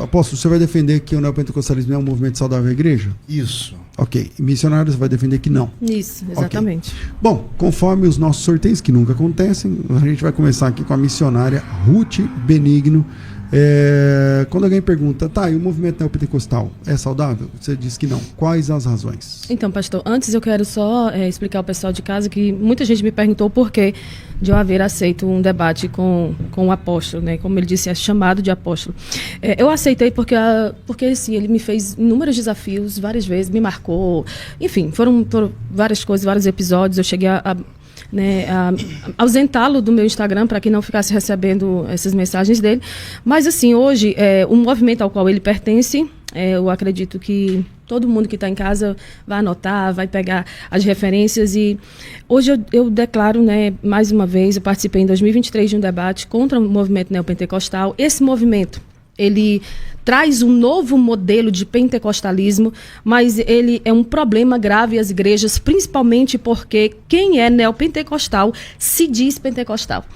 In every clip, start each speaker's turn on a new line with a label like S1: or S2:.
S1: Apóstolo, você vai defender que o neopentecostalismo é um movimento saudável à igreja?
S2: Isso.
S1: Ok. Missionários vai defender que não?
S3: Isso, exatamente.
S1: Okay. Bom, conforme os nossos sorteios, que nunca acontecem, a gente vai começar aqui com a missionária Ruth Benigno. Quando alguém pergunta, e o movimento neopentecostal é saudável? Você diz que não. Quais as razões?
S3: Então, pastor, antes eu quero só explicar ao pessoal de casa que muita gente me perguntou por que de eu haver aceito um debate com o apóstolo, né? Como ele disse, é chamado de apóstolo. Eu aceitei porque assim, ele me fez inúmeros desafios, várias vezes, me marcou. Enfim, foram várias coisas, vários episódios. Eu cheguei a ausentá-lo do meu Instagram para que não ficasse recebendo essas mensagens dele. Mas, assim, hoje, o movimento ao qual ele pertence, eu acredito que todo mundo que está em casa vai anotar, vai pegar as referências. E hoje eu declaro, mais uma vez, eu participei em 2023 de um debate contra o movimento neopentecostal. Esse movimento, ele traz um novo modelo de pentecostalismo, mas ele é um problema grave às igrejas, principalmente porque quem é neopentecostal se diz pentecostal.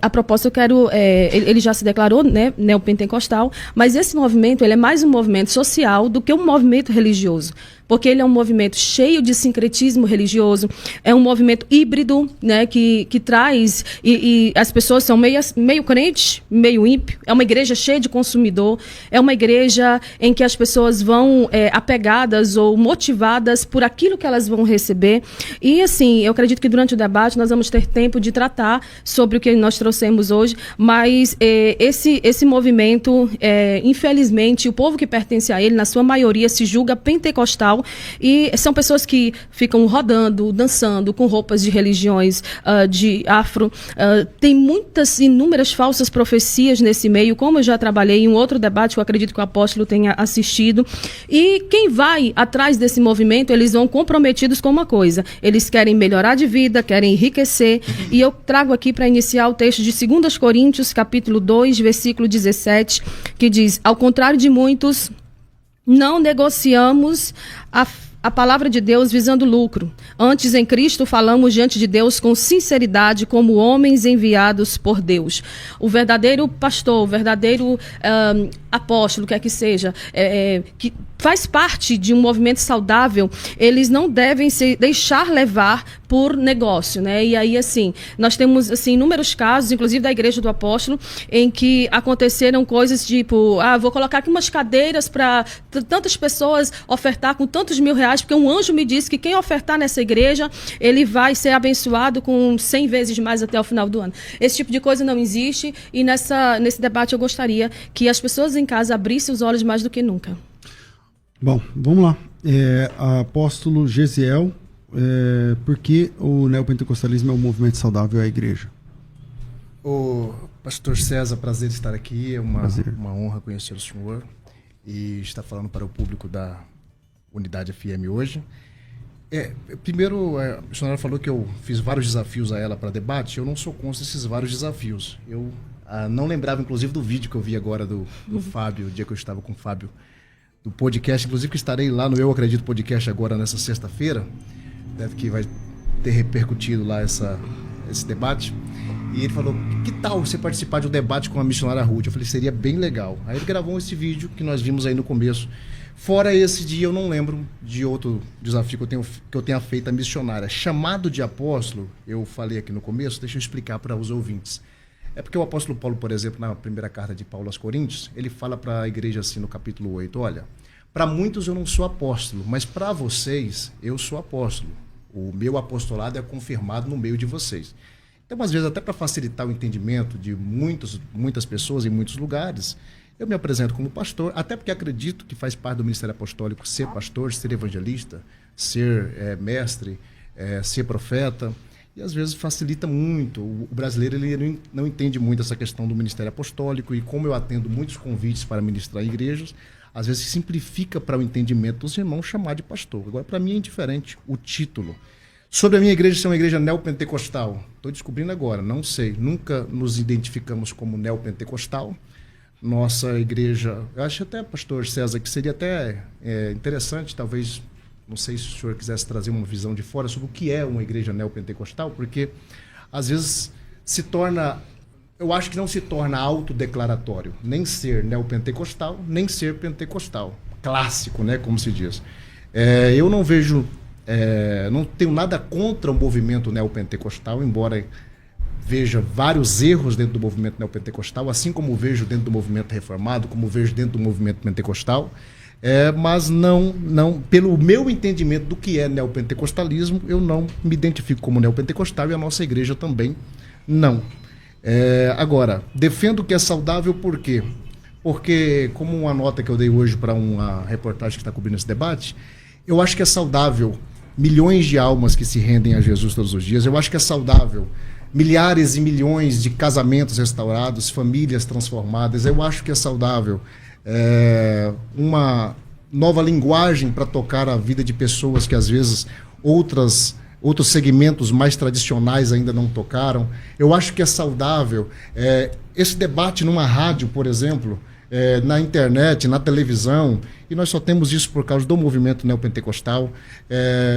S3: A propósito, eu quero... ele já se declarou neopentecostal, mas esse movimento ele é mais um movimento social do que um movimento religioso, porque ele é um movimento cheio de sincretismo religioso, é um movimento híbrido, que traz... E as pessoas são meio crente, meio ímpio, é uma igreja cheia de consumidor, é uma igreja em que as pessoas vão apegadas ou motivadas por aquilo que elas vão receber. E, assim, eu acredito que durante o debate nós vamos ter tempo de tratar sobre o que nós trouxemos hoje, mas esse movimento, infelizmente, o povo que pertence a ele, na sua maioria, se julga pentecostal, e são pessoas que ficam rodando, dançando, com roupas de religiões de afro. Tem inúmeras falsas profecias nesse meio, como eu já trabalhei em um outro debate que eu acredito que o apóstolo tenha assistido. E quem vai atrás desse movimento, eles vão comprometidos com uma coisa: eles querem melhorar de vida, querem enriquecer. E eu trago aqui para iniciar o texto de 2 Coríntios, capítulo 2, versículo 17, que diz: ao contrário de muitos, não negociamos a palavra de Deus visando lucro. Antes, em Cristo, falamos diante de Deus com sinceridade, como homens enviados por Deus. O verdadeiro pastor, o verdadeiro apóstolo, quer que seja, que faz parte de um movimento saudável, eles não devem se deixar levar por negócio, E aí, assim, nós temos, assim, inúmeros casos, inclusive da Igreja do Apóstolo, em que aconteceram coisas tipo, vou colocar aqui umas cadeiras para tantas pessoas ofertar com tantos mil reais, porque um anjo me disse que quem ofertar nessa igreja, ele vai ser abençoado com 100 vezes mais até o final do ano. Esse tipo de coisa não existe, e nesse debate eu gostaria que as pessoas em casa abrissem os olhos mais do que nunca.
S1: Bom, vamos lá. Apóstolo Gesiel, por que o neopentecostalismo é um movimento saudável à igreja?
S2: O pastor César, prazer estar aqui, é uma honra conhecer o senhor e estar falando para o público da Unidade FM hoje. Primeiro, a missionária falou que eu fiz vários desafios a ela para debate. Eu não sou contra esses vários desafios. Eu não lembrava, inclusive, do vídeo que eu vi agora do Fábio, o dia que eu estava com o Fábio, do podcast, inclusive que estarei lá no Eu Acredito Podcast agora nessa sexta-feira, deve que vai ter repercutido lá esse debate, e ele falou, que tal você participar de um debate com a missionária Ruth? Eu falei, seria bem legal. Aí ele gravou esse vídeo que nós vimos aí no começo. Fora esse dia, eu não lembro de outro desafio que eu tenha feito a missionária. Chamado de apóstolo, eu falei aqui no começo, deixa eu explicar para os ouvintes. É porque o apóstolo Paulo, por exemplo, na primeira carta de Paulo aos Coríntios, ele fala para a igreja assim no capítulo 8, olha, para muitos eu não sou apóstolo, mas para vocês eu sou apóstolo. O meu apostolado é confirmado no meio de vocês. Então, às vezes, até para facilitar o entendimento de muitas pessoas em muitos lugares, eu me apresento como pastor, até porque acredito que faz parte do ministério apostólico ser pastor, ser evangelista, ser mestre, ser profeta. E às vezes facilita muito. O brasileiro ele não entende muito essa questão do ministério apostólico, e como eu atendo muitos convites para ministrar em igrejas, às vezes simplifica para o entendimento dos irmãos chamar de pastor. Agora, para mim é indiferente o título. Sobre a minha igreja ser uma igreja neopentecostal, estou descobrindo agora, não sei. Nunca nos identificamos como neopentecostal. Nossa igreja, eu acho até, pastor César, que seria até interessante, talvez... Não sei se o senhor quisesse trazer uma visão de fora sobre o que é uma igreja neopentecostal, porque às vezes se torna eu acho que não se torna autodeclaratório, nem ser neopentecostal, nem ser pentecostal. Clássico, né, como se diz. Eu não vejo, não tenho nada contra o movimento neopentecostal, embora veja vários erros dentro do movimento neopentecostal, assim como vejo dentro do movimento reformado, como vejo dentro do movimento pentecostal, mas não, pelo meu entendimento do que é neopentecostalismo, eu não me identifico como neopentecostal e a nossa igreja também não. Agora, defendo que é saudável por quê? Porque, como uma nota que eu dei hoje para uma reportagem que está cobrindo esse debate, eu acho que é saudável milhões de almas que se rendem a Jesus todos os dias, eu acho que é saudável milhares e milhões de casamentos restaurados, famílias transformadas, eu acho que é saudável uma nova linguagem para tocar a vida de pessoas que às vezes outros segmentos mais tradicionais ainda não tocaram. Eu acho que é saudável esse debate numa rádio, por exemplo, na internet, na televisão, e nós só temos isso por causa do movimento neopentecostal.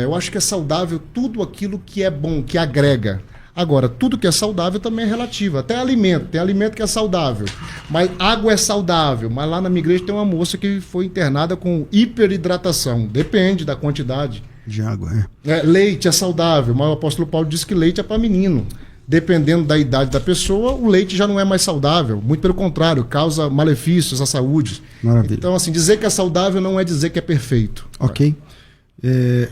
S2: Eu acho que é saudável tudo aquilo que é bom, que agrega. Agora, tudo que é saudável também é relativo, até alimento. Tem alimento que é saudável, mas água é saudável. Mas lá na minha igreja tem uma moça que foi internada com hiperidratação. Depende da quantidade
S1: de água.
S2: Leite é saudável, mas o apóstolo Paulo disse que leite é para menino. Dependendo da idade da pessoa, o leite já não é mais saudável. Muito pelo contrário, causa malefícios à saúde.
S1: Maravilha.
S2: Então, assim, dizer que é saudável não é dizer que é perfeito.
S1: Ok.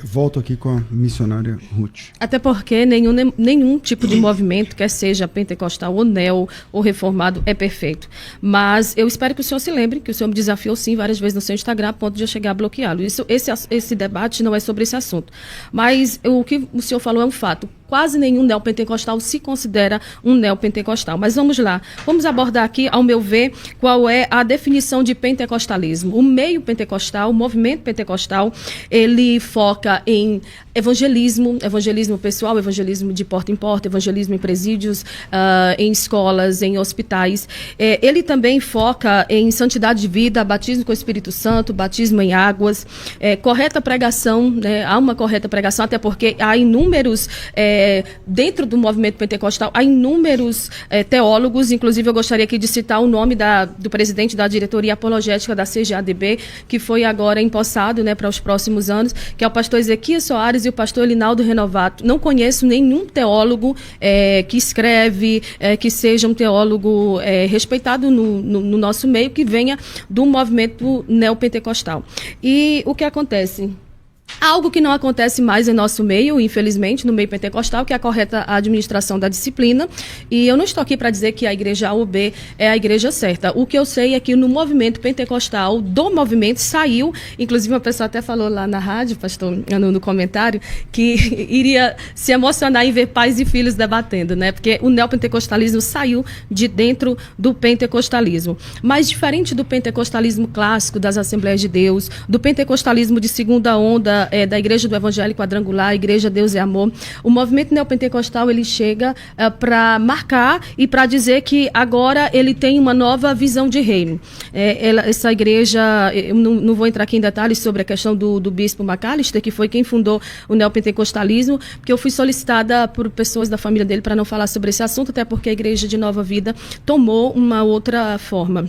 S1: Volto aqui com a missionária Ruth.
S3: Até porque nenhum tipo de movimento, quer seja pentecostal ou neo ou reformado, é perfeito. Mas eu espero que o senhor se lembre que o senhor me desafiou sim várias vezes no seu Instagram a ponto de eu chegar a bloqueá-lo. Esse debate não é sobre esse assunto. Mas o que o senhor falou é um fato. Quase nenhum neopentecostal se considera um neopentecostal. Mas vamos lá. Vamos abordar aqui, ao meu ver, qual é a definição de pentecostalismo. O meio pentecostal, o movimento pentecostal, ele foca em evangelismo pessoal, evangelismo de porta em porta, evangelismo em presídios, em escolas, em hospitais. Ele também foca em santidade de vida, batismo com o Espírito Santo, batismo em águas, correta pregação, né? Há uma correta pregação, até porque há inúmeros... dentro do movimento pentecostal, há inúmeros teólogos, inclusive eu gostaria aqui de citar o nome do presidente da diretoria apologética da CGADB, que foi agora empossado, né, para os próximos anos, que é o pastor Ezequias Soares e o pastor Elinaldo Renovato. Não conheço nenhum teólogo que escreve, que seja um teólogo respeitado no nosso meio, que venha do movimento neopentecostal. E o que acontece? Algo que não acontece mais em nosso meio, infelizmente, no meio pentecostal, que é a correta administração da disciplina. E eu não estou aqui para dizer que a igreja A ou B é a igreja certa. O que eu sei é que no movimento pentecostal, do movimento, saiu, inclusive uma pessoa até falou lá na rádio, pastor, no comentário, que iria se emocionar em ver pais e filhos debatendo, né? Porque o neopentecostalismo saiu de dentro do pentecostalismo. Mas diferente do pentecostalismo clássico das Assembleias de Deus, do pentecostalismo de segunda onda, da Igreja do Evangelho Quadrangular, Igreja Deus é Amor, o movimento neopentecostal ele chega para marcar e para dizer que agora ele tem uma nova visão de reino. Essa igreja, eu não vou entrar aqui em detalhes sobre a questão do bispo McAllister, que foi quem fundou o neopentecostalismo, porque eu fui solicitada por pessoas da família dele para não falar sobre esse assunto, até porque a Igreja de Nova Vida tomou uma outra forma.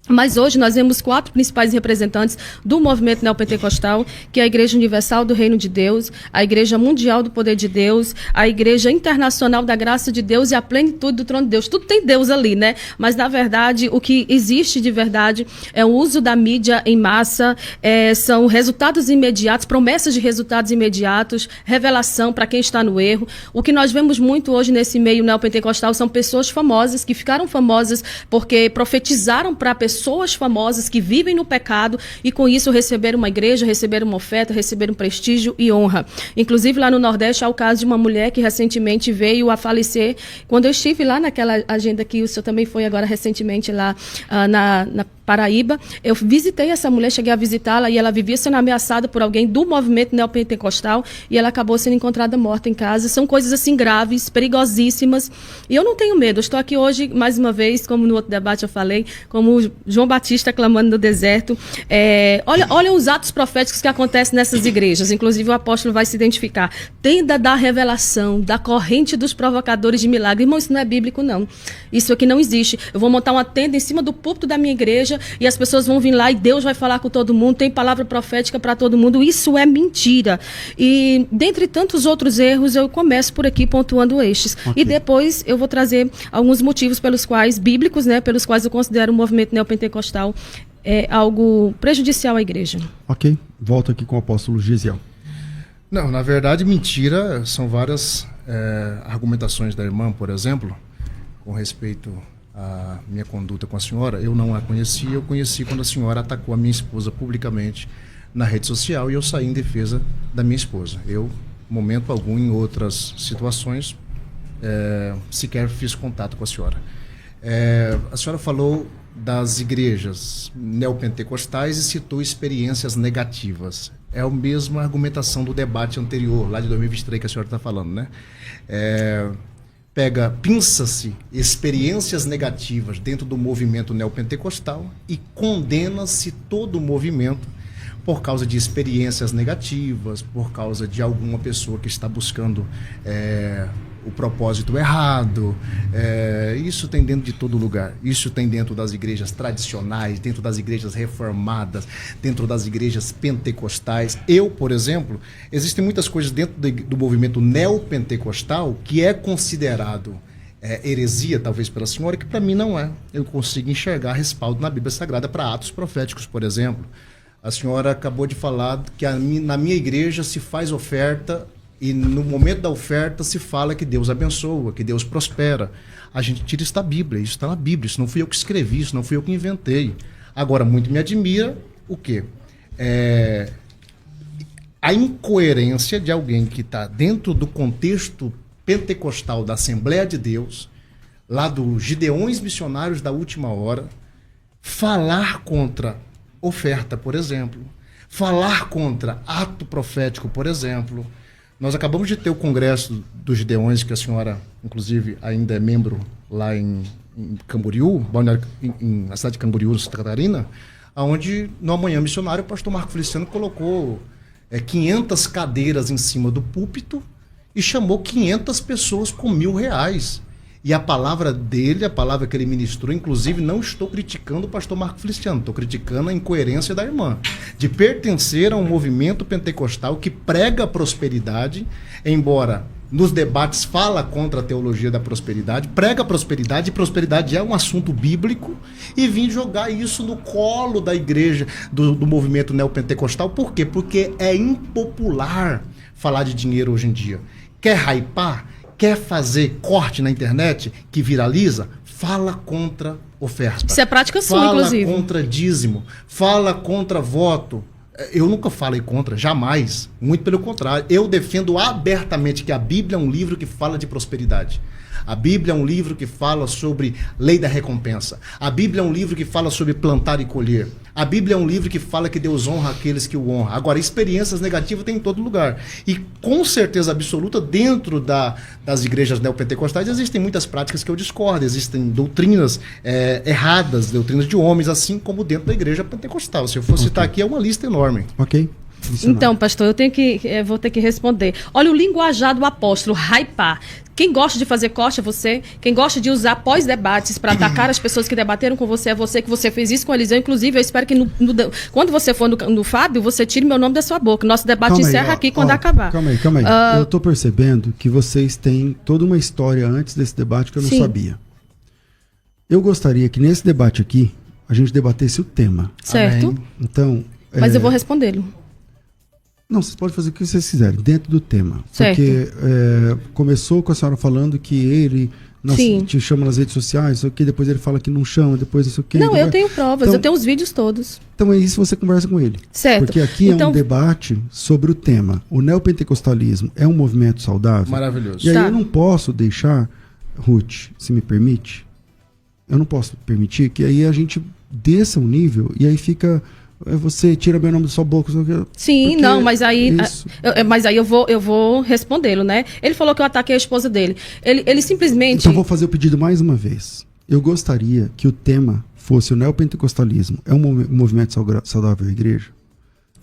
S3: Mas hoje nós vemos 4 principais representantes do movimento neopentecostal, que é a Igreja Universal do Reino de Deus, a Igreja Mundial do Poder de Deus, a Igreja Internacional da Graça de Deus e a Plenitude do Trono de Deus. Tudo tem Deus ali, né? Mas, na verdade, o que existe de verdade é o uso da mídia em massa, são resultados imediatos, promessas de resultados imediatos, revelação para quem está no erro. O que nós vemos muito hoje nesse meio neopentecostal são pessoas famosas, que ficaram famosas porque profetizaram para pessoas famosas que vivem no pecado e com isso receberam uma igreja, receberam uma oferta, receberam prestígio e honra. Inclusive lá no Nordeste há o caso de uma mulher que recentemente veio a falecer. Quando eu estive lá naquela agenda que o senhor também foi agora recentemente lá Paraíba. Eu visitei essa mulher, cheguei a visitá-la e ela vivia sendo ameaçada por alguém do movimento neopentecostal e ela acabou sendo encontrada morta em casa. São coisas assim graves, perigosíssimas. E eu não tenho medo. Eu estou aqui hoje, mais uma vez, como no outro debate eu falei, como João Batista clamando no deserto. Olha os atos proféticos que acontecem nessas igrejas. Inclusive o apóstolo vai se identificar. Tenda da revelação, da corrente dos provocadores de milagre. Irmão, isso não é bíblico, não. Isso aqui não existe. Eu vou montar uma tenda em cima do púlpito da minha igreja e as pessoas vão vir lá e Deus vai falar com todo mundo, tem palavra profética para todo mundo. Isso é mentira. E dentre tantos outros erros, eu começo por aqui pontuando estes. Okay. E depois eu vou trazer alguns motivos pelos quais, bíblicos, né, pelos quais eu considero o movimento neopentecostal algo prejudicial à igreja.
S1: Ok. Volto aqui com o apóstolo Gisiel.
S2: Não, na verdade, mentira são várias argumentações da irmã, por exemplo, com respeito a minha conduta com a senhora. Eu não a conhecia, eu conheci quando a senhora atacou a minha esposa publicamente na rede social e eu saí em defesa da minha esposa. Eu, momento algum, em outras situações, sequer fiz contato com a senhora. A senhora falou das igrejas neopentecostais e citou experiências negativas. É a mesma argumentação do debate anterior, lá de 2023, que a senhora está falando, né? Pinça-se experiências negativas dentro do movimento neopentecostal e condena-se todo o movimento por causa de experiências negativas, por causa de alguma pessoa que está buscando o propósito errado. Isso tem dentro de todo lugar. Isso tem dentro das igrejas tradicionais, dentro das igrejas reformadas, dentro das igrejas pentecostais. Eu, por exemplo, existem muitas coisas dentro do movimento neopentecostal que é considerado heresia, talvez pela senhora, que para mim não é. Eu consigo enxergar respaldo na Bíblia Sagrada para atos proféticos, por exemplo. A senhora acabou de falar que na minha igreja se faz oferta e no momento da oferta se fala que Deus abençoa, que Deus prospera. A gente tira isso da Bíblia, isso está na Bíblia, isso não fui eu que escrevi, isso não fui eu que inventei. Agora, muito me admira o quê? A incoerência de alguém que está dentro do contexto pentecostal da Assembleia de Deus, lá dos Gideões missionários da última hora, falar contra oferta, por exemplo, falar contra ato profético, por exemplo. Nós acabamos de ter o congresso dos Gideões, que a senhora, inclusive, ainda é membro lá em Camboriú, na cidade de Camboriú, Santa Catarina, onde, no Amanhã Missionário, o pastor Marco Feliciano colocou 500 cadeiras em cima do púlpito e chamou 500 pessoas com R$1.000. E a palavra dele, a palavra que ele ministrou, inclusive, não estou criticando o pastor Marco Feliciano, estou criticando a incoerência da irmã, de pertencer a um movimento pentecostal que prega a prosperidade, embora nos debates fala contra a teologia da prosperidade, prega a prosperidade, e prosperidade é um assunto bíblico, e vim jogar isso no colo da igreja, do movimento neopentecostal. Por quê? Porque é impopular falar de dinheiro hoje em dia. Quer hypar? Quer fazer corte na internet que viraliza? Fala contra oferta.
S3: Isso é prática sua, inclusive.
S2: Fala contra dízimo. Fala contra voto. Eu nunca falei contra, jamais. Muito pelo contrário. Eu defendo abertamente que a Bíblia é um livro que fala de prosperidade. A Bíblia é um livro que fala sobre lei da recompensa. A Bíblia é um livro que fala sobre plantar e colher. A Bíblia é um livro que fala que Deus honra aqueles que o honram. Agora, experiências negativas tem em todo lugar. E com certeza absoluta, dentro das igrejas neopentecostais, existem muitas práticas que eu discordo. Existem doutrinas erradas, doutrinas de homens, assim como dentro da igreja pentecostal. Se eu for citar aqui, é uma lista enorme.
S1: Ok.
S3: Então, pastor, vou ter que responder. Olha o linguajar do apóstolo, hypar. Quem gosta de fazer corte é você. Quem gosta de usar pós-debates para atacar as pessoas que debateram com você é você, que você fez isso com o Eliseu. Inclusive, eu espero que quando você for no Fábio, você tire meu nome da sua boca. Nosso debate encerra aqui quando acabar.
S1: Calma aí. Eu estou percebendo que vocês têm toda uma história antes desse debate que eu não sabia. Eu gostaria que nesse debate aqui, a gente debatesse o tema.
S3: Certo.
S1: Amém? Então,
S3: mas eu vou respondê-lo.
S1: Não, vocês podem fazer o que vocês quiserem, dentro do tema.
S3: Certo.
S1: Porque começou com a senhora falando que ele te chama nas redes sociais, isso aqui, depois ele fala que não chama, depois isso aqui.
S3: Não, eu tenho provas, então, eu tenho os vídeos todos.
S1: Então é isso, você conversa com ele.
S3: Certo.
S1: Porque aqui é um debate sobre o tema. O neopentecostalismo é um movimento saudável?
S2: Maravilhoso.
S1: E aí eu não posso deixar, Ruth, se me permite, eu não posso permitir que aí a gente desça um nível e aí fica... Você tira meu nome da sua boca.
S3: Sim,
S1: porque
S3: não, mas aí,
S1: isso...
S3: eu vou respondê-lo, né? Ele falou que eu ataquei a esposa dele. Ele simplesmente...
S1: Então vou fazer o pedido mais uma vez. Eu gostaria que o tema fosse o neopentecostalismo. É um movimento saudável à igreja?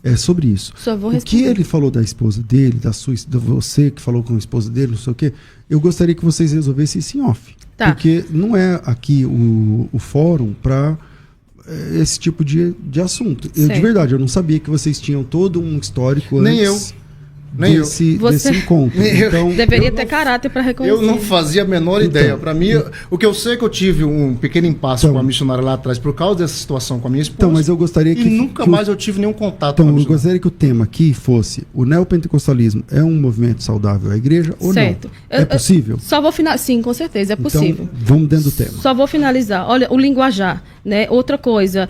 S1: É sobre isso.
S3: Só vou
S1: o
S3: responder.
S1: que ele falou da esposa dele, da você que falou com a esposa dele, não sei o quê, eu gostaria que vocês resolvessem isso em off.
S3: Tá.
S1: Porque não é aqui o fórum para esse tipo de assunto. De verdade, eu não sabia que vocês tinham todo um histórico antes desse encontro. Então,
S3: deveria ter caráter para reconhecer.
S2: Eu não fazia a menor ideia. Para mim, o que eu sei é que eu tive um pequeno impasse com a missionária lá atrás por causa dessa situação com a minha esposa.
S1: Então, mas eu gostaria que...
S2: E nunca mais eu tive nenhum contato com a
S1: Então, eu
S2: missionária.
S1: gostaria que o tema aqui fosse: o neopentecostalismo é um movimento saudável à igreja ou
S3: certo.
S1: não? É possível?
S3: Só vou finalizar. Sim, com certeza, é possível.
S1: Então, vamos dentro do tema.
S3: Só vou finalizar. Olha, o linguajar, né? Outra coisa,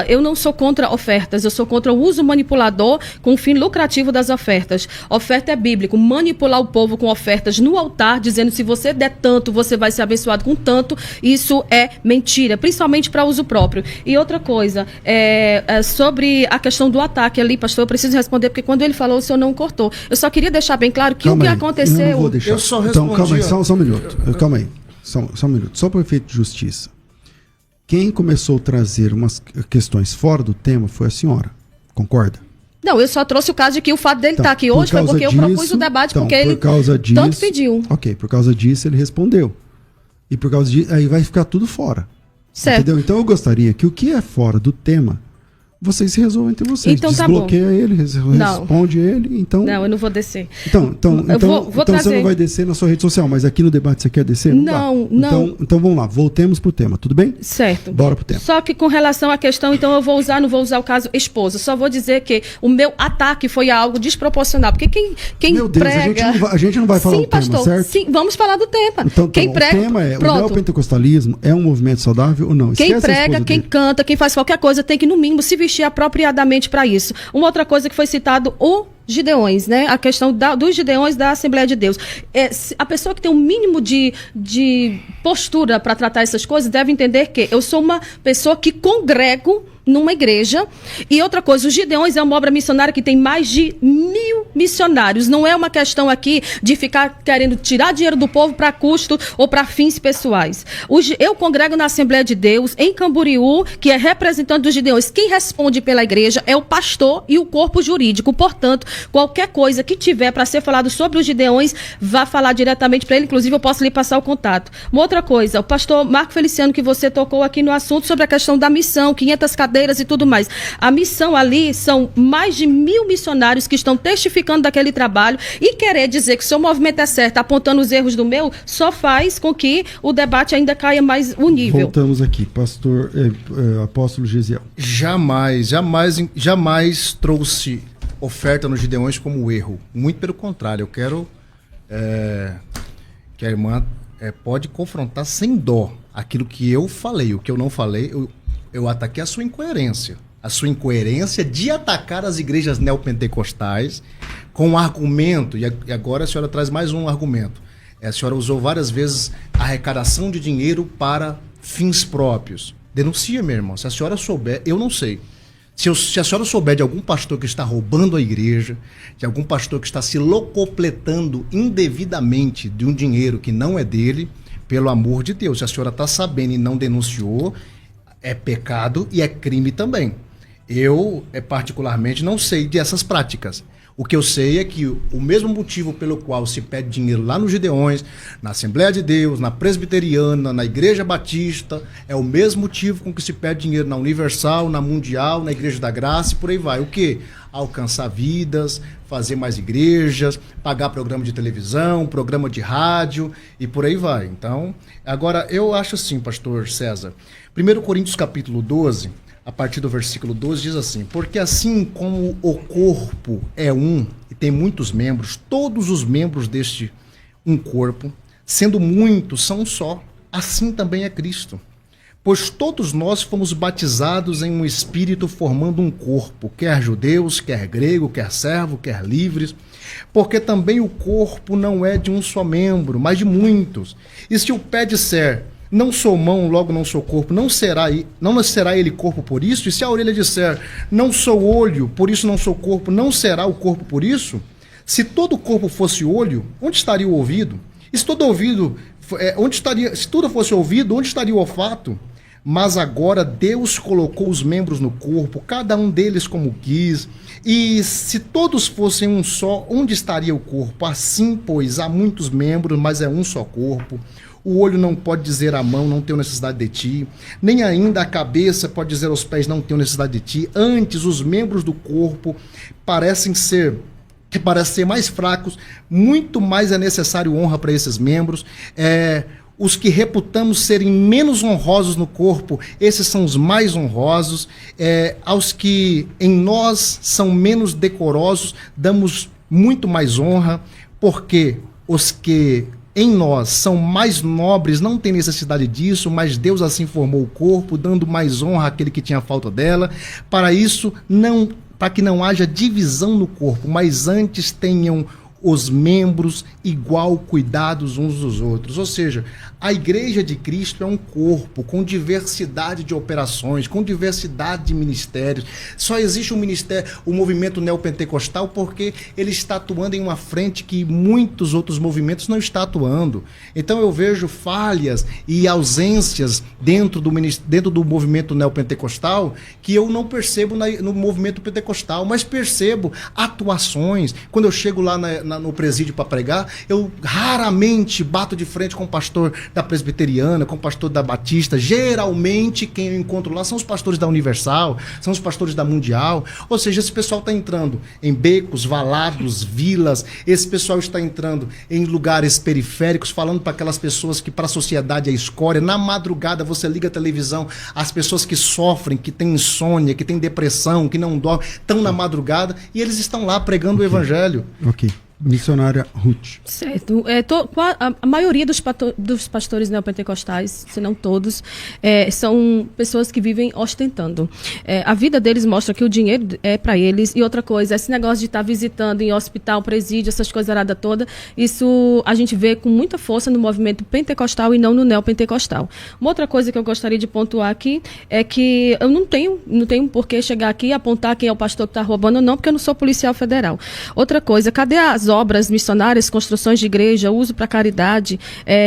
S3: eu não sou contra ofertas, eu sou contra o uso manipulador com o fim lucrativo das ofertas. Oferta é bíblico. Manipular o povo com ofertas no altar, dizendo se você der tanto, você vai ser abençoado com tanto, isso é mentira, principalmente para uso próprio. E outra coisa, sobre a questão do ataque ali, pastor, eu preciso responder, porque quando ele falou, o senhor não cortou. Eu só queria deixar bem claro que o que aconteceu...
S1: Eu não vou deixar.
S2: Eu só respondi...
S1: Então, calma aí, só um minuto. Calma aí, só um minuto. Só para o efeito de justiça. Quem começou a trazer umas questões fora do tema foi a senhora. Concorda?
S3: Não, eu só trouxe o caso de que o fato dele estar aqui hoje foi porque eu propus o debate, porque ele tanto pediu.
S1: Ok, por causa disso ele respondeu. E por causa disso, aí vai ficar tudo fora.
S3: Certo.
S1: Entendeu? Então eu gostaria que o que é fora do tema, vocês se resolvam entre vocês.
S3: Então,
S1: desbloqueia ele, responde ele. Então...
S3: Não, eu não vou descer.
S1: Então você não vai descer na sua rede social, mas aqui no debate você quer descer?
S3: Não.
S1: Então vamos lá, voltemos pro tema, tudo bem?
S3: Certo.
S1: Bora pro tema.
S3: Só que com relação à questão, então eu não vou usar o caso esposa. Só vou dizer que o meu ataque foi algo desproporcional. Porque quem
S1: Meu Deus,
S3: prega...
S1: a gente não vai falar do
S3: pastor,
S1: tema, certo?
S3: Sim, vamos falar do tema.
S1: Então,
S3: quem prega...
S1: O tema é:
S3: pronto.
S1: O neopentecostalismo é um movimento saudável ou não?
S3: Quem prega, quem canta, quem faz qualquer coisa tem que, no mínimo, se vestir apropriadamente para isso. Uma outra coisa que foi citado, o Gideões, né? A questão dos Gideões da Assembleia de Deus. A pessoa que tem um mínimo de postura para tratar essas coisas deve entender que eu sou uma pessoa que congrego numa igreja. E outra coisa, os Gideões é uma obra missionária que tem mais de 1000 missionários. Não é uma questão aqui de ficar querendo tirar dinheiro do povo para custo ou para fins pessoais. Eu congrego na Assembleia de Deus, em Camboriú, que é representante dos Gideões. Quem responde pela igreja é o pastor e o corpo jurídico. Portanto, qualquer coisa que tiver para ser falado sobre os Gideões, vá falar diretamente para ele. Inclusive, eu posso lhe passar o contato. Uma outra coisa, o pastor Marco Feliciano, que você tocou aqui no assunto sobre a questão da missão, 500 cadeiras e tudo mais. A missão ali são mais de 1000 missionários que estão testificando daquele trabalho, e querer dizer que o seu movimento é certo, apontando os erros do meu, só faz com que o debate ainda caia mais o nível.
S1: Voltamos aqui, pastor, apóstolo Gesiel.
S2: Jamais trouxe oferta nos Gideões como erro. Muito pelo contrário, eu quero que a irmã pode confrontar sem dó aquilo que eu falei. O que eu não falei, eu ataquei a sua incoerência. A sua incoerência de atacar as igrejas neopentecostais com um argumento, e agora a senhora traz mais um argumento. A senhora usou várias vezes arrecadação de dinheiro para fins próprios. Denuncia, minha irmã. Se a senhora souber, eu não sei. Se a senhora souber de algum pastor que está roubando a igreja, de algum pastor que está se locupletando indevidamente de um dinheiro que não é dele, pelo amor de Deus, se a senhora está sabendo e não denunciou, é pecado e é crime também. Eu, particularmente, não sei dessas práticas. O que eu sei é que o mesmo motivo pelo qual se pede dinheiro lá nos Gideões, na Assembleia de Deus, na Presbiteriana, na Igreja Batista, é o mesmo motivo com que se pede dinheiro na Universal, na Mundial, na Igreja da Graça e por aí vai. O quê? Alcançar vidas, fazer mais igrejas, pagar programa de televisão, programa de rádio e por aí vai. Então, agora, eu acho assim, pastor César, 1 Coríntios capítulo 12, a partir do versículo 12, diz assim: porque assim como o corpo é um e tem muitos membros, todos os membros deste um corpo, sendo muitos, são um só, assim também é Cristo. Pois todos nós fomos batizados em um espírito formando um corpo, quer judeus, quer grego, quer servo, quer livres, porque também o corpo não é de um só membro, mas de muitos. E se o pé disser, não sou mão, logo não sou corpo, não será ele corpo por isso? E se a orelha disser, não sou olho, por isso não sou corpo, não será o corpo por isso? Se todo o corpo fosse olho, onde estaria o ouvido? E se todo ouvido, se tudo fosse ouvido, onde estaria o olfato? Mas agora Deus colocou os membros no corpo, cada um deles como quis. E se todos fossem um só, onde estaria o corpo? Assim, pois, há muitos membros, mas é um só corpo. O olho não pode dizer à mão, não tenho necessidade de ti. Nem ainda a cabeça pode dizer aos pés, não tenho necessidade de ti. Antes, os membros do corpo parecem ser mais fracos, muito mais é necessário honra para esses membros. Os que reputamos serem menos honrosos no corpo, esses são os mais honrosos. Aos que em nós são menos decorosos, damos muito mais honra, porque os que em nós são mais nobres não têm necessidade disso, mas Deus assim formou o corpo, dando mais honra àquele que tinha falta dela. Para que não haja divisão no corpo, mas antes tenham os membros igual cuidados uns dos outros. Ou seja, a Igreja de Cristo é um corpo com diversidade de operações, com diversidade de ministérios. Só existe o movimento neopentecostal porque ele está atuando em uma frente que muitos outros movimentos não estão atuando. Então eu vejo falhas e ausências dentro do movimento neopentecostal que eu não percebo no movimento pentecostal, mas percebo atuações. Quando eu chego lá no presídio para pregar, eu raramente bato de frente com o pastor da presbiteriana, com o pastor da batista. Geralmente quem eu encontro lá são os pastores da Universal, são os pastores da Mundial. Ou seja, esse pessoal está entrando em becos, valados, vilas, esse pessoal está entrando em lugares periféricos, falando para aquelas pessoas que para a sociedade é escória. Na madrugada você liga a televisão, as pessoas que sofrem, que têm insônia, que têm depressão, que não dormem, estão na madrugada e eles estão lá pregando o evangelho.
S1: Ok. Missionária Ruth.
S3: Certo. A maioria dos pastores neopentecostais, se não todos, são pessoas que vivem ostentando. A vida deles mostra que o dinheiro é para eles. E outra coisa, esse negócio de estar visitando em hospital, presídio, essas coisas arada toda, isso a gente vê com muita força no movimento pentecostal e não no neopentecostal. Uma outra coisa que eu gostaria de pontuar aqui é que eu não tenho por que chegar aqui e apontar quem é o pastor que está roubando ou não, porque eu não sou policial federal. Outra coisa, cadê as obras missionárias, construções de igreja, uso para caridade?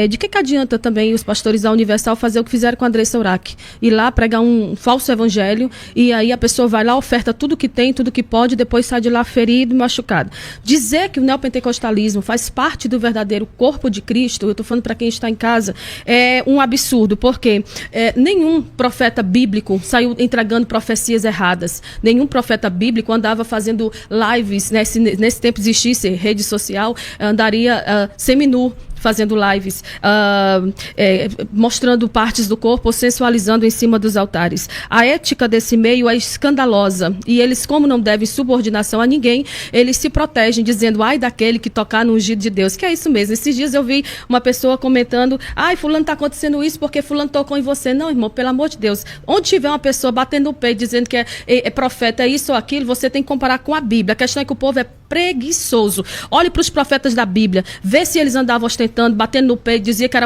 S3: De que adianta também os pastores da Universal fazer o que fizeram com a Andressa Urach? Ir lá pregar um falso evangelho e aí a pessoa vai lá, oferta tudo que tem, tudo que pode, depois sai de lá ferido e machucado. Dizer que o neopentecostalismo faz parte do verdadeiro corpo de Cristo, eu estou falando para quem está em casa, é um absurdo, porque nenhum profeta bíblico saiu entregando profecias erradas. Nenhum profeta bíblico andava fazendo lives, né, nesse tempo existisse rede social, andaria seminu, fazendo lives, mostrando partes do corpo, sensualizando em cima dos altares. A ética desse meio é escandalosa e eles, como não devem subordinação a ninguém, eles se protegem dizendo, ai daquele que tocar no ungido de Deus, que é isso mesmo. Esses dias eu vi uma pessoa comentando, ai, fulano está acontecendo isso porque fulano tocou em você. Não, irmão, pelo amor de Deus. Onde tiver uma pessoa batendo o peito dizendo que é profeta, é isso ou aquilo, você tem que comparar com a Bíblia. A questão é que o povo é preguiçoso. Olhe para os profetas da Bíblia, vê se eles andavam ostentando, batendo no peito, dizendo que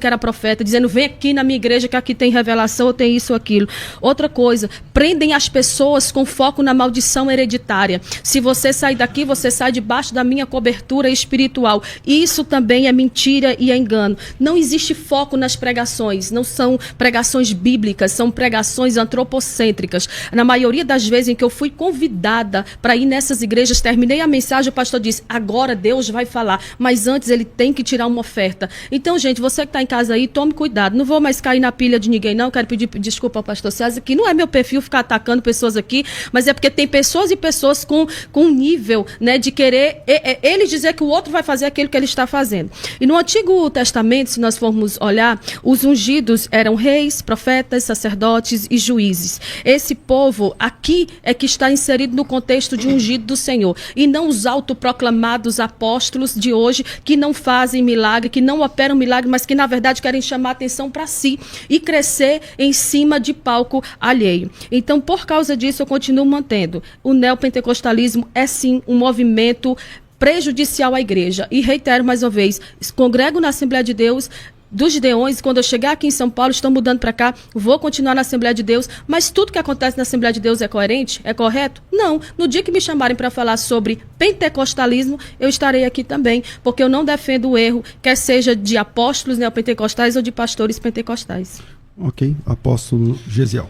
S3: era profeta, dizendo, vem aqui na minha igreja que aqui tem revelação, ou tem isso ou aquilo. Outra coisa, prendem as pessoas com foco na maldição hereditária. Se você sair daqui, você sai debaixo da minha cobertura espiritual. Isso também é mentira e é engano. Não existe foco nas pregações, não são pregações bíblicas, são pregações antropocêntricas. Na maioria das vezes em que eu fui convidada para ir nessas igrejas, terminei a mensagem, o pastor disse, agora Deus vai falar, mas antes ele tem que tirar uma oferta. Então, gente, você que está em casa aí, tome cuidado. Não vou mais cair na pilha de ninguém, não. Quero pedir desculpa ao pastor César, que não é meu perfil ficar atacando pessoas aqui, mas é porque tem pessoas e pessoas com nível, né, de querer ele dizer que o outro vai fazer aquilo que ele está fazendo. E no Antigo Testamento, se nós formos olhar, os ungidos eram reis, profetas, sacerdotes e juízes. Esse povo aqui é que está inserido no contexto de ungido do Senhor. E não os autoproclamados apóstolos de hoje que não fazem milagre, que não operam milagre, mas que na verdade querem chamar atenção para si e crescer em cima de palco alheio. Então, por causa disso, eu continuo mantendo. O neopentecostalismo é sim um movimento prejudicial à igreja. E reitero mais uma vez, congrego na Assembleia de Deus, dos Gideões, quando eu chegar aqui em São Paulo, estão mudando para cá, vou continuar na Assembleia de Deus, mas tudo que acontece na Assembleia de Deus é coerente? É correto? Não. No dia que me chamarem para falar sobre pentecostalismo, eu estarei aqui também, porque eu não defendo o erro, quer seja de apóstolos neopentecostais ou de pastores pentecostais.
S1: Ok. Apóstolo Gesiel.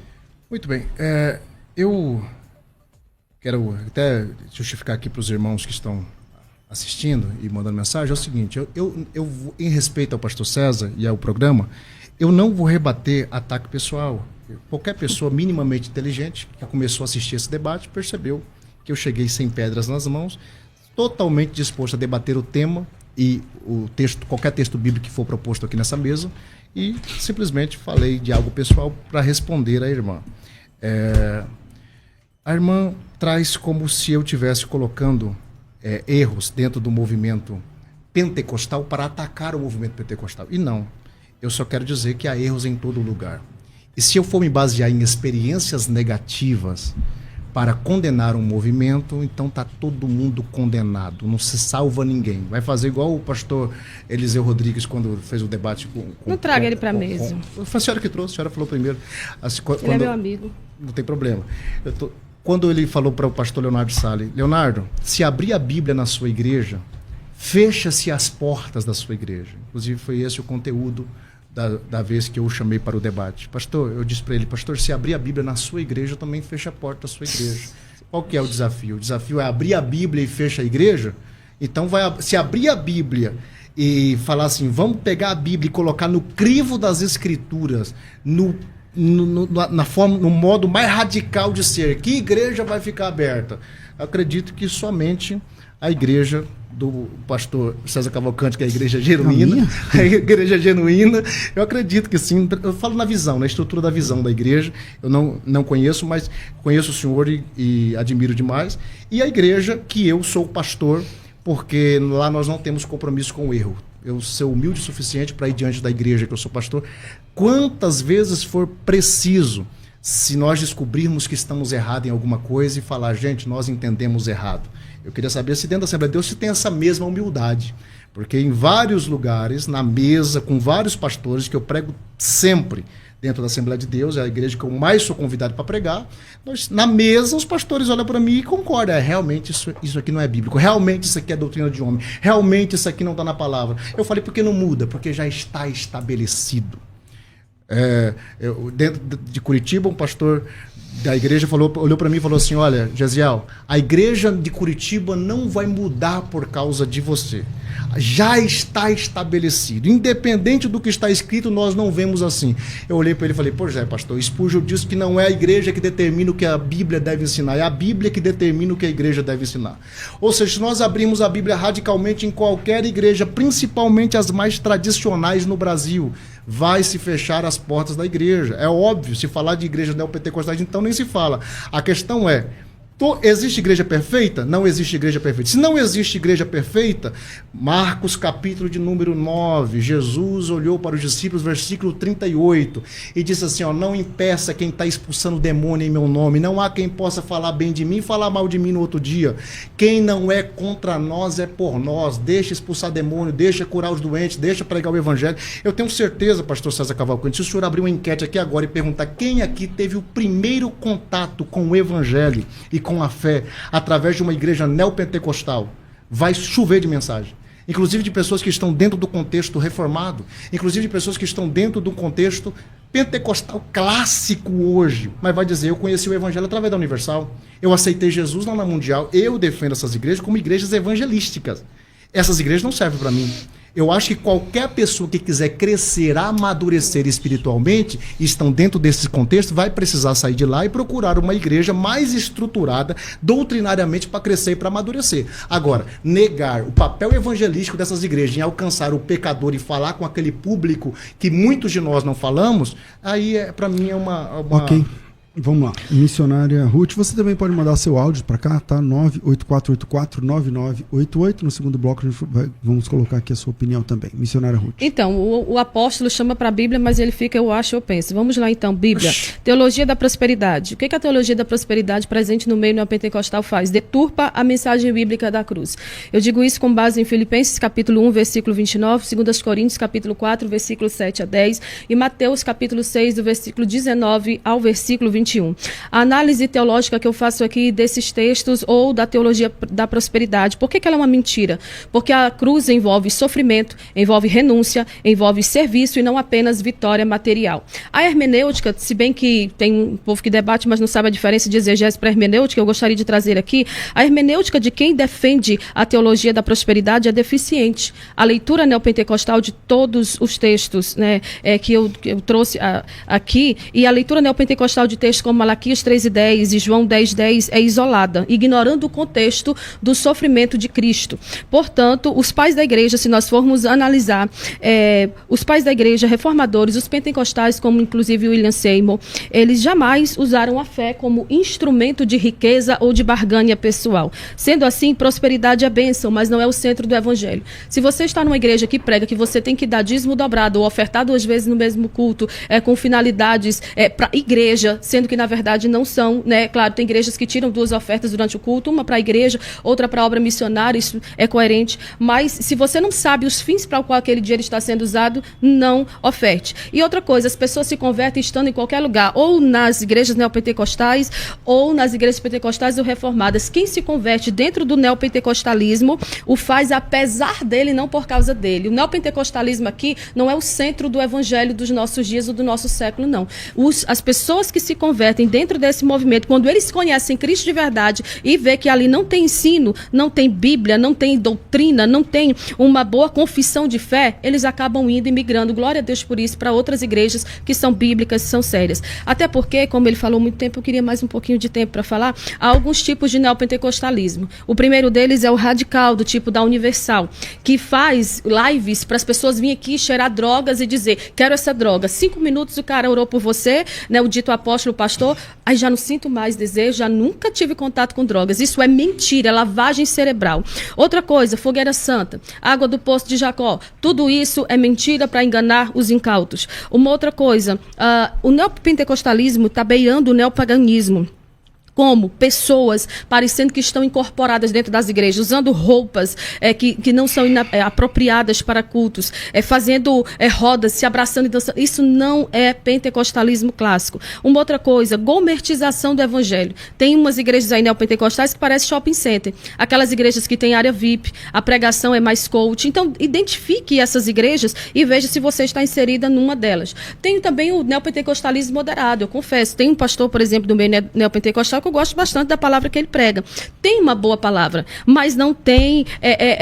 S2: Muito bem. Eu quero até justificar aqui para os irmãos que estão assistindo e mandando mensagem, é o seguinte, eu em respeito ao pastor César e ao programa, eu não vou rebater ataque pessoal. Qualquer pessoa minimamente inteligente que começou a assistir esse debate percebeu que eu cheguei sem pedras nas mãos, totalmente disposto a debater o tema e o texto, qualquer texto bíblico que for proposto aqui nessa mesa, e simplesmente falei de algo pessoal para responder à irmã. A irmã traz como se eu estivesse colocando erros dentro do movimento pentecostal para atacar o movimento pentecostal. E não. Eu só quero dizer que há erros em todo lugar. E se eu for me basear em experiências negativas para condenar um movimento, então está todo mundo condenado. Não se salva ninguém. Vai fazer igual o pastor Eliseu Rodrigues quando fez o debate com...
S3: Não traga ele para a mesa.
S2: Foi a senhora que trouxe, a senhora falou primeiro.
S3: Ele é meu amigo.
S2: Não tem problema. Quando ele falou para o pastor Leonardo Salles, Leonardo, se abrir a Bíblia na sua igreja, fecha-se as portas da sua igreja. Inclusive foi esse o conteúdo da vez que eu o chamei para o debate. Pastor, eu disse para ele, pastor, se abrir a Bíblia na sua igreja, também fecha a porta da sua igreja. Qual que é o desafio? O desafio é abrir a Bíblia e fecha a igreja? Então, se abrir a Bíblia e falar assim, vamos pegar a Bíblia e colocar no crivo das Escrituras, no modo mais radical de ser, que igreja vai ficar aberta? Acredito que somente a igreja do pastor César Cavalcante, que é a igreja genuína, eu acredito que sim. Eu falo na visão, na estrutura da visão da igreja. Eu não conheço, mas conheço o senhor e admiro demais. E a igreja que eu sou pastor, porque lá nós não temos compromisso com o erro. Eu sou humilde o suficiente para ir diante da igreja que eu sou pastor. Quantas vezes for preciso, se nós descobrirmos que estamos errados em alguma coisa e falar, gente, nós entendemos errado. Eu queria saber se dentro da Assembleia de Deus se tem essa mesma humildade. Porque em vários lugares, na mesa, com vários pastores, que eu prego sempre dentro da Assembleia de Deus, é a igreja que eu mais sou convidado para pregar, na mesa os pastores olham para mim e concordam. Realmente isso aqui não é bíblico, realmente isso aqui é doutrina de homem, realmente isso aqui não está na palavra. Eu falei, por que não muda? Porque já está estabelecido. Dentro de Curitiba, um pastor da igreja olhou para mim e falou assim, olha, Gesiel, a igreja de Curitiba não vai mudar por causa de você. Já está estabelecido. Independente do que está escrito, nós não vemos assim. Eu olhei para ele e falei, pois é, pastor, Spurgeon disse que não é a igreja que determina o que a Bíblia deve ensinar, é a Bíblia que determina o que a igreja deve ensinar. Ou seja, se nós abrimos a Bíblia radicalmente em qualquer igreja, principalmente as mais tradicionais no Brasil, vai se fechar as portas da igreja. É óbvio, se falar de igreja neopentecostais, então nem se fala. A questão é, existe igreja perfeita? Não existe igreja perfeita. Se não existe igreja perfeita, Marcos capítulo de número 9, Jesus olhou para os discípulos, versículo 38, e disse assim, não impeça quem está expulsando o demônio em meu nome, não há quem possa falar bem de mim e falar mal de mim no outro dia. Quem não é contra nós é por nós. Deixa expulsar demônio, deixa curar os doentes, deixa pregar o evangelho. Eu tenho certeza, pastor César Cavalcante, se o senhor abrir uma enquete aqui agora e perguntar quem aqui teve o primeiro contato com o evangelho e com a fé através de uma igreja neopentecostal, vai chover de mensagem. Inclusive de pessoas que estão dentro do contexto reformado, inclusive de pessoas que estão dentro do contexto pentecostal clássico hoje, mas vai dizer, eu conheci o evangelho através da Universal, eu aceitei Jesus lá na Mundial, eu defendo essas igrejas como igrejas evangelísticas. Essas igrejas não servem para mim. Eu acho que qualquer pessoa que quiser crescer, amadurecer espiritualmente, estão dentro desse contexto, vai precisar sair de lá e procurar uma igreja mais estruturada, doutrinariamente, para crescer e para amadurecer. Agora, negar o papel evangelístico dessas igrejas em alcançar o pecador e falar com aquele público que muitos de nós não falamos, aí, para mim, é uma...
S1: Ok. Vamos lá, missionária Ruth, você também pode mandar seu áudio para cá, tá? 984849988. No segundo bloco vamos colocar aqui a sua opinião também. Missionária Ruth.
S3: Então, o apóstolo chama para a Bíblia, mas ele fica, eu acho, eu penso. Vamos lá então, Bíblia. Teologia da prosperidade. O que a teologia da prosperidade presente no meio neopentecostal faz? Deturpa a mensagem bíblica da cruz. Eu digo isso com base em Filipenses capítulo 1, versículo 29, 2 Coríntios capítulo 4, versículo 7 a 10 e Mateus capítulo 6, do versículo 19 ao versículo 21. A análise teológica que eu faço aqui desses textos ou da teologia da prosperidade, por que ela é uma mentira? Porque a cruz envolve sofrimento, envolve renúncia, envolve serviço e não apenas vitória material. A hermenêutica, se bem que tem um povo que debate, mas não sabe a diferença de exegese para hermenêutica, eu gostaria de trazer aqui, a hermenêutica de quem defende a teologia da prosperidade é deficiente. A leitura neopentecostal de todos os textos, né, que eu trouxe aqui, e a leitura neopentecostal de textos como Malaquias 3:10 e João 10:10 é isolada, ignorando o contexto do sofrimento de Cristo. Portanto, os pais da igreja, se nós formos analisar, os pais da igreja, reformadores, os pentecostais, como inclusive William Seymour, eles jamais usaram a fé como instrumento de riqueza ou de barganha pessoal. Sendo assim, prosperidade é bênção, mas não é o centro do evangelho. Se você está numa igreja que prega que você tem que dar dízimo dobrado ou ofertar 2 vezes no mesmo culto, com finalidades para igreja, sendo que na verdade não são, né? Claro, tem igrejas que tiram 2 ofertas durante o culto, uma para a igreja, outra para a obra missionária, isso é coerente, mas se você não sabe os fins para o qual aquele dinheiro está sendo usado, não oferte. E outra coisa, as pessoas se convertem estando em qualquer lugar, ou nas igrejas neopentecostais, ou nas igrejas pentecostais ou reformadas. Quem se converte dentro do neopentecostalismo, o faz apesar dele, não por causa dele. O neopentecostalismo aqui não é o centro do evangelho dos nossos dias ou do nosso século, não. As pessoas que se convertem dentro desse movimento, quando eles conhecem Cristo de verdade e vê que ali não tem ensino, não tem Bíblia, não tem doutrina, não tem uma boa confissão de fé, eles acabam indo e migrando, glória a Deus por isso, para outras igrejas que são bíblicas, são sérias. Até porque, como ele falou muito tempo, eu queria mais um pouquinho de tempo para falar, há alguns tipos de neopentecostalismo. O primeiro deles é o radical, do tipo da Universal, que faz lives para as pessoas virem aqui cheirar drogas e dizer, quero essa droga. 5 minutos o cara orou por você, né, o dito apóstolo, pastor, aí já não sinto mais desejo, já nunca tive contato com drogas. Isso é mentira, é lavagem cerebral. Outra coisa, fogueira santa, água do poço de Jacó, tudo isso é mentira para enganar os incautos. Uma outra coisa, o neopentecostalismo está beirando o neopaganismo. Como pessoas parecendo que estão incorporadas dentro das igrejas, usando roupas que não são apropriadas para cultos, fazendo rodas, se abraçando e dançando. Isso não é pentecostalismo clássico. Uma outra coisa, gourmetização do evangelho. Tem umas igrejas aí neopentecostais que parecem shopping center. Aquelas igrejas que têm área VIP, a pregação é mais coach. Então, identifique essas igrejas e veja se você está inserida numa delas. Tem também o neopentecostalismo moderado, eu confesso. Tem um pastor, por exemplo, do meio neopentecostal que eu gosto bastante da palavra que ele prega. Tem uma boa palavra, mas não tem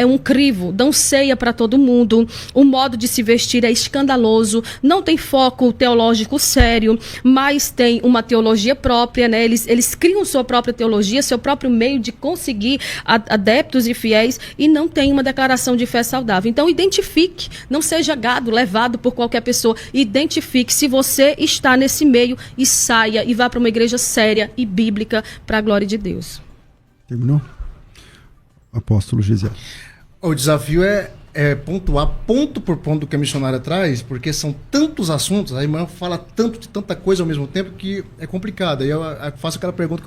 S3: um crivo, dão ceia para todo mundo, o modo de se vestir é escandaloso, não tem foco teológico sério, mas tem uma teologia própria, né? Eles criam sua própria teologia, seu próprio meio de conseguir adeptos e fiéis e não tem uma declaração de fé saudável. Então, identifique, não seja gado levado por qualquer pessoa, identifique se você está nesse meio e saia e vá para uma igreja séria e bíblica para a glória de Deus.
S1: Terminou? Apóstolo Gisele.
S2: O desafio é pontuar ponto por ponto do que a missionária traz, porque são tantos assuntos, a irmã fala tanto de tanta coisa ao mesmo tempo que é complicado. E eu faço aquela pergunta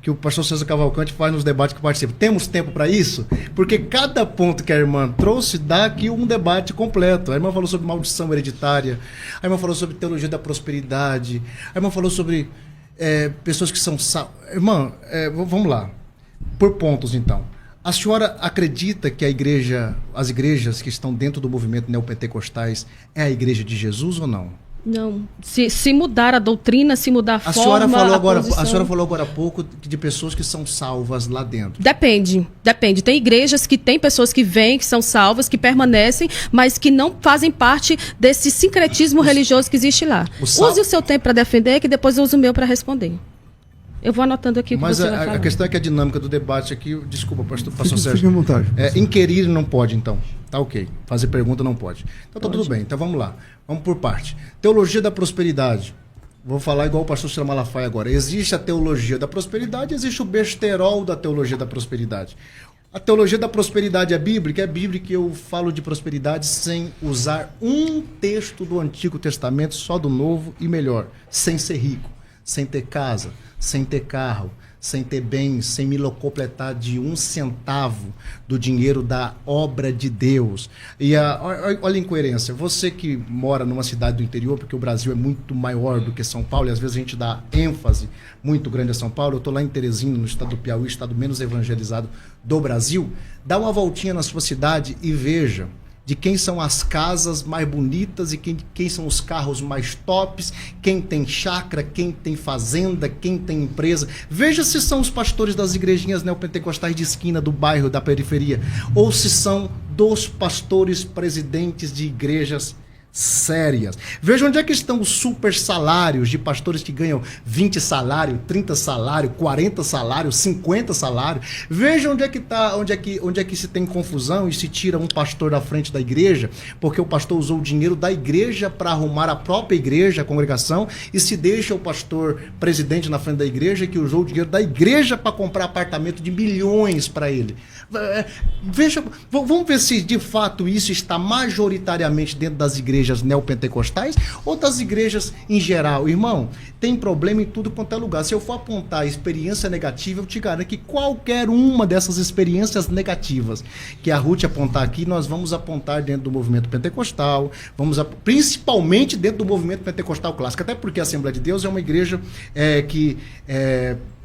S2: que o pastor César Cavalcante faz nos debates que participa. Temos tempo para isso? Porque cada ponto que a irmã trouxe dá aqui um debate completo. A irmã falou sobre maldição hereditária, a irmã falou sobre teologia da prosperidade, a irmã falou sobre pessoas que são... Irmã, vamos lá. Por pontos, então. A senhora acredita que as igrejas que estão dentro do movimento neopentecostais é a igreja de Jesus ou não?
S3: Não. Se mudar a doutrina, se mudar a forma,
S2: a senhora falou agora há pouco de pessoas que são salvas lá dentro.
S3: Depende. Tem igrejas que tem pessoas que vêm, que são salvas, que permanecem, mas que não fazem parte desse sincretismo religioso que existe lá. Use o seu tempo para defender, que depois eu uso o meu para responder. Eu vou anotando aqui o que você vai falar.
S2: A questão é que a dinâmica do debate aqui... Desculpa, pastor Sérgio.
S1: Fique à vontade.
S2: Inquirir não pode, então. Tá ok. Fazer pergunta não pode. Então tá tudo bem. Então vamos lá. Vamos por parte. Teologia da prosperidade. Vou falar igual o pastor Ciro Malafaia agora. Existe a teologia da prosperidade, existe o besterol da teologia da prosperidade. A teologia da prosperidade é bíblica eu falo de prosperidade sem usar um texto do Antigo Testamento, só do Novo e melhor, sem ser rico, sem ter casa, sem ter carro, sem ter bens, sem me locupletar de 1 centavo do dinheiro da obra de Deus. E olha a incoerência, você que mora numa cidade do interior, porque o Brasil é muito maior do que São Paulo, e às vezes a gente dá ênfase muito grande a São Paulo, eu estou lá em Teresina, no estado do Piauí, estado menos evangelizado do Brasil, dá uma voltinha na sua cidade e veja de quem são as casas mais bonitas e quem são os carros mais tops, quem tem chácara, quem tem fazenda, quem tem empresa. Veja se são os pastores das igrejinhas neopentecostais de esquina do bairro, da periferia, ou se são dos pastores presidentes de igrejas sérias. Veja onde é que estão os super salários de pastores que ganham 20 salários, 30 salários, 40 salários, 50 salários. Veja onde é que tá, onde é que se tem confusão e se tira um pastor da frente da igreja, porque o pastor usou o dinheiro da igreja para arrumar a própria igreja, a congregação, e se deixa o pastor presidente na frente da igreja que usou o dinheiro da igreja para comprar apartamento de milhões para ele. Veja, vamos ver se de fato isso está majoritariamente dentro das igrejas neopentecostais ou das igrejas em geral. Irmão, tem problema em tudo quanto é lugar. Se eu for apontar experiência negativa, eu te garanto que qualquer uma dessas experiências negativas que a Ruth apontar aqui, nós vamos apontar dentro do movimento pentecostal, principalmente dentro do movimento pentecostal clássico, até porque a Assembleia de Deus é uma igreja que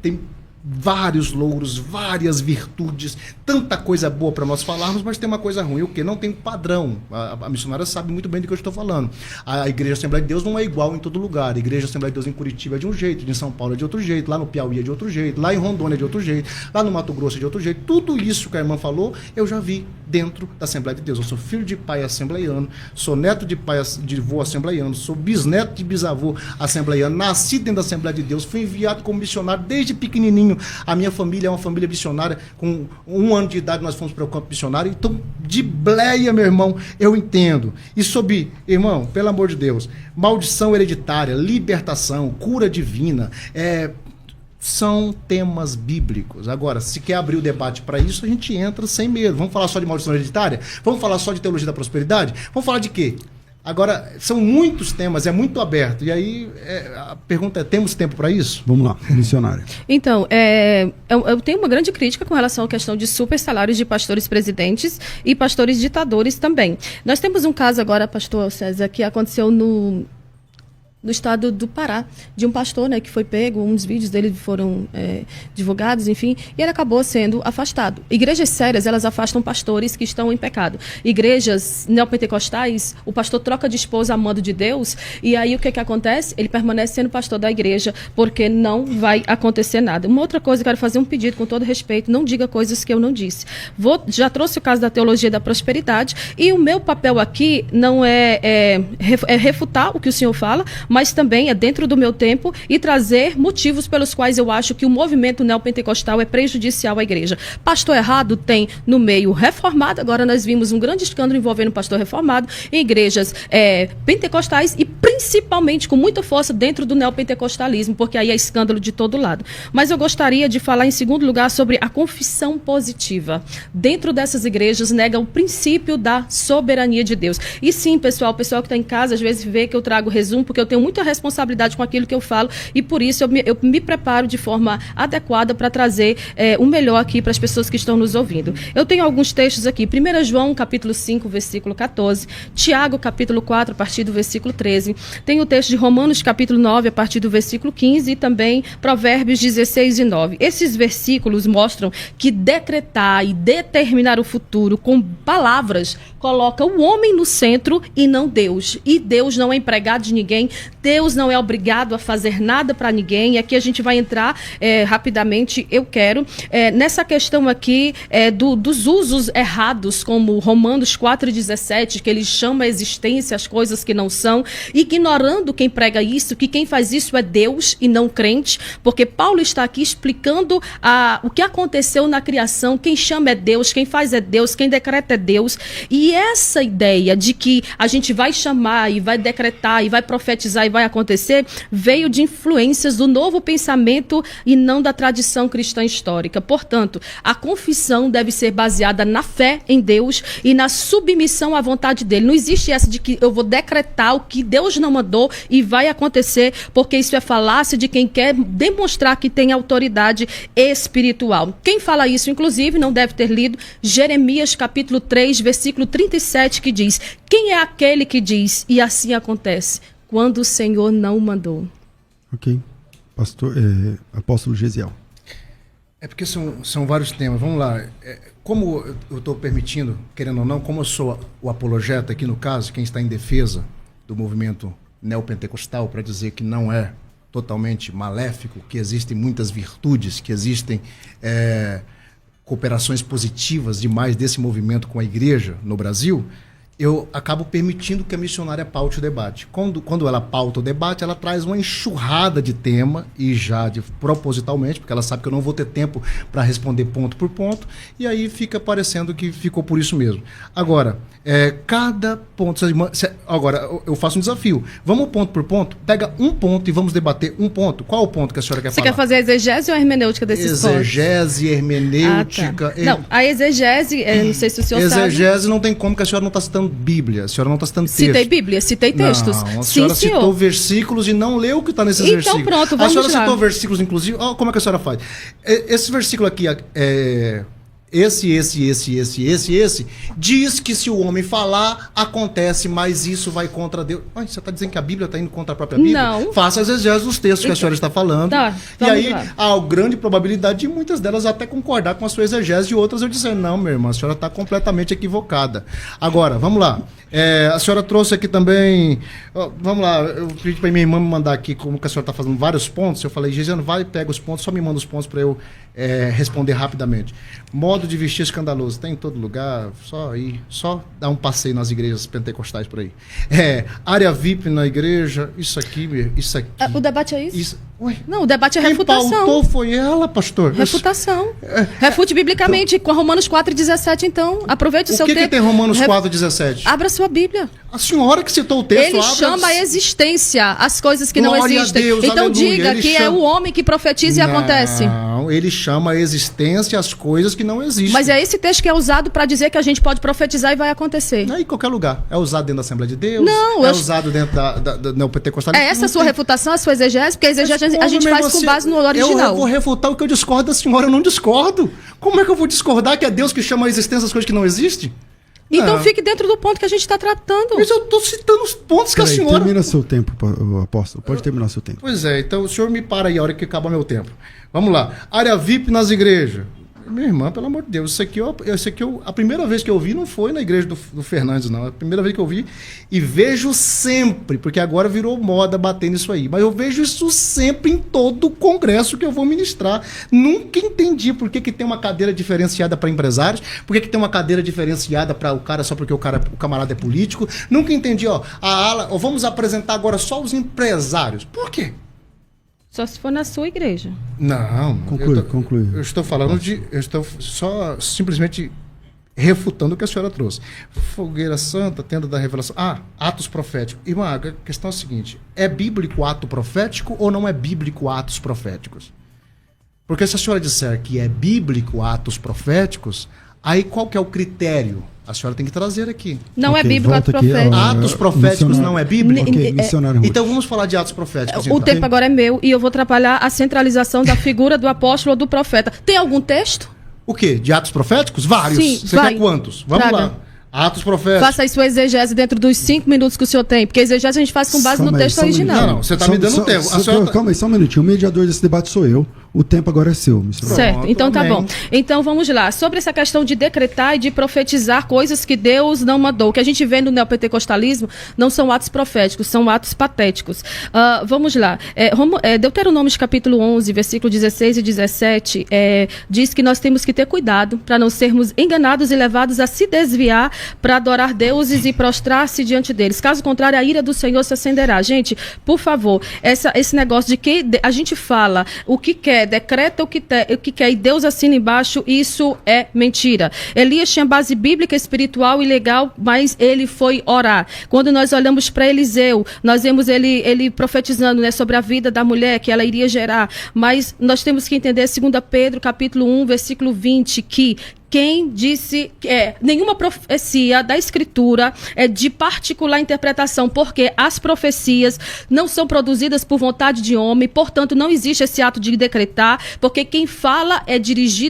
S2: tem vários louros, várias virtudes, tanta coisa boa para nós falarmos, mas tem uma coisa ruim, o que? Não tem padrão. A missionária sabe muito bem do que eu estou falando. A Igreja Assembleia de Deus não é igual em todo lugar. A Igreja Assembleia de Deus em Curitiba é de um jeito, em São Paulo é de outro jeito, lá no Piauí é de outro jeito, lá em Rondônia é de outro jeito, lá no Mato Grosso é de outro jeito. Tudo isso que a irmã falou, eu já vi dentro da Assembleia de Deus. Eu sou filho de pai assembleiano, sou neto de pai de avô assembleiano, sou bisneto de bisavô assembleiano, nasci dentro da Assembleia de Deus, fui enviado como missionário desde pequenininho. A minha família é uma família missionária. Com 1 ano de idade nós fomos para o campo missionário. Então, de bleia, meu irmão, eu entendo. E sobre, irmão, pelo amor de Deus, maldição hereditária, libertação, cura divina, são temas bíblicos. Agora, se quer abrir o debate para isso, a gente entra sem medo. Vamos falar só de maldição hereditária? Vamos falar só de teologia da prosperidade? Vamos falar de quê? Agora, são muitos temas, é muito aberto. E aí, a pergunta é, temos tempo para isso?
S1: Vamos lá, missionária.
S3: Então, eu tenho uma grande crítica com relação à questão de super salários de pastores presidentes e pastores ditadores também. Nós temos um caso agora, pastor César, que aconteceu no estado do Pará, de um pastor, né, que foi pego, uns vídeos dele foram divulgados, enfim, e ele acabou sendo afastado. Igrejas sérias, elas afastam pastores que estão em pecado. Igrejas neopentecostais, o pastor troca de esposa amando de Deus, e aí o que acontece? Ele permanece sendo pastor da igreja, porque não vai acontecer nada. Uma outra coisa, eu quero fazer um pedido com todo respeito, não diga coisas que eu não disse. Já trouxe o caso da teologia da prosperidade, e o meu papel aqui não é refutar o que o senhor fala, mas também é dentro do meu tempo e trazer motivos pelos quais eu acho que o movimento neopentecostal é prejudicial à igreja. Pastor errado tem no meio reformado, agora nós vimos um grande escândalo envolvendo o pastor reformado em igrejas pentecostais e principalmente com muita força dentro do neopentecostalismo, porque aí é escândalo de todo lado. Mas eu gostaria de falar em segundo lugar sobre a confissão positiva. Dentro dessas igrejas nega o princípio da soberania de Deus. E sim, pessoal que está em casa às vezes vê que eu trago resumo, porque eu tenho muita responsabilidade com aquilo que eu falo e por isso eu me preparo de forma adequada para trazer o melhor aqui para as pessoas que estão nos ouvindo. Eu tenho alguns textos aqui, 1 João capítulo 5, versículo 14, Tiago capítulo 4, a partir do versículo 13, tem o texto de Romanos capítulo 9, a partir do versículo 15 e também Provérbios 16 e 9. Esses versículos mostram que decretar e determinar o futuro com palavras coloca o homem no centro e não Deus. E Deus não é empregado de ninguém, Deus não é obrigado a fazer nada para ninguém. E aqui a gente vai entrar rapidamente, nessa questão aqui dos usos errados, como Romanos 4,17, que ele chama a existência as coisas que não são, ignorando quem prega isso, que quem faz isso é Deus e não crente, porque Paulo está aqui explicando o que aconteceu na criação, quem chama é Deus, quem faz é Deus, quem decreta é Deus. E essa ideia de que a gente vai chamar e vai decretar e vai profetizar profetizar e vai acontecer, veio de influências do novo pensamento e não da tradição cristã histórica. Portanto, a confissão deve ser baseada na fé em Deus e na submissão à vontade dele. Não existe essa de que eu vou decretar o que Deus não mandou e vai acontecer, porque isso é falácia de quem quer demonstrar que tem autoridade espiritual. Quem fala isso, inclusive, não deve ter lido Jeremias capítulo 3, versículo 37, que diz: quem é aquele que diz, e assim acontece, quando o Senhor não mandou?
S1: Ok. Apóstolo Gesiel.
S2: É porque são vários temas. Vamos lá. Como eu estou permitindo, querendo ou não, como eu sou o apologeta aqui no caso, quem está em defesa do movimento neopentecostal, para dizer que não é totalmente maléfico, que existem muitas virtudes, que existem cooperações positivas demais desse movimento com a igreja no Brasil, eu acabo permitindo que a missionária paute o debate. Quando ela pauta o debate, ela traz uma enxurrada de tema, e já propositalmente, porque ela sabe que eu não vou ter tempo para responder ponto por ponto, e aí fica parecendo que ficou por isso mesmo. Agora, cada ponto... Agora, eu faço um desafio. Vamos ponto por ponto? Pega um ponto e vamos debater um ponto. Qual o ponto que a senhora quer falar?
S3: Você quer fazer a exegese ou a hermenêutica desses pontos?
S2: Exegese, hermenêutica...
S3: Tá. Não, a exegese, não sei se o senhor
S2: exegese não tem como, que a senhora não está citando Bíblia, a senhora não está citando texto.
S3: Citei Bíblia, citei textos.
S2: Não, a senhora citou versículos e não leu o que está nesses versículos.
S3: Então pronto, vamos lá.
S2: A senhora citou versículos, inclusive, como é que a senhora faz? Esse versículo aqui, esse, diz que se o homem falar, acontece, mas isso vai contra Deus. Você está dizendo que a Bíblia está indo contra a própria Bíblia?
S3: Não.
S2: Faça as exegeses dos textos que a senhora está falando.
S3: Tá,
S2: e aí,
S3: lá.
S2: há grande probabilidade de muitas delas até concordar com a sua exegese, e outras eu dizer, não, minha irmã, a senhora está completamente equivocada. Agora, vamos lá. A senhora trouxe aqui também... vamos lá, eu pedi para minha irmã me mandar aqui como que a senhora está fazendo vários pontos. Eu falei, Gesiano, vai e pega os pontos, só me manda os pontos para eu responder rapidamente. Modo de vestir escandaloso, tem em todo lugar, só dar um passeio nas igrejas pentecostais por aí. Área VIP na igreja, isso aqui.
S3: O debate é isso?
S2: Ué,
S3: não, o debate é
S2: quem
S3: refutação.
S2: Pautou foi ela, pastor.
S3: Refutação. Refute biblicamente com Romanos 4,17, então. Aproveite o seu tempo.
S2: O que tem Romanos 4,17?
S3: Abra sua Bíblia.
S2: A senhora que citou o texto...
S3: Ele chama a existência as coisas que não existem.
S2: Deus,
S3: então
S2: aleluia.
S3: diga que é o homem que profetiza e acontece.
S2: Não, ele chama a existência as coisas que não existem.
S3: Mas é esse texto que é usado para dizer que a gente pode profetizar e vai acontecer.
S2: Não, em qualquer lugar. É usado dentro da Assembleia de Deus,
S3: não,
S2: usado dentro da neopentecostal.
S3: É essa a sua refutação, a sua exegese? Porque a exegese a gente faz com base no original.
S2: Eu vou refutar o que eu discordo da senhora, eu não discordo. Como é que eu vou discordar que é Deus que chama a existência as coisas que não existem?
S3: Então fique dentro do ponto que a gente está tratando.
S2: Mas eu estou citando os pontos que a senhora...
S1: Termina seu tempo, apóstolo. Pode terminar seu tempo.
S2: Pois é, então o senhor me para aí a hora que acabar meu tempo. Vamos lá. Área VIP nas igrejas. Minha irmã, pelo amor de Deus, isso aqui a primeira vez que eu vi não foi na igreja do Fernandes, não. É a primeira vez que eu vi e vejo sempre, porque agora virou moda bater nisso aí, mas eu vejo isso sempre em todo o congresso que eu vou ministrar. Nunca entendi por que tem uma cadeira diferenciada para empresários, por que tem uma cadeira diferenciada para o cara só porque o camarada é político. Nunca entendi, vamos apresentar agora só os empresários. Por quê?
S3: Só se for na sua igreja.
S2: Não.
S1: Conclui.
S2: Eu estou falando eu estou só simplesmente refutando o que a senhora trouxe. Fogueira Santa, tenda da revelação. Atos proféticos. Irmã, a questão é a seguinte: é bíblico ato profético ou não é bíblico atos proféticos? Porque se a senhora disser que é bíblico atos proféticos, aí qual que é o critério? A senhora tem que trazer aqui.
S3: Não é bíblico atos proféticos.
S2: Atos proféticos não é bíblico?
S1: Missionário Ruth.
S2: Então vamos falar de atos proféticos.
S3: O tempo agora é meu e eu vou atrapalhar a centralização da figura do apóstolo ou do profeta. Tem algum texto?
S2: O quê? De atos proféticos? Vários.
S3: Sim,
S2: Você quer quantos? Vamos lá. Atos proféticos.
S3: Faça aí sua exegese dentro dos 5 minutos que o senhor tem, porque a exegese a gente faz com base no texto original.
S2: Não, você está me dando tempo.
S1: Calma aí, só um minutinho. O mediador desse debate sou eu. O tempo agora é seu, missionário.
S3: Certo, então tá bom. Então vamos lá. Sobre essa questão de decretar e de profetizar coisas que Deus não mandou. O que a gente vê no neopentecostalismo não são atos proféticos, são atos patéticos. Vamos lá. Deuteronômio capítulo 11, versículo 16 e 17, diz que nós temos que ter cuidado para não sermos enganados e levados a se desviar para adorar deuses e prostrar-se diante deles. Caso contrário, a ira do Senhor se acenderá. Gente, por favor, esse negócio de que a gente fala o que quer decreta o que quer e Deus assina embaixo, isso é mentira. Elias tinha base bíblica, espiritual e legal, mas ele foi orar. Quando nós olhamos para Eliseu, nós vemos ele profetizando, né, sobre a vida da mulher, que ela iria gerar. Mas nós temos que entender, 2 Pedro, capítulo 1, versículo 20, que quem disse nenhuma profecia da Escritura é de particular interpretação, porque as profecias não são produzidas por vontade de homem, portanto não existe esse ato de decretar, porque quem fala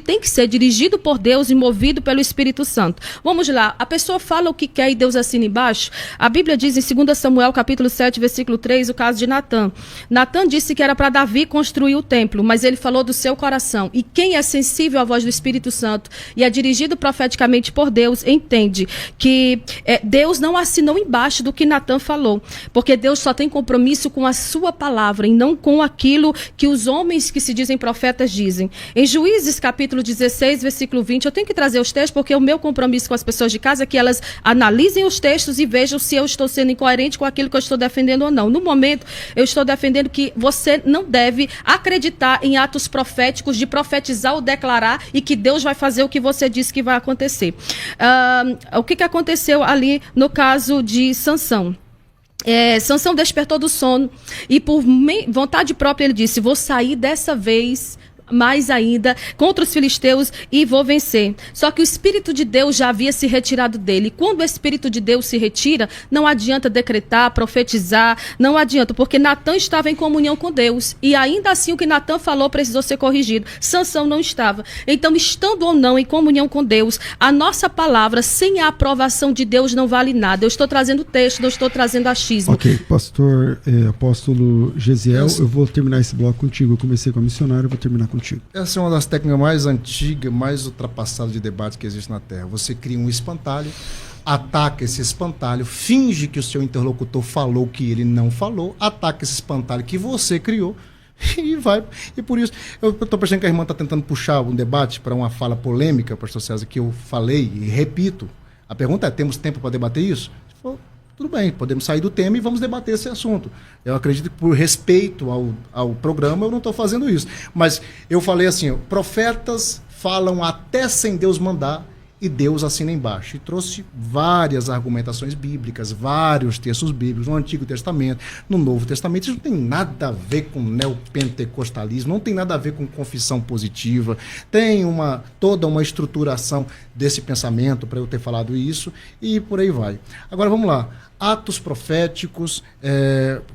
S3: tem que ser dirigido por Deus e movido pelo Espírito Santo. Vamos lá, a pessoa fala o que quer e Deus assina embaixo. A Bíblia diz em 2 Samuel, capítulo 7, versículo 3, o caso de Natã. Natã disse que era para Davi construir o templo, mas ele falou do seu coração. E quem é sensível à voz do Espírito Santo e é dirigido profeticamente por Deus, entende que Deus não assinou embaixo do que Natã falou, porque Deus só tem compromisso com a sua palavra e não com aquilo que os homens que se dizem profetas dizem. Em Juízes, capítulo 16, versículo 20, eu tenho que trazer os textos, porque o meu compromisso com as pessoas de casa é que elas analisem os textos e vejam se eu estou sendo incoerente com aquilo que eu estou defendendo ou não. No momento, eu estou defendendo que você não deve acreditar em atos proféticos de profetizar ou declarar e que Deus vai fazer o que você disse que vai acontecer. O que aconteceu ali no caso de Sansão? Sansão despertou do sono e por vontade própria ele disse: vou sair dessa vez mais ainda contra os filisteus e vou vencer. Só que o Espírito de Deus já havia se retirado dele. Quando o Espírito de Deus se retira, não adianta decretar, profetizar, não adianta, porque Natã estava em comunhão com Deus e ainda assim o que Natã falou precisou ser corrigido. Sansão não estava. Então, estando ou não em comunhão com Deus, a nossa palavra sem a aprovação de Deus não vale nada. Eu estou trazendo texto, não estou trazendo achismo.
S1: Ok, pastor, apóstolo Gesiel, eu vou terminar esse bloco contigo. Eu comecei com a missionária, eu vou terminar contigo.
S2: Essa é uma das técnicas mais antigas, mais ultrapassadas de debate que existe na Terra. Você cria um espantalho, ataca esse espantalho, finge que o seu interlocutor falou que ele não falou, ataca esse espantalho que você criou e vai. E por isso, eu estou percebendo que a irmã está tentando puxar um debate para uma fala polêmica, pastor César, que eu falei e repito. A pergunta é: temos tempo para debater isso? Se for, tudo bem, podemos sair do tema e vamos debater esse assunto. Eu acredito que por respeito ao programa eu não estou fazendo isso. Mas eu falei assim: profetas falam até sem Deus mandar e Deus assina embaixo. E trouxe várias argumentações bíblicas, vários textos bíblicos, no Antigo Testamento, no Novo Testamento. Isso não tem nada a ver com neopentecostalismo, não tem nada a ver com confissão positiva, tem toda uma estruturação desse pensamento para eu ter falado isso e por aí vai. Agora vamos lá. Atos proféticos,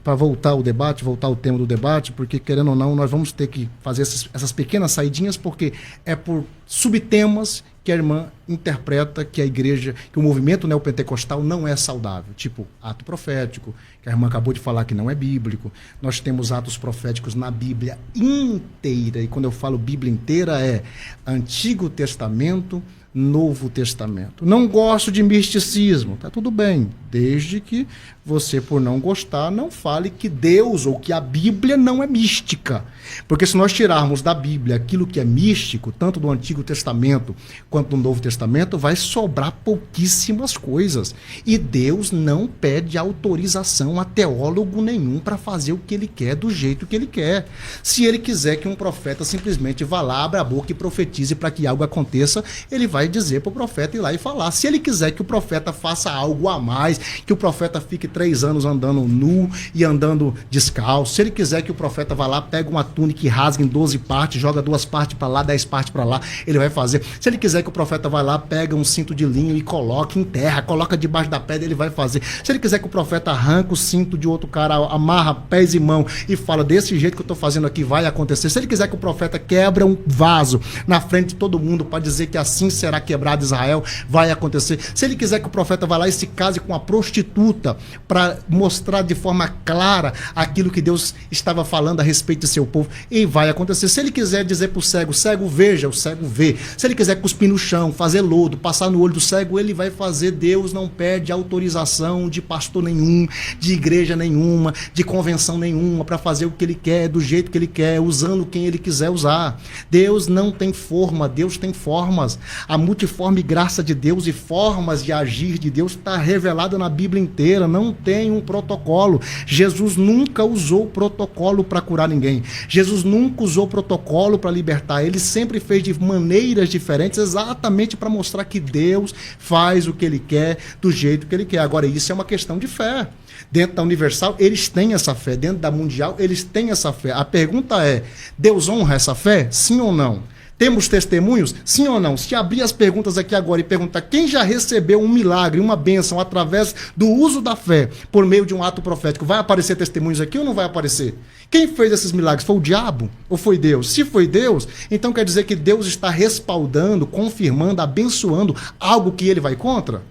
S2: para voltar ao debate, voltar ao tema do debate, porque querendo ou não, nós vamos ter que fazer essas pequenas saidinhas, porque é por subtemas que a irmã interpreta que a igreja, que o movimento neopentecostal não é saudável. Tipo, ato profético, que a irmã acabou de falar que não é bíblico. Nós temos atos proféticos na Bíblia inteira, e quando eu falo Bíblia inteira é Antigo Testamento, Novo Testamento. Não gosto de misticismo, tá tudo bem, desde que você, por não gostar, não fale que Deus ou que a Bíblia não é mística. Porque se nós tirarmos da Bíblia aquilo que é místico, tanto do Antigo Testamento quanto do Novo Testamento, vai sobrar pouquíssimas coisas. E Deus não pede autorização a teólogo nenhum para fazer o que ele quer do jeito que ele quer. Se ele quiser que um profeta simplesmente vá lá, abra a boca e profetize para que algo aconteça, ele vai dizer para o profeta ir lá e falar. Se ele quiser que o profeta faça algo a mais, que o profeta fique 3 anos andando nu e andando descalço, se ele quiser que o profeta vá lá, pega uma túnica e rasga em 12 partes, joga 2 partes para lá, 10 partes para lá, ele vai fazer. Se ele quiser que o profeta vá lá, pega um cinto de linho e coloque em terra, coloca debaixo da pedra, ele vai fazer. Se ele quiser que o profeta arranque o cinto de outro cara, amarra pés e mão e fala: desse jeito que eu estou fazendo aqui vai acontecer. Se ele quiser que o profeta quebra um vaso na frente de todo mundo para dizer que assim será quebrado Israel, vai acontecer. Se ele quiser que o profeta vá lá e se case com uma prostituta para mostrar de forma clara aquilo que Deus estava falando a respeito de seu povo, e vai acontecer. Se ele quiser dizer para o cego veja, o cego vê. Se ele quiser cuspir no chão, fazer lodo, passar no olho do cego, ele vai fazer. Deus não pede autorização de pastor nenhum, de igreja nenhuma, de convenção nenhuma para fazer o que ele quer, do jeito que ele quer, usando quem ele quiser usar. Deus não tem forma, Deus tem formas. A multiforme graça de Deus e formas de agir de Deus está revelada na Bíblia inteira. Não tem um protocolo. Jesus nunca usou protocolo para curar ninguém. Jesus nunca usou protocolo para libertar. Ele sempre fez de maneiras diferentes, exatamente para mostrar que Deus faz o que Ele quer, do jeito que Ele quer. Agora, isso é uma questão de fé. Dentro da Universal, eles têm essa fé. Dentro da Mundial, eles têm essa fé. A pergunta é, Deus honra essa fé? Sim ou não? Temos testemunhos? Sim ou não? Se abrir as perguntas aqui agora e perguntar quem já recebeu um milagre, uma bênção através do uso da fé por meio de um ato profético, vai aparecer testemunhos aqui ou não vai aparecer? Quem fez esses milagres? Foi o diabo ou foi Deus? Se foi Deus, então quer dizer que Deus está respaldando, confirmando, abençoando algo que ele vai contra?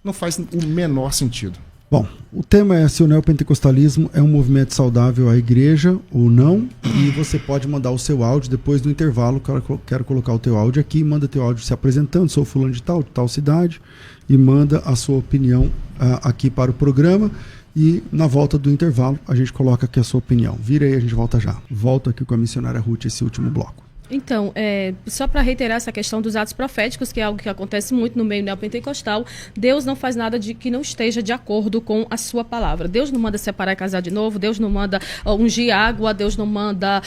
S2: Não faz o menor sentido.
S1: Bom, o tema é se o neopentecostalismo é um movimento saudável à igreja ou não, e você pode mandar o seu áudio depois do intervalo. Quero colocar o teu áudio aqui, manda teu áudio se apresentando, sou fulano de tal cidade, e manda a sua opinião aqui para o programa, e na volta do intervalo a gente coloca aqui a sua opinião. Vira aí, a gente volta já. Volto aqui com a missionária Ruth, esse último bloco.
S3: Então, só para reiterar essa questão dos atos proféticos, que é algo que acontece muito no meio neopentecostal, Deus não faz nada de que não esteja de acordo com a sua palavra. Deus não manda separar e casar de novo, Deus não manda ungir água, Deus não manda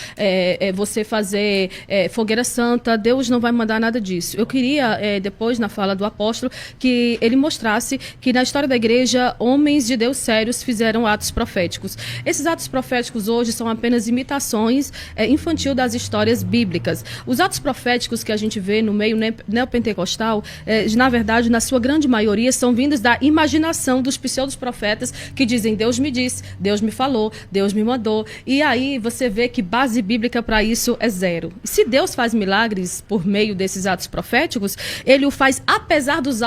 S3: você fazer fogueira santa, Deus não vai mandar nada disso. Eu queria, depois, na fala do apóstolo, que ele mostrasse que na história da igreja, homens de Deus sérios fizeram atos proféticos. Esses atos proféticos hoje são apenas imitações infantil das histórias bíblicas. Os atos proféticos que a gente vê no meio neopentecostal, na verdade, na sua grande maioria, são vindos da imaginação dos pseudos profetas que dizem, Deus me disse, Deus me falou, Deus me mandou. E aí você vê que base bíblica para isso é zero. E se Deus faz milagres por meio desses atos proféticos, ele o faz apesar dos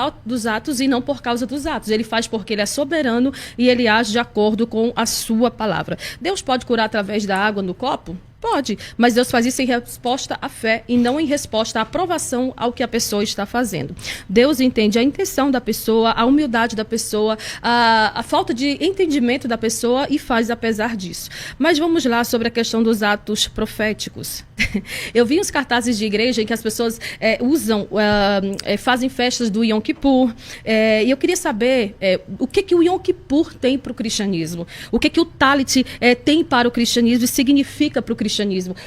S3: atos e não por causa dos atos. Ele faz porque ele é soberano e ele age de acordo com a sua palavra. Deus pode curar através da água no copo? Pode, mas Deus faz isso em resposta à fé e não em resposta à aprovação ao que a pessoa está fazendo. Deus entende a intenção da pessoa, a humildade da pessoa, a falta de entendimento da pessoa e faz apesar disso. Mas vamos lá sobre a questão dos atos proféticos. Eu vi uns cartazes de igreja em que as pessoas fazem festas do Yom Kippur, e eu queria saber o que o Yom Kippur tem para o cristianismo, o que o Talit tem para o cristianismo e significa para o cristianismo.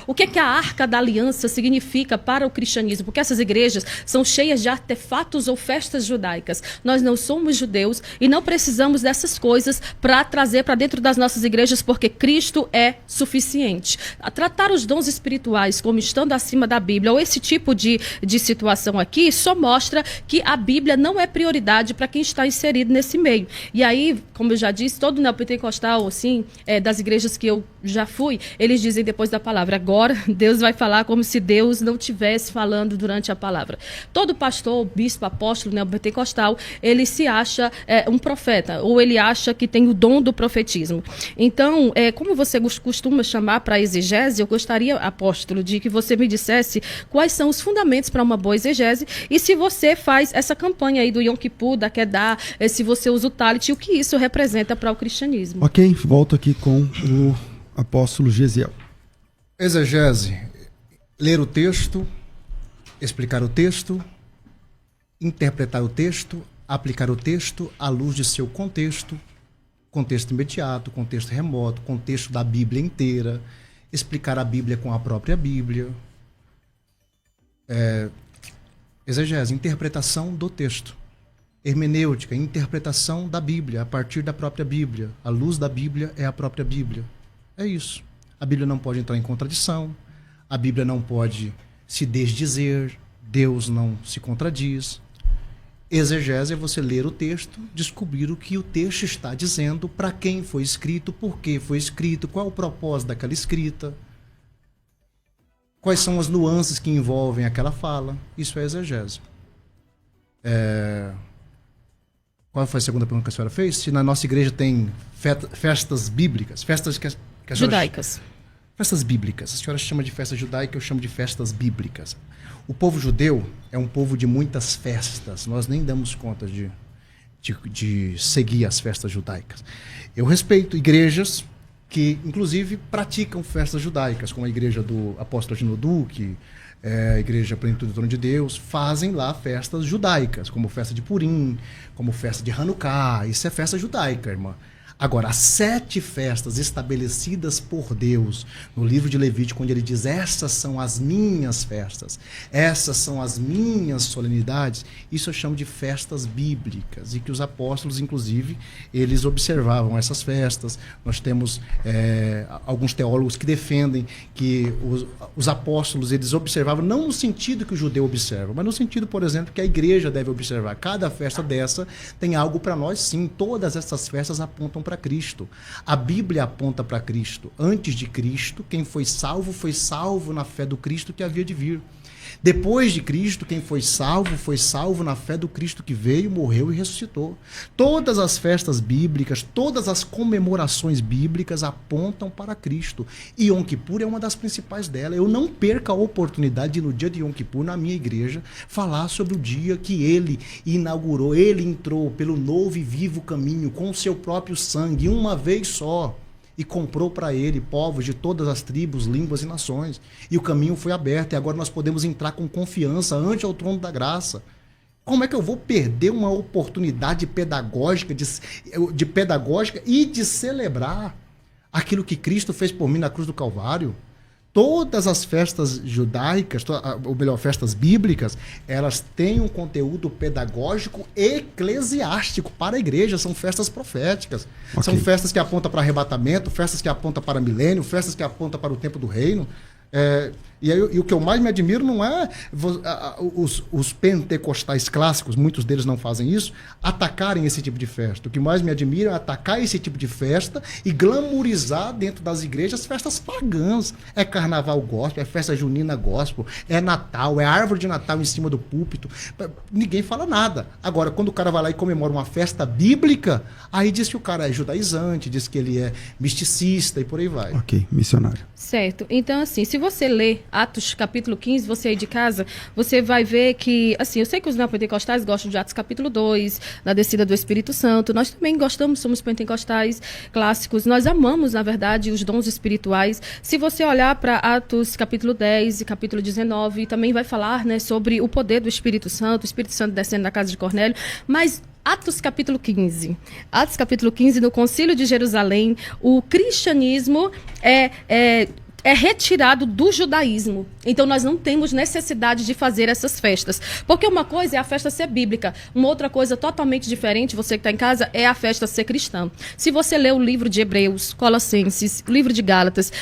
S3: O que a Arca da Aliança significa para o cristianismo? Porque essas igrejas são cheias de artefatos ou festas judaicas. Nós não somos judeus e não precisamos dessas coisas para trazer para dentro das nossas igrejas, porque Cristo é suficiente. A tratar os dons espirituais como estando acima da Bíblia, ou esse tipo de situação aqui, só mostra que a Bíblia não é prioridade para quem está inserido nesse meio. E aí, como eu já disse, todo neopentecostal, assim, das igrejas que eu já fui, eles dizem depois da palavra, agora Deus vai falar como se Deus não estivesse falando durante a palavra. Todo pastor, bispo, apóstolo neopentecostal, ele se acha um profeta, ou ele acha que tem o dom do profetismo. Então, como você costuma chamar para a exegese, eu gostaria, apóstolo, de que você me dissesse quais são os fundamentos para uma boa exegese e se você faz essa campanha aí do Yom Kippur, da Kedah, se você usa o Talit, o que isso representa para o cristianismo.
S1: Ok, volto aqui com o apóstolo Gesiel.
S2: Exegese, ler o texto, explicar o texto, interpretar o texto, aplicar o texto à luz de seu contexto imediato, contexto remoto, contexto da Bíblia inteira, explicar a Bíblia com a própria Bíblia. Exegese, interpretação do texto. Hermenêutica, interpretação da Bíblia, a partir da própria Bíblia. A luz da Bíblia é a própria Bíblia. É isso. A Bíblia não pode entrar em contradição, a Bíblia não pode se desdizer, Deus não se contradiz. Exegese é você ler o texto, descobrir o que o texto está dizendo, para quem foi escrito, por que foi escrito, qual é o propósito daquela escrita, quais são as nuances que envolvem aquela fala. Isso é exegese. Qual foi a segunda pergunta que a senhora fez? Se na nossa igreja tem festas bíblicas, festas
S3: judaicas.
S2: Festas bíblicas. A senhora chama de festa judaica, eu chamo de festas bíblicas. O povo judeu é um povo de muitas festas. Nós nem damos conta de seguir as festas judaicas. Eu respeito igrejas que, inclusive, praticam festas judaicas, como a igreja do apóstolo Gino Duque, a igreja Plenitude do Trono de Deus, fazem lá festas judaicas, como festa de Purim, como festa de Hanukkah. Isso é festa judaica, irmã. Agora, as 7 festas estabelecidas por Deus no livro de Levítico, onde ele diz: essas são as minhas festas, essas são as minhas solenidades, isso eu chamo de festas bíblicas, e que os apóstolos, inclusive, eles observavam essas festas. Nós temos alguns teólogos que defendem que os apóstolos, eles observavam não no sentido que o judeu observa, mas no sentido, por exemplo, que a igreja deve observar. Cada festa dessa tem algo para nós, sim. Todas essas festas apontam para Cristo. A Bíblia aponta para Cristo. Antes de Cristo, quem foi salvo na fé do Cristo que havia de vir. Depois de Cristo, quem foi salvo na fé do Cristo que veio, morreu e ressuscitou. Todas as festas bíblicas, todas as comemorações bíblicas apontam para Cristo. E Yom Kippur é uma das principais delas. Eu não perco a oportunidade de, no dia de Yom Kippur, na minha igreja, falar sobre o dia que ele inaugurou, ele entrou pelo novo e vivo caminho com o seu próprio sangue, uma vez só. E comprou para ele povos de todas as tribos, línguas e nações. E o caminho foi aberto, e agora nós podemos entrar com confiança ante ao trono da graça. Como é que eu vou perder uma oportunidade pedagógica pedagógica e de celebrar aquilo que Cristo fez por mim na cruz do Calvário? Todas as festas judaicas, ou melhor, festas bíblicas, elas têm um conteúdo pedagógico eclesiástico para a igreja, são festas proféticas. Okay. São festas que apontam para arrebatamento, festas que apontam para milênio, festas que apontam para o tempo do reino. E o que eu mais me admiro não é os pentecostais clássicos, muitos deles não fazem isso, atacarem esse tipo de festa. O que mais me admira é atacar esse tipo de festa e glamourizar dentro das igrejas festas pagãs. É carnaval gospel, é festa junina gospel, é Natal, é árvore de Natal em cima do púlpito. Ninguém fala nada. Agora, quando o cara vai lá e comemora uma festa bíblica, aí diz que o cara é judaizante, diz que ele é misticista e por aí vai.
S1: Ok, missionário.
S3: Certo. Então, assim, se você ler Atos capítulo 15, você aí de casa, você vai ver que, assim, eu sei que os neopentecostais gostam de Atos capítulo 2, da descida do Espírito Santo. Nós também gostamos, somos pentecostais clássicos. Nós amamos, na verdade, os dons espirituais. Se você olhar para Atos capítulo 10 e capítulo 19, também vai falar, né, sobre o poder do Espírito Santo, o Espírito Santo descendo na casa de Cornélio, mas Atos capítulo 15, no Concílio de Jerusalém, o cristianismo é retirado do judaísmo. Então, nós não temos necessidade de fazer essas festas. Porque uma coisa é a festa ser bíblica, uma outra coisa totalmente diferente, você que está em casa, é a festa ser cristã. Se você ler o livro de Hebreus, Colossenses, o livro de Gálatas,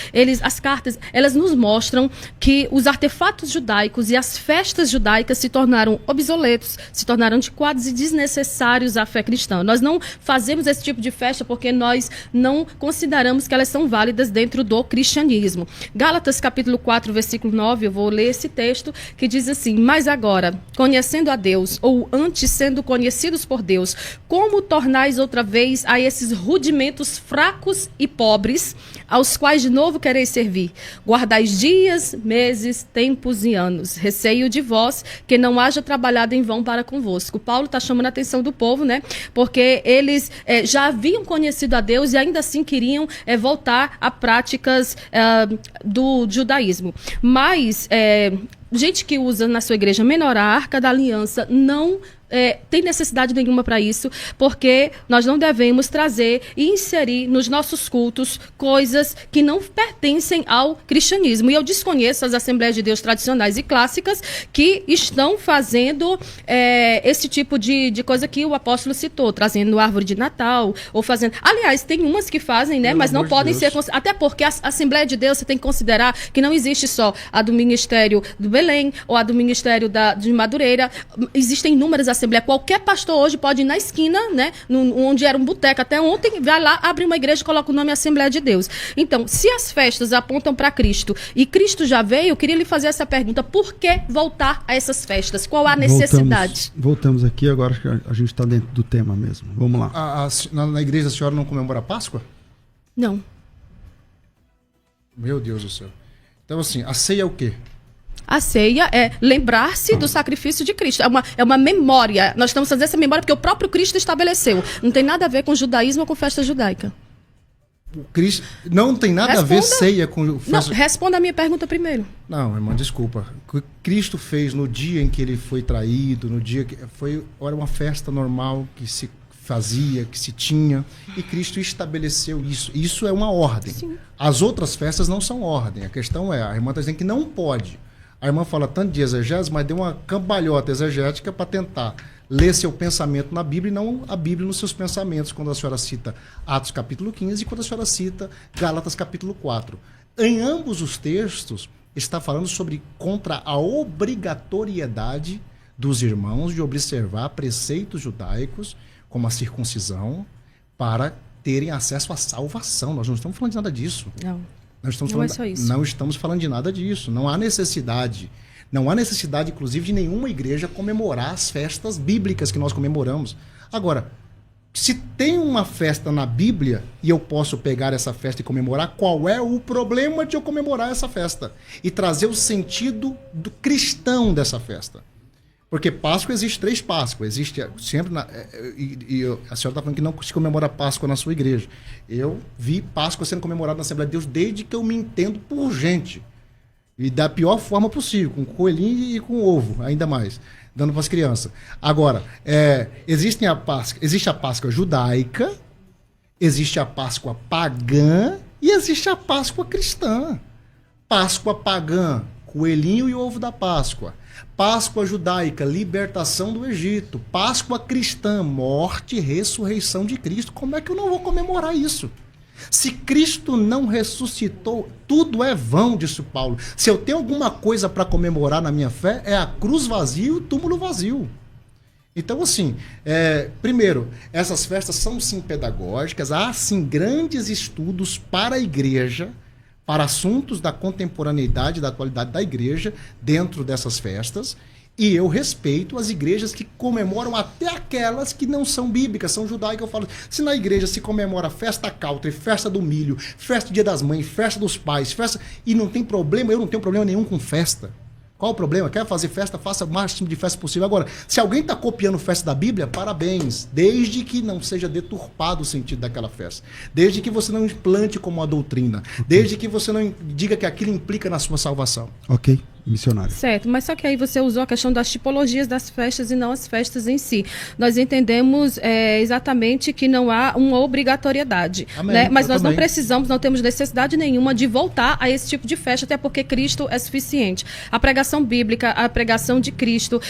S3: as cartas, elas nos mostram que os artefatos judaicos e as festas judaicas se tornaram obsoletos, se tornaram antiquados e desnecessários à fé cristã. Nós não fazemos esse tipo de festa porque nós não consideramos que elas são válidas dentro do cristianismo. Gálatas capítulo 4, versículo 9, eu vou ler esse texto que diz assim: mas agora, conhecendo a Deus, ou antes sendo conhecidos por Deus, como tornais outra vez a esses rudimentos fracos e pobres, aos quais de novo quereis servir? Guardais dias, meses, tempos e anos. Receio de vós que não haja trabalhado em vão para convosco. Paulo está chamando a atenção do povo, né? Porque eles já haviam conhecido a Deus e ainda assim queriam voltar a práticas do judaísmo. Mas gente que usa na sua igreja menor a Arca da Aliança não tem necessidade nenhuma para isso, porque nós não devemos trazer e inserir nos nossos cultos coisas que não pertencem ao cristianismo. E eu desconheço as Assembleias de Deus tradicionais e clássicas que estão fazendo esse tipo de coisa que o apóstolo citou, trazendo árvore de Natal, ou fazendo... Aliás, tem umas que fazem, né, mas não podem ser... Até porque a Assembleia de Deus, você tem que considerar que não existe só a do Ministério do Belém, ou a do Ministério de Madureira. Existem inúmeras assembleias. Qualquer pastor hoje pode ir na esquina, né, onde era um boteco até ontem, vai lá, abre uma igreja e coloca o nome Assembleia de Deus. Então, se as festas apontam para Cristo e Cristo já veio, eu queria lhe fazer essa pergunta: por que voltar a essas festas? Qual a necessidade?
S1: Voltamos aqui, agora que a gente está dentro do tema mesmo. Vamos lá.
S2: Na igreja a senhora não comemora a Páscoa?
S3: Não.
S2: Meu Deus do céu. Então, assim, a ceia é o quê?
S3: A ceia é lembrar-se do sacrifício de Cristo. É uma memória. Nós estamos fazendo essa memória porque o próprio Cristo estabeleceu. Não tem nada a ver com judaísmo ou com festa judaica.
S2: O Cristo não tem nada a ver ceia com festa...
S3: Não, responda a minha pergunta primeiro.
S2: Não, irmã, desculpa. O que Cristo fez no dia em que ele foi traído, no dia que era uma festa normal que se fazia, que se tinha, e Cristo estabeleceu isso. Isso é uma ordem.
S3: Sim.
S2: As outras festas não são ordem. A questão é, a irmã está dizendo que não pode. A irmã fala tanto de exegese, mas deu uma cambalhota exegética para tentar ler seu pensamento na Bíblia e não a Bíblia nos seus pensamentos, quando a senhora cita Atos capítulo 15 e quando a senhora cita Gálatas capítulo 4. Em ambos os textos, está falando sobre contra a obrigatoriedade dos irmãos de observar preceitos judaicos, como a circuncisão, para terem acesso à salvação. Nós não estamos falando de nada disso.
S3: Não.
S2: Não estamos falando de nada disso. Não há necessidade. Não há necessidade, inclusive, de nenhuma igreja comemorar as festas bíblicas que nós comemoramos. Agora, se tem uma festa na Bíblia e eu posso pegar essa festa e comemorar, qual é o problema de eu comemorar essa festa? E trazer o sentido do cristão dessa festa. Porque Páscoa, existe 3 Páscoas. Existe sempre... a senhora está falando que não se comemora Páscoa na sua igreja. Eu vi Páscoa sendo comemorada na Assembleia de Deus desde que eu me entendo por gente. E da pior forma possível, com coelhinho e com ovo, ainda mais, dando para as crianças. Agora, existe a Páscoa judaica, existe a Páscoa pagã e existe a Páscoa cristã. Páscoa pagã, coelhinho e ovo da Páscoa. Páscoa judaica, libertação do Egito. Páscoa cristã, morte e ressurreição de Cristo. Como é que eu não vou comemorar isso? Se Cristo não ressuscitou, tudo é vão, disse Paulo. Se eu tenho alguma coisa para comemorar na minha fé, é a cruz vazia e o túmulo vazio. Então, assim, primeiro, essas festas são sim pedagógicas, há sim grandes estudos para a igreja, para assuntos da contemporaneidade, da atualidade da igreja, dentro dessas festas, e eu respeito as igrejas que comemoram até aquelas que não são bíblicas, são judaicas. Eu falo, se na igreja se comemora festa country, festa do milho, festa do Dia das Mães, festa dos pais, festa, e não tem problema, eu não tenho problema nenhum com festa. Qual o problema? Quer fazer festa? Faça o máximo de festa possível. Agora, se alguém está copiando festa da Bíblia, parabéns. Desde que não seja deturpado o sentido daquela festa. Desde que você não implante como uma doutrina. Desde que você não diga que aquilo implica na sua salvação.
S1: Ok, missionário.
S3: Certo, mas só que aí você usou a questão das tipologias das festas e não as festas em si. Nós entendemos exatamente que não há uma obrigatoriedade. Amém, né? Mas nós também não precisamos, não temos necessidade nenhuma de voltar a esse tipo de festa, até porque Cristo é suficiente. A pregação bíblica, a pregação de Cristo,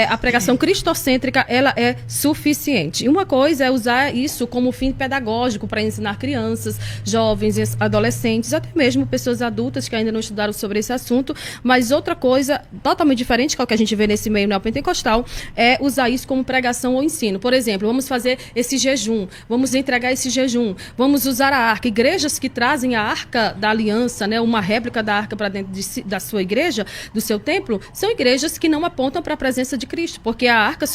S3: a pregação cristocêntrica, ela é suficiente. E uma coisa é usar isso como fim pedagógico para ensinar crianças, jovens, adolescentes, até mesmo pessoas adultas que ainda não estudaram sobre esse assunto, mas outra coisa totalmente diferente, que é o que a gente vê nesse meio neopentecostal, é usar isso como pregação ou ensino. Por exemplo, vamos fazer esse jejum, vamos entregar esse jejum, vamos usar a arca. Igrejas que trazem a arca da aliança, né, uma réplica da arca para dentro da sua igreja, do seu templo, são igrejas que não apontam para a presença de Cristo, porque a arca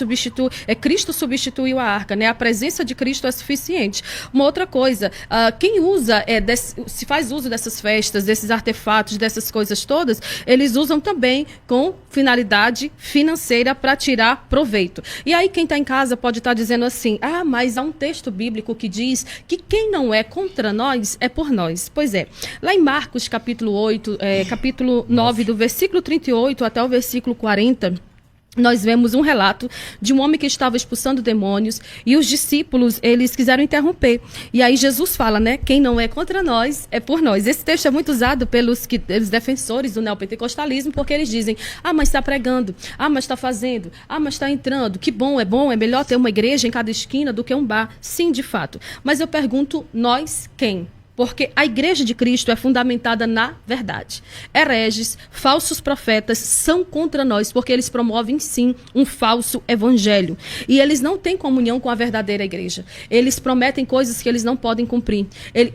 S3: Cristo substituiu a arca, né? A presença de Cristo é suficiente. Uma outra coisa, quem usa, se faz uso dessas festas, desses artefatos, dessas coisas todas, eles usam também com finalidade financeira para tirar proveito. E aí quem está em casa pode estar dizendo assim, mas há um texto bíblico que diz que quem não é contra nós é por nós. Pois é, lá em Marcos capítulo 8, capítulo 9, do versículo 38 até o versículo 40, nós vemos um relato de um homem que estava expulsando demônios e os discípulos, eles quiseram interromper. E aí Jesus fala, né? Quem não é contra nós é por nós. Esse texto é muito usado pelos defensores do neopentecostalismo, porque eles dizem, mas está pregando, mas está fazendo, mas está entrando. Que bom, é melhor ter uma igreja em cada esquina do que um bar. Sim, de fato. Mas eu pergunto, nós quem? Porque a igreja de Cristo é fundamentada na verdade. Hereges, falsos profetas são contra nós, porque eles promovem, sim, um falso evangelho. E eles não têm comunhão com a verdadeira igreja. Eles prometem coisas que eles não podem cumprir.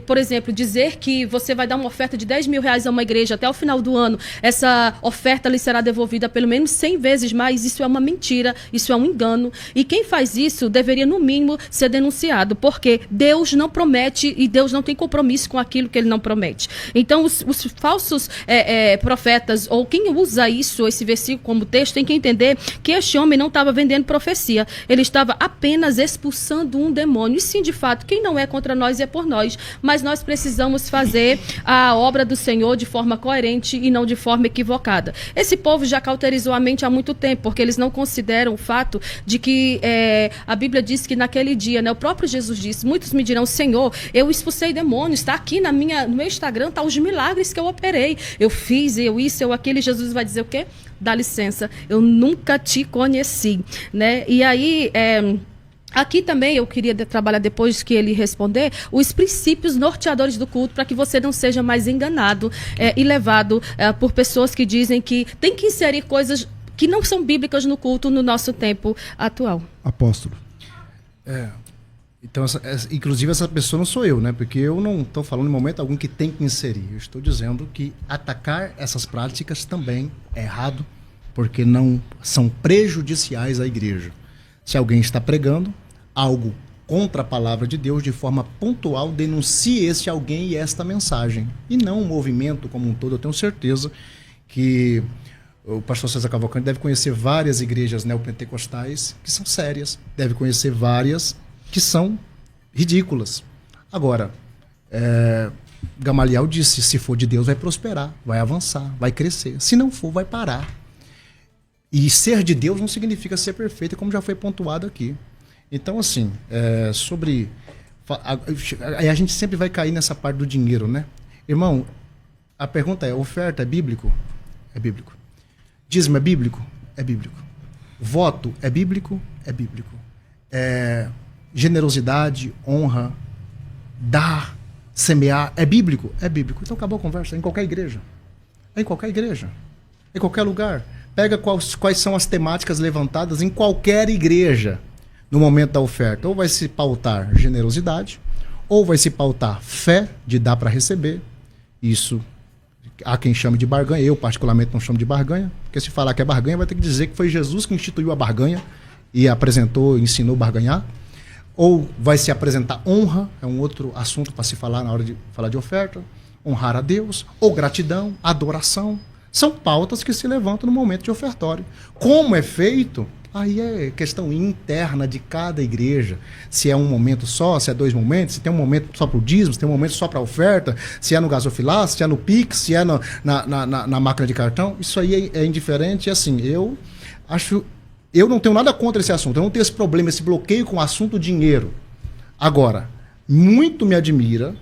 S3: Por exemplo, dizer que você vai dar uma oferta de R$10.000 a uma igreja até o final do ano, essa oferta lhe será devolvida pelo menos 100 vezes mais, isso é uma mentira, isso é um engano. E quem faz isso deveria, no mínimo, ser denunciado, porque Deus não promete e Deus não tem compromisso compromisso com aquilo que ele não promete. Então, os falsos profetas, ou quem usa isso, esse versículo como texto, tem que entender que este homem não estava vendendo profecia, ele estava apenas expulsando um demônio. E sim, de fato, quem não é contra nós é por nós, mas nós precisamos fazer a obra do Senhor de forma coerente e não de forma equivocada. Esse povo já cauterizou a mente há muito tempo, porque eles não consideram o fato de que a Bíblia diz que naquele dia, né, o próprio Jesus disse, muitos me dirão, Senhor, eu expulsei demônios, está aqui no meu Instagram, tá os milagres que eu operei, eu fiz, eu isso, eu aquilo, e Jesus vai dizer o quê? Dá licença, eu nunca te conheci, né? E aí, aqui também eu queria trabalhar, depois que ele responder, os princípios norteadores do culto, para que você não seja mais enganado e levado por pessoas que dizem que tem que inserir coisas que não são bíblicas no culto no nosso tempo atual.
S1: Apóstolo.
S2: Então, inclusive essa pessoa não sou eu, né? Porque eu não estou falando em momento algum que tem que inserir. Eu estou dizendo que atacar essas práticas também é errado, porque não são prejudiciais à igreja. Se alguém está pregando algo contra a palavra de Deus, de forma pontual, denuncie esse alguém e esta mensagem. E não o movimento como um todo. Eu tenho certeza que o pastor César Cavalcante deve conhecer várias igrejas neopentecostais que são sérias, deve conhecer várias que são ridículas. Agora, Gamaliel disse, se for de Deus vai prosperar, vai avançar, vai crescer. Se não for, vai parar. E ser de Deus não significa ser perfeito, como já foi pontuado aqui. Então, assim, a gente sempre vai cair nessa parte do dinheiro, né? Irmão, a pergunta é, oferta é bíblico? É bíblico. Dízimo é bíblico? É bíblico. Voto é bíblico? É bíblico. Generosidade, honra, dar, semear, é bíblico? É bíblico. Então acabou a conversa, em qualquer igreja. Em qualquer igreja. Em qualquer lugar. Pega quais são as temáticas levantadas em qualquer igreja no momento da oferta. Ou vai se pautar generosidade, ou vai se pautar fé, de dar para receber. Isso há quem chame de barganha. Eu particularmente não chamo de barganha, porque se falar que é barganha, vai ter que dizer que foi Jesus que instituiu a barganha e apresentou, ensinou a barganhar. Ou vai se apresentar honra, é um outro assunto para se falar na hora de falar de oferta, honrar a Deus, ou gratidão, adoração. São pautas que se levantam no momento de ofertório. Como é feito, aí é questão interna de cada igreja. Se é um momento só, se é 2 momentos, se tem um momento só para o dízimo, se tem um momento só para a oferta, se é no gasofilar, se é no Pix, se é na máquina de cartão, isso aí é indiferente. E assim, eu não tenho nada contra esse assunto, eu não tenho esse problema, esse bloqueio com o assunto dinheiro. Agora, muito me admira,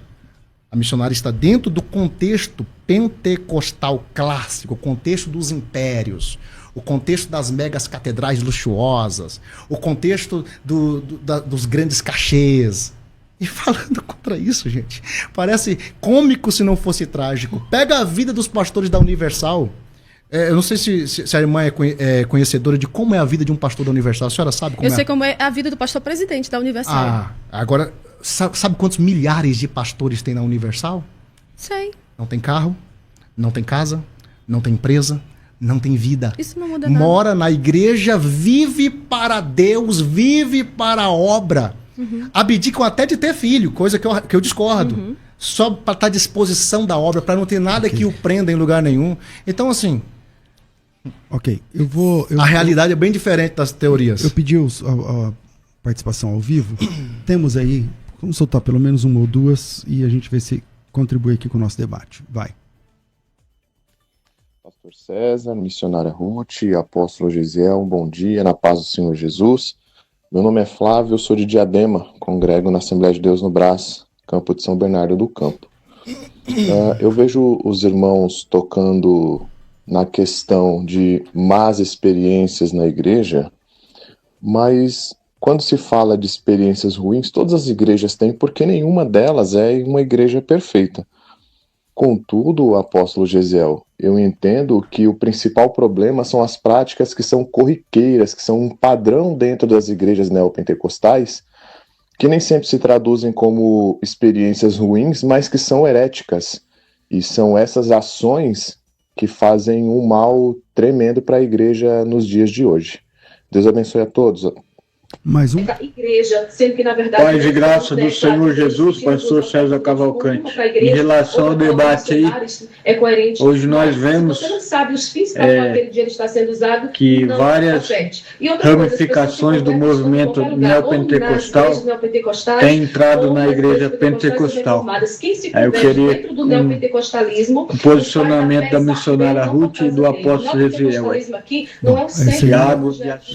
S2: a missionária está dentro do contexto pentecostal clássico, o contexto dos impérios, o contexto das megas catedrais luxuosas, o contexto dos grandes cachês. E falando contra isso, gente, parece cômico se não fosse trágico. Pega a vida dos pastores da Universal. Eu não sei se a irmã é conhecedora de como é a vida de um pastor da Universal. A senhora sabe como é?
S3: Eu sei como é a vida do pastor presidente da Universal.
S2: Agora, sabe quantos milhares de pastores tem na Universal?
S3: Sei.
S2: Não tem carro, não tem casa, não tem empresa, não tem vida.
S3: Isso não muda nada.
S2: Mora na igreja, vive para Deus, vive para a obra. Uhum. Abdicam até de ter filho, coisa que eu discordo. Uhum. Só para estar à disposição da obra, para não ter nada que o prenda em lugar nenhum. Então, assim...
S1: Ok,
S2: a realidade é bem diferente das teorias.
S1: Eu pedi a participação ao vivo. Temos aí, vamos soltar pelo menos 1 ou 2 e a gente vê se contribui aqui com o nosso debate. Vai.
S4: Pastor César, missionária Ruth, apóstolo Gisiel, bom dia, na paz do Senhor Jesus. Meu nome é Flávio, eu sou de Diadema, congrego na Assembleia de Deus no Brás, campo de São Bernardo do Campo. Eu vejo os irmãos tocando na questão de más experiências na igreja, mas quando se fala de experiências ruins, todas as igrejas têm, porque nenhuma delas é uma igreja perfeita. Contudo, apóstolo Gesiel, eu entendo que o principal problema são as práticas que são corriqueiras, que são um padrão dentro das igrejas neopentecostais, que nem sempre se traduzem como experiências ruins, mas que são heréticas. E são essas ações que fazem um mal tremendo para a igreja nos dias de hoje. Deus abençoe a todos.
S1: Mais um.
S5: Igreja, sendo que, na verdade,
S6: Paz e graça do Senhor Jesus, pastor César Cavalcante. Em relação ao debate aí, hoje nós vemos que várias ramificações do movimento neopentecostal têm entrado na igreja pentecostal. Aí eu queria um posicionamento da missionária Ruth e do apóstolo Ezequiel.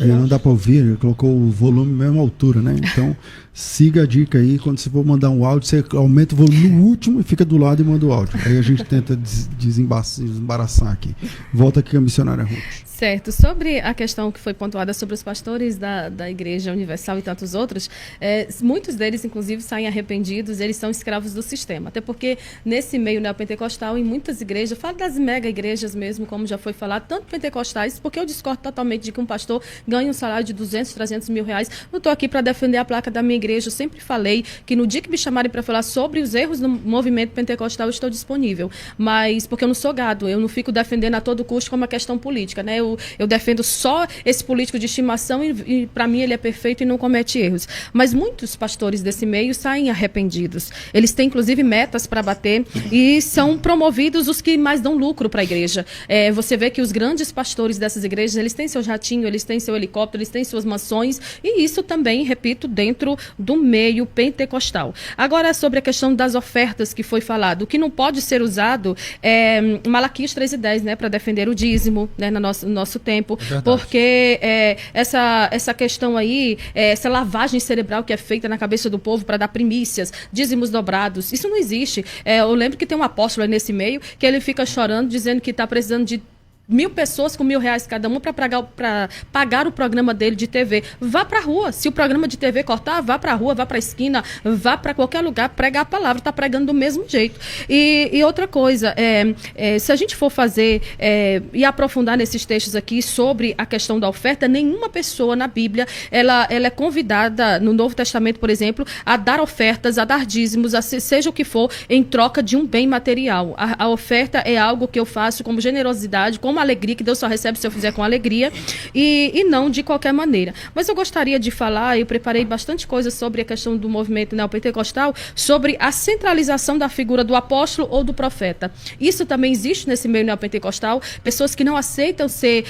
S1: Não dá para ouvir, ele colocou o volume na mesma altura, né? Então, siga a dica aí, quando você for mandar um áudio, você aumenta o volume no último e fica do lado e manda o áudio. Aí a gente tenta desembaraçar aqui. Volta aqui a missionária Ruth.
S3: Certo. Sobre a questão que foi pontuada sobre os pastores da Igreja Universal e tantos outros, muitos deles, inclusive, saem arrependidos, eles são escravos do sistema. Até porque, nesse meio neopentecostal, em muitas igrejas, falo das mega igrejas mesmo, como já foi falado, tanto pentecostais, porque eu discordo totalmente de que um pastor ganhe um salário de 200, 300 mil reais. Não estou aqui para defender a placa da minha igreja, eu sempre falei que no dia que me chamarem para falar sobre os erros do movimento pentecostal, eu estou disponível. Mas, porque eu não sou gado, eu não fico defendendo a todo custo como uma questão política, né? Eu defendo só esse político de estimação e para mim ele é perfeito e não comete erros. Mas muitos pastores desse meio saem arrependidos. Eles têm, inclusive, metas para bater e são promovidos os que mais dão lucro para a igreja. Você vê que os grandes pastores dessas igrejas, eles têm seu jatinho, eles têm seu helicóptero, eles têm suas mansões e isso também, repito, dentro do meio pentecostal. Agora, sobre a questão das ofertas que foi falado, o que não pode ser usado é Malaquias 3:10, né, para defender o dízimo, né, no nosso tempo, porque essa questão aí, essa lavagem cerebral que é feita na cabeça do povo para dar primícias, dízimos dobrados, isso não existe. Eu lembro que tem um apóstolo aí nesse meio que ele fica chorando, dizendo que está precisando de 1.000 pessoas com R$1.000 cada uma para pagar o programa dele de TV. Vá para a rua. Se o programa de TV cortar, vá para a rua, vá para a esquina, vá para qualquer lugar, pregar a palavra. Está pregando do mesmo jeito. E outra coisa, se a gente for fazer e aprofundar nesses textos aqui sobre a questão da oferta, nenhuma pessoa na Bíblia ela é convidada, no Novo Testamento, por exemplo, a dar ofertas, a dar dízimos, seja o que for, em troca de um bem material. A oferta é algo que eu faço como generosidade, como alegria, que Deus só recebe se eu fizer com alegria e não de qualquer maneira. Mas eu gostaria de falar, eu preparei bastante coisa sobre a questão do movimento neopentecostal, sobre a centralização da figura do apóstolo ou do profeta. Isso também existe nesse meio neopentecostal, pessoas que não aceitam ser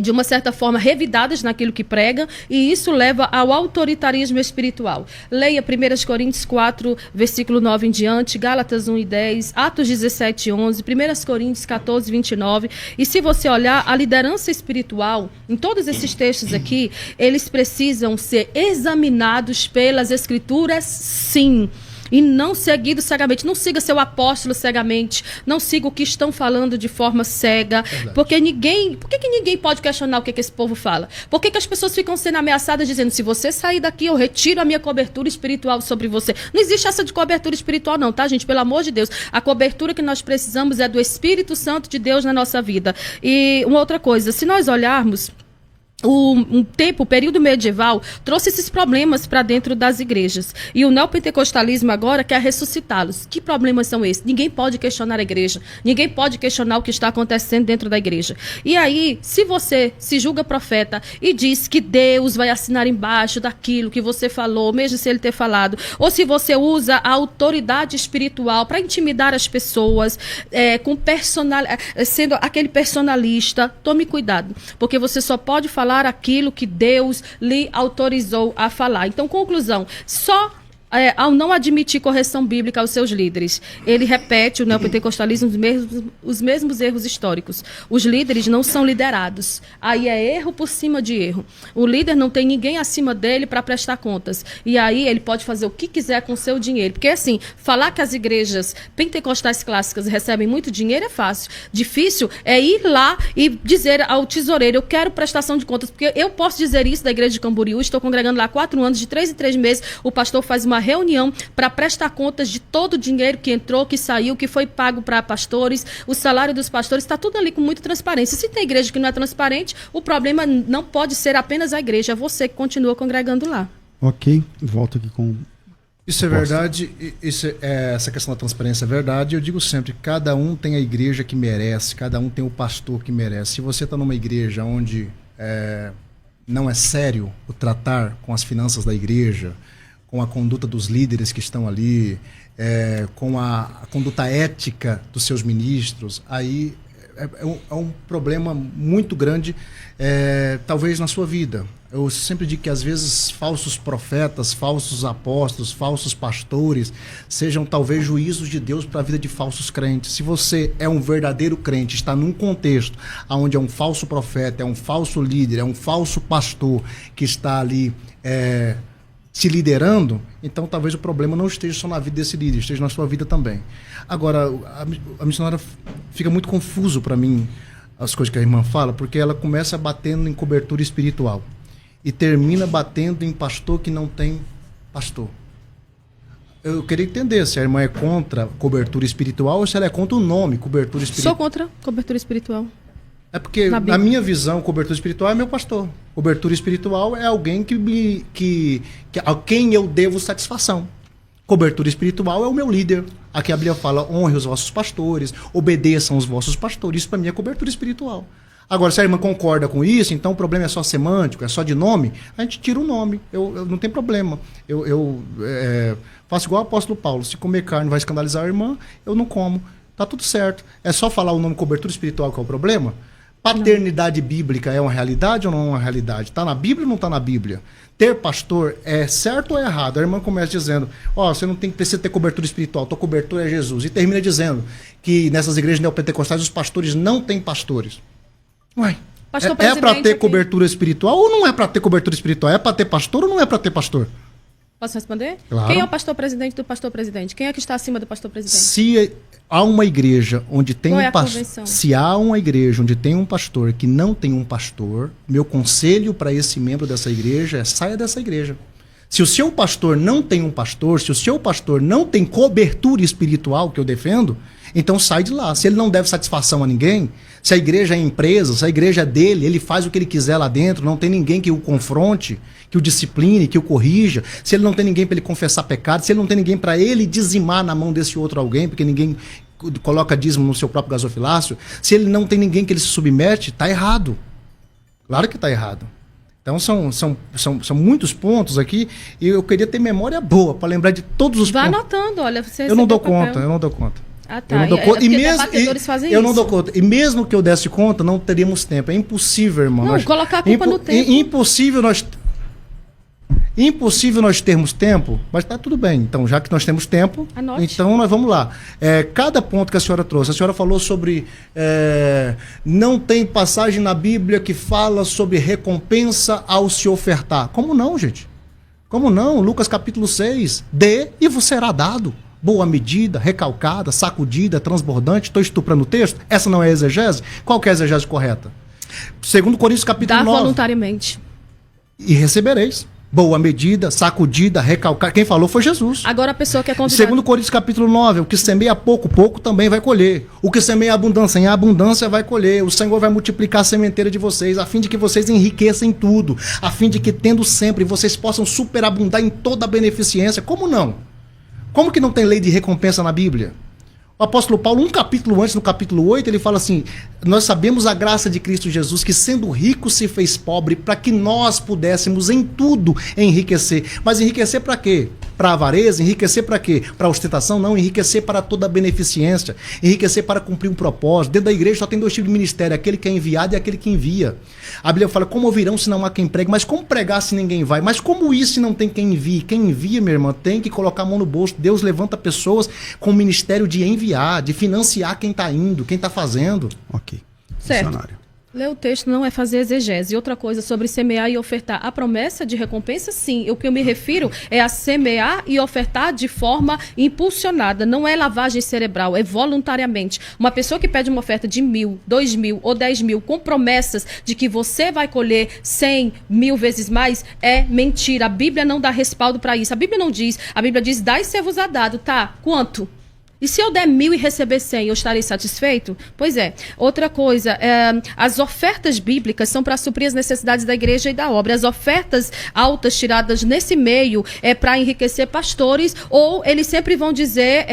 S3: de uma certa forma revidadas naquilo que pregam, e isso leva ao autoritarismo espiritual. Leia 1 Coríntios 4, versículo 9 em diante, Gálatas 1:10, Atos 17:11, 1 Coríntios 14, 29, e se você olhar a liderança espiritual, em todos esses textos aqui, eles precisam ser examinados pelas Escrituras, sim, e não seguido cegamente. Não siga seu apóstolo cegamente, não siga o que estão falando de forma cega. Por que ninguém pode questionar o que esse povo fala? Por que as pessoas ficam sendo ameaçadas dizendo, se você sair daqui, eu retiro a minha cobertura espiritual sobre você? Não existe essa de cobertura espiritual não, tá, gente? Pelo amor de Deus. A cobertura que nós precisamos é do Espírito Santo de Deus na nossa vida. E uma outra coisa, se nós olharmos o período medieval trouxe esses problemas para dentro das igrejas. E o neopentecostalismo agora quer ressuscitá-los. Que problemas são esses? Ninguém pode questionar a igreja. Ninguém pode questionar o que está acontecendo dentro da igreja. E aí, se você se julga profeta e diz que Deus vai assinar embaixo daquilo que você falou, mesmo sem ele ter falado, ou se você usa a autoridade espiritual para intimidar as pessoas, sendo aquele personalista, tome cuidado, porque você só pode falar aquilo que Deus lhe autorizou a falar. Então, conclusão, só ao não admitir correção bíblica aos seus líderes, ele repete o neopentecostalismo os mesmos erros históricos. Os líderes não são liderados. Aí é erro por cima de erro. O líder não tem ninguém acima dele para prestar contas. E aí ele pode fazer o que quiser com o seu dinheiro. Porque assim, falar que as igrejas pentecostais clássicas recebem muito dinheiro é fácil. Difícil é ir lá e dizer ao tesoureiro, eu quero prestação de contas. Porque eu posso dizer isso da igreja de Camboriú, estou congregando lá há 4 anos, de 3 em 3 meses, o pastor faz uma reunião para prestar contas de todo o dinheiro que entrou, que saiu, que foi pago para pastores, o salário dos pastores, está tudo ali com muita transparência. Se tem igreja que não é transparente, o problema não pode ser apenas a igreja, é você que continua congregando lá.
S1: Ok, volto aqui com...
S2: Isso é verdade, essa questão da transparência é verdade. Eu digo sempre, cada um tem a igreja que merece, cada um tem o pastor que merece. Se você está numa igreja onde não é sério o tratar com as finanças da igreja, com a conduta dos líderes que estão ali, com a conduta ética dos seus ministros, aí é um problema muito grande, talvez na sua vida. Eu sempre digo que às vezes falsos profetas, falsos apóstolos, falsos pastores sejam talvez juízos de Deus para a vida de falsos crentes. Se você é um verdadeiro crente, está num contexto onde é um falso profeta, é um falso líder, é um falso pastor que está ali te liderando, então talvez o problema não esteja só na vida desse líder, esteja na sua vida também. Agora, a missionária fica muito confuso para mim as coisas que a irmã fala, porque ela começa batendo em cobertura espiritual e termina batendo em pastor que não tem pastor. Eu queria entender se a irmã é contra cobertura espiritual ou se ela é contra o nome cobertura espiritual.
S3: Sou contra cobertura espiritual.
S2: É porque, na minha visão, cobertura espiritual é meu pastor. Cobertura espiritual é alguém a quem eu devo satisfação. Cobertura espiritual é o meu líder. Aqui a Bíblia fala, honre os vossos pastores, obedeçam os vossos pastores. Isso para mim é cobertura espiritual. Agora, se a irmã concorda com isso, então o problema é só semântico, é só de nome, a gente tira o nome. Eu não tem problema. Eu faço igual o apóstolo Paulo. Se comer carne vai escandalizar a irmã, eu não como. Tá tudo certo. É só falar o nome cobertura espiritual que é o problema? Paternidade bíblica é uma realidade ou não é uma realidade? Está na Bíblia ou não está na Bíblia? Ter pastor é certo ou é errado? A irmã começa dizendo, você não precisa ter cobertura espiritual, tua cobertura é Jesus. E termina dizendo que nessas igrejas neopentecostais os pastores não têm pastores. Ué, é para ter cobertura espiritual ou não é para ter cobertura espiritual? É para ter pastor ou não é para ter pastor?
S3: Posso responder?
S2: Claro.
S3: Quem é o pastor presidente do pastor presidente? Quem é que está acima do pastor presidente?
S2: Se há uma igreja onde tem se há uma igreja onde tem um pastor que não tem um pastor, meu conselho para esse membro dessa igreja é saia dessa igreja. Se o seu pastor não tem um pastor, se o seu pastor não tem cobertura espiritual, que eu defendo, então sai de lá. Se ele não deve satisfação a ninguém, se a igreja é empresa, se a igreja é dele, ele faz o que ele quiser lá dentro, não tem ninguém que o confronte, que o discipline, que o corrija, se ele não tem ninguém para ele confessar pecado, se ele não tem ninguém para ele dizimar na mão desse outro alguém, porque ninguém coloca dízimo no seu próprio gasofilácio, se ele não tem ninguém que ele se submete, está errado. Claro que está errado. Então são muitos pontos aqui e eu queria ter memória boa para lembrar de todos os pontos.
S3: Vai anotando, olha, você
S2: eu não dou conta.
S3: Ah, tá.
S2: Eu não dou conta.
S3: Eu
S2: não dou conta. E mesmo que eu desse conta, não teríamos tempo. É impossível, irmão.
S3: Não, colocar a culpa no tempo.
S2: Impossível nós termos tempo, mas tá tudo bem. Então, já que nós temos tempo,
S3: anote.
S2: Então nós vamos lá. Cada ponto que a senhora trouxe, a senhora falou sobre não tem passagem na Bíblia que fala sobre recompensa ao se ofertar. Como não, gente? Como não? Lucas capítulo 6. Dê e vos será dado. Boa medida, recalcada, sacudida, transbordante. Estou estuprando o texto? Essa não é a exegese? Qual que é a exegese correta? 2 Coríntios capítulo 9.
S3: Dá voluntariamente.
S2: E recebereis. Boa medida, sacudida, recalcada. Quem falou foi Jesus.
S3: Agora a pessoa que é convidada.
S2: 2 Coríntios capítulo 9. O que semeia pouco, pouco também vai colher. O que semeia abundância, em abundância vai colher. O Senhor vai multiplicar a sementeira de vocês, a fim de que vocês enriqueçam em tudo. A fim de que, tendo sempre, vocês possam superabundar em toda a beneficência. Como não? Como que não tem lei de recompensa na Bíblia? O apóstolo Paulo, um capítulo antes, no capítulo 8, ele fala assim, nós sabemos a graça de Cristo Jesus, que sendo rico se fez pobre, para que nós pudéssemos em tudo enriquecer. Mas enriquecer para quê? Para avareza? Enriquecer para quê? Para ostentação? Não, enriquecer para toda a beneficência, enriquecer para cumprir um propósito. Dentro da igreja só tem dois tipos de ministério, aquele que é enviado e aquele que envia. A Bíblia fala, como ouvirão se não há quem pregue? Mas como pregar se ninguém vai? Mas como isso se não tem quem envie? Quem envia, minha irmã, tem que colocar a mão no bolso. Deus levanta pessoas com o ministério de enviar, de financiar quem está indo, quem está fazendo.
S1: Ok.
S3: Certo. Ler o texto não é fazer exegese. Outra coisa sobre semear e ofertar. A promessa de recompensa, sim. O que eu me refiro é a semear e ofertar de forma impulsionada. Não é lavagem cerebral, é voluntariamente. Uma pessoa que pede uma oferta de 1.000, 2.000 ou 10.000 com promessas de que você vai colher 100, 1.000 vezes mais, é mentira. A Bíblia não dá respaldo para isso. A Bíblia não diz. A Bíblia diz, dai-se-vos-á dado. Tá, quanto? E se eu der 1.000 e receber 100, eu estarei satisfeito? Pois é. Outra coisa, as ofertas bíblicas são para suprir as necessidades da igreja e da obra. As ofertas altas tiradas nesse meio é para enriquecer pastores, ou eles sempre vão dizer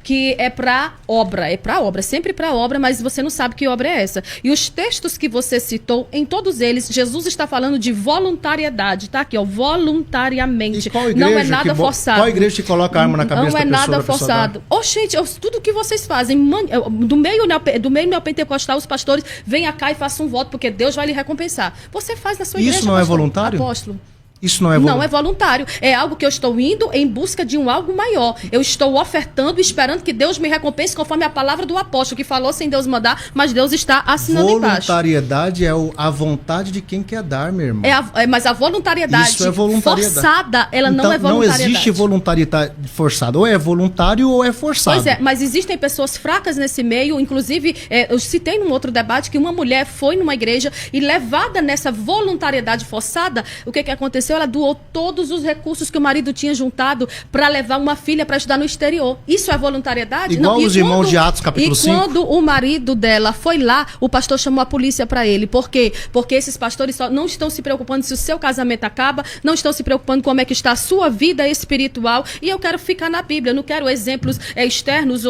S3: que é para obra. É para obra, sempre para obra, mas você não sabe que obra é essa. E os textos que você citou, em todos eles, Jesus está falando de voluntariedade. Tá aqui, ó, voluntariamente.
S2: E qual igreja
S3: não é nada forçado.
S2: Qual igreja que coloca a arma na cabeça da pessoa?
S3: Não é nada forçado. Oxê, tudo que vocês fazem, do meio neopentecostal, os pastores venham cá e façam um voto, porque Deus vai lhe recompensar. Você faz na sua igreja.
S2: Isso não é voluntário?
S3: Apóstolo.
S2: Isso não é voluntário?
S3: Não é voluntário. É algo que eu estou indo em busca de algo maior. Eu estou ofertando, esperando que Deus me recompense conforme a palavra do apóstolo, que falou sem Deus mandar, mas Deus está assinando embaixo.
S2: Voluntariedade é a vontade de quem quer dar, meu irmão.
S3: Mas a voluntariedade,
S2: isso é voluntariedade
S3: forçada, ela
S2: então,
S3: não é voluntariedade.
S2: Não existe voluntariedade forçada. Ou é voluntário ou é forçado.
S3: Pois é, mas existem pessoas fracas nesse meio. Inclusive, eu citei num outro debate que uma mulher foi numa igreja e, levada nessa voluntariedade forçada, o que aconteceu? Ela doou todos os recursos que o marido tinha juntado para levar uma filha para estudar no exterior. Isso é voluntariedade?
S2: Igual os irmãos de Atos, capítulo 5.
S3: E quando o marido dela foi lá, o pastor chamou a polícia para ele. Por quê? Porque esses pastores só não estão se preocupando se o seu casamento acaba, não estão se preocupando como é que está a sua vida espiritual. E eu quero ficar na Bíblia, eu não quero exemplos externos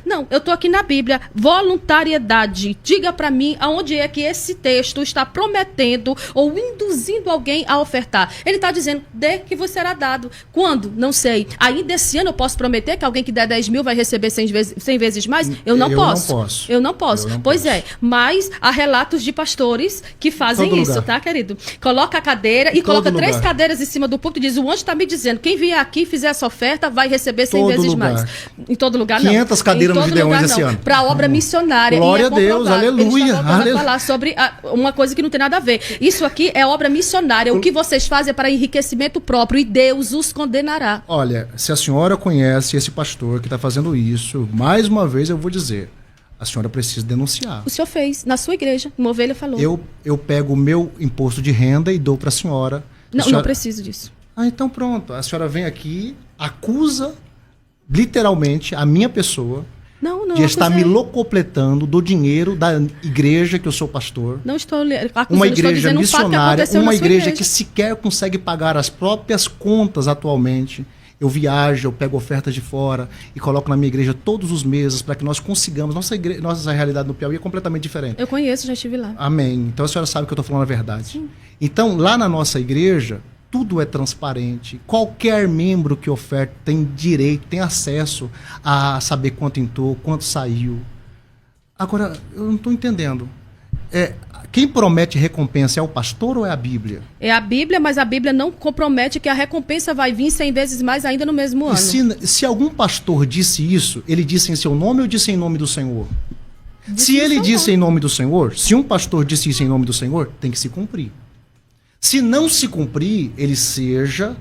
S3: Não, eu estou aqui na Bíblia. Voluntariedade. Diga para mim aonde é que esse texto está prometendo ou induzindo alguém a ofertar. Ele está dizendo, dê que você será dado. Quando? Não sei. Ainda esse ano eu posso prometer que alguém que der 10.000 vai receber 100 vezes mais? Eu não posso. Eu não posso. Pois é, mas há relatos de pastores que fazem isso, tá, querido? Coloca a cadeira e coloca 3 cadeiras em cima do púlpito e diz, o anjo está me dizendo, quem vier aqui e fizer essa oferta vai receber 100 vezes mais. Em todo lugar, não.
S2: 500 cadeiras no Gideões esse ano.
S3: Para obra missionária.
S2: Glória a Deus, aleluia.
S3: Vamos falar sobre uma coisa que não tem nada a ver. Isso aqui é obra missionária. O que vocês fazem é para enriquecimento próprio e Deus os condenará.
S2: Olha, se a senhora conhece esse pastor que está fazendo isso, mais uma vez eu vou dizer, a senhora precisa denunciar.
S3: O senhor fez, na sua igreja, uma ovelha falou.
S2: Eu pego o meu imposto de renda e dou para a senhora.
S3: Não preciso disso.
S2: Então pronto, a senhora vem aqui, acusa literalmente a minha pessoa de estar me locupletando do dinheiro da igreja que eu sou pastor.
S3: Não estou acusando,
S2: uma igreja missionária, uma igreja
S3: que
S2: sequer consegue pagar as próprias contas atualmente. Eu viajo, eu pego ofertas de fora e coloco na minha igreja todos os meses para que nós consigamos. Nossa realidade no Piauí é completamente diferente.
S3: Eu conheço, já estive lá.
S2: Amém. Então a senhora sabe que eu estou falando a verdade.
S3: Sim.
S2: Então, lá na nossa igreja, tudo é transparente. Qualquer membro que oferta tem direito, tem acesso a saber quanto entrou, quanto saiu. Agora, eu não estou entendendo. Quem promete recompensa é o pastor ou é a Bíblia?
S3: É a Bíblia, mas a Bíblia não compromete que a recompensa vai vir 100 vezes mais ainda no mesmo ano.
S2: Se algum pastor disse isso, ele disse em seu nome ou disse em nome do Senhor? Se ele disse em nome do Senhor, se um pastor disse isso em nome do Senhor, tem que se cumprir. Se não se cumprir, ele seja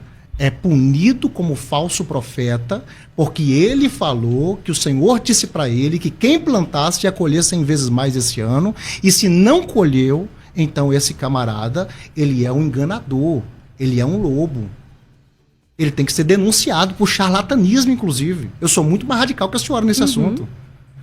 S2: punido como falso profeta, porque ele falou que o Senhor disse para ele que quem plantasse ia colher 100 vezes mais esse ano, e se não colheu, então esse camarada, ele é um enganador, ele é um lobo. Ele tem que ser denunciado por charlatanismo, inclusive. Eu sou muito mais radical que a senhora nesse assunto.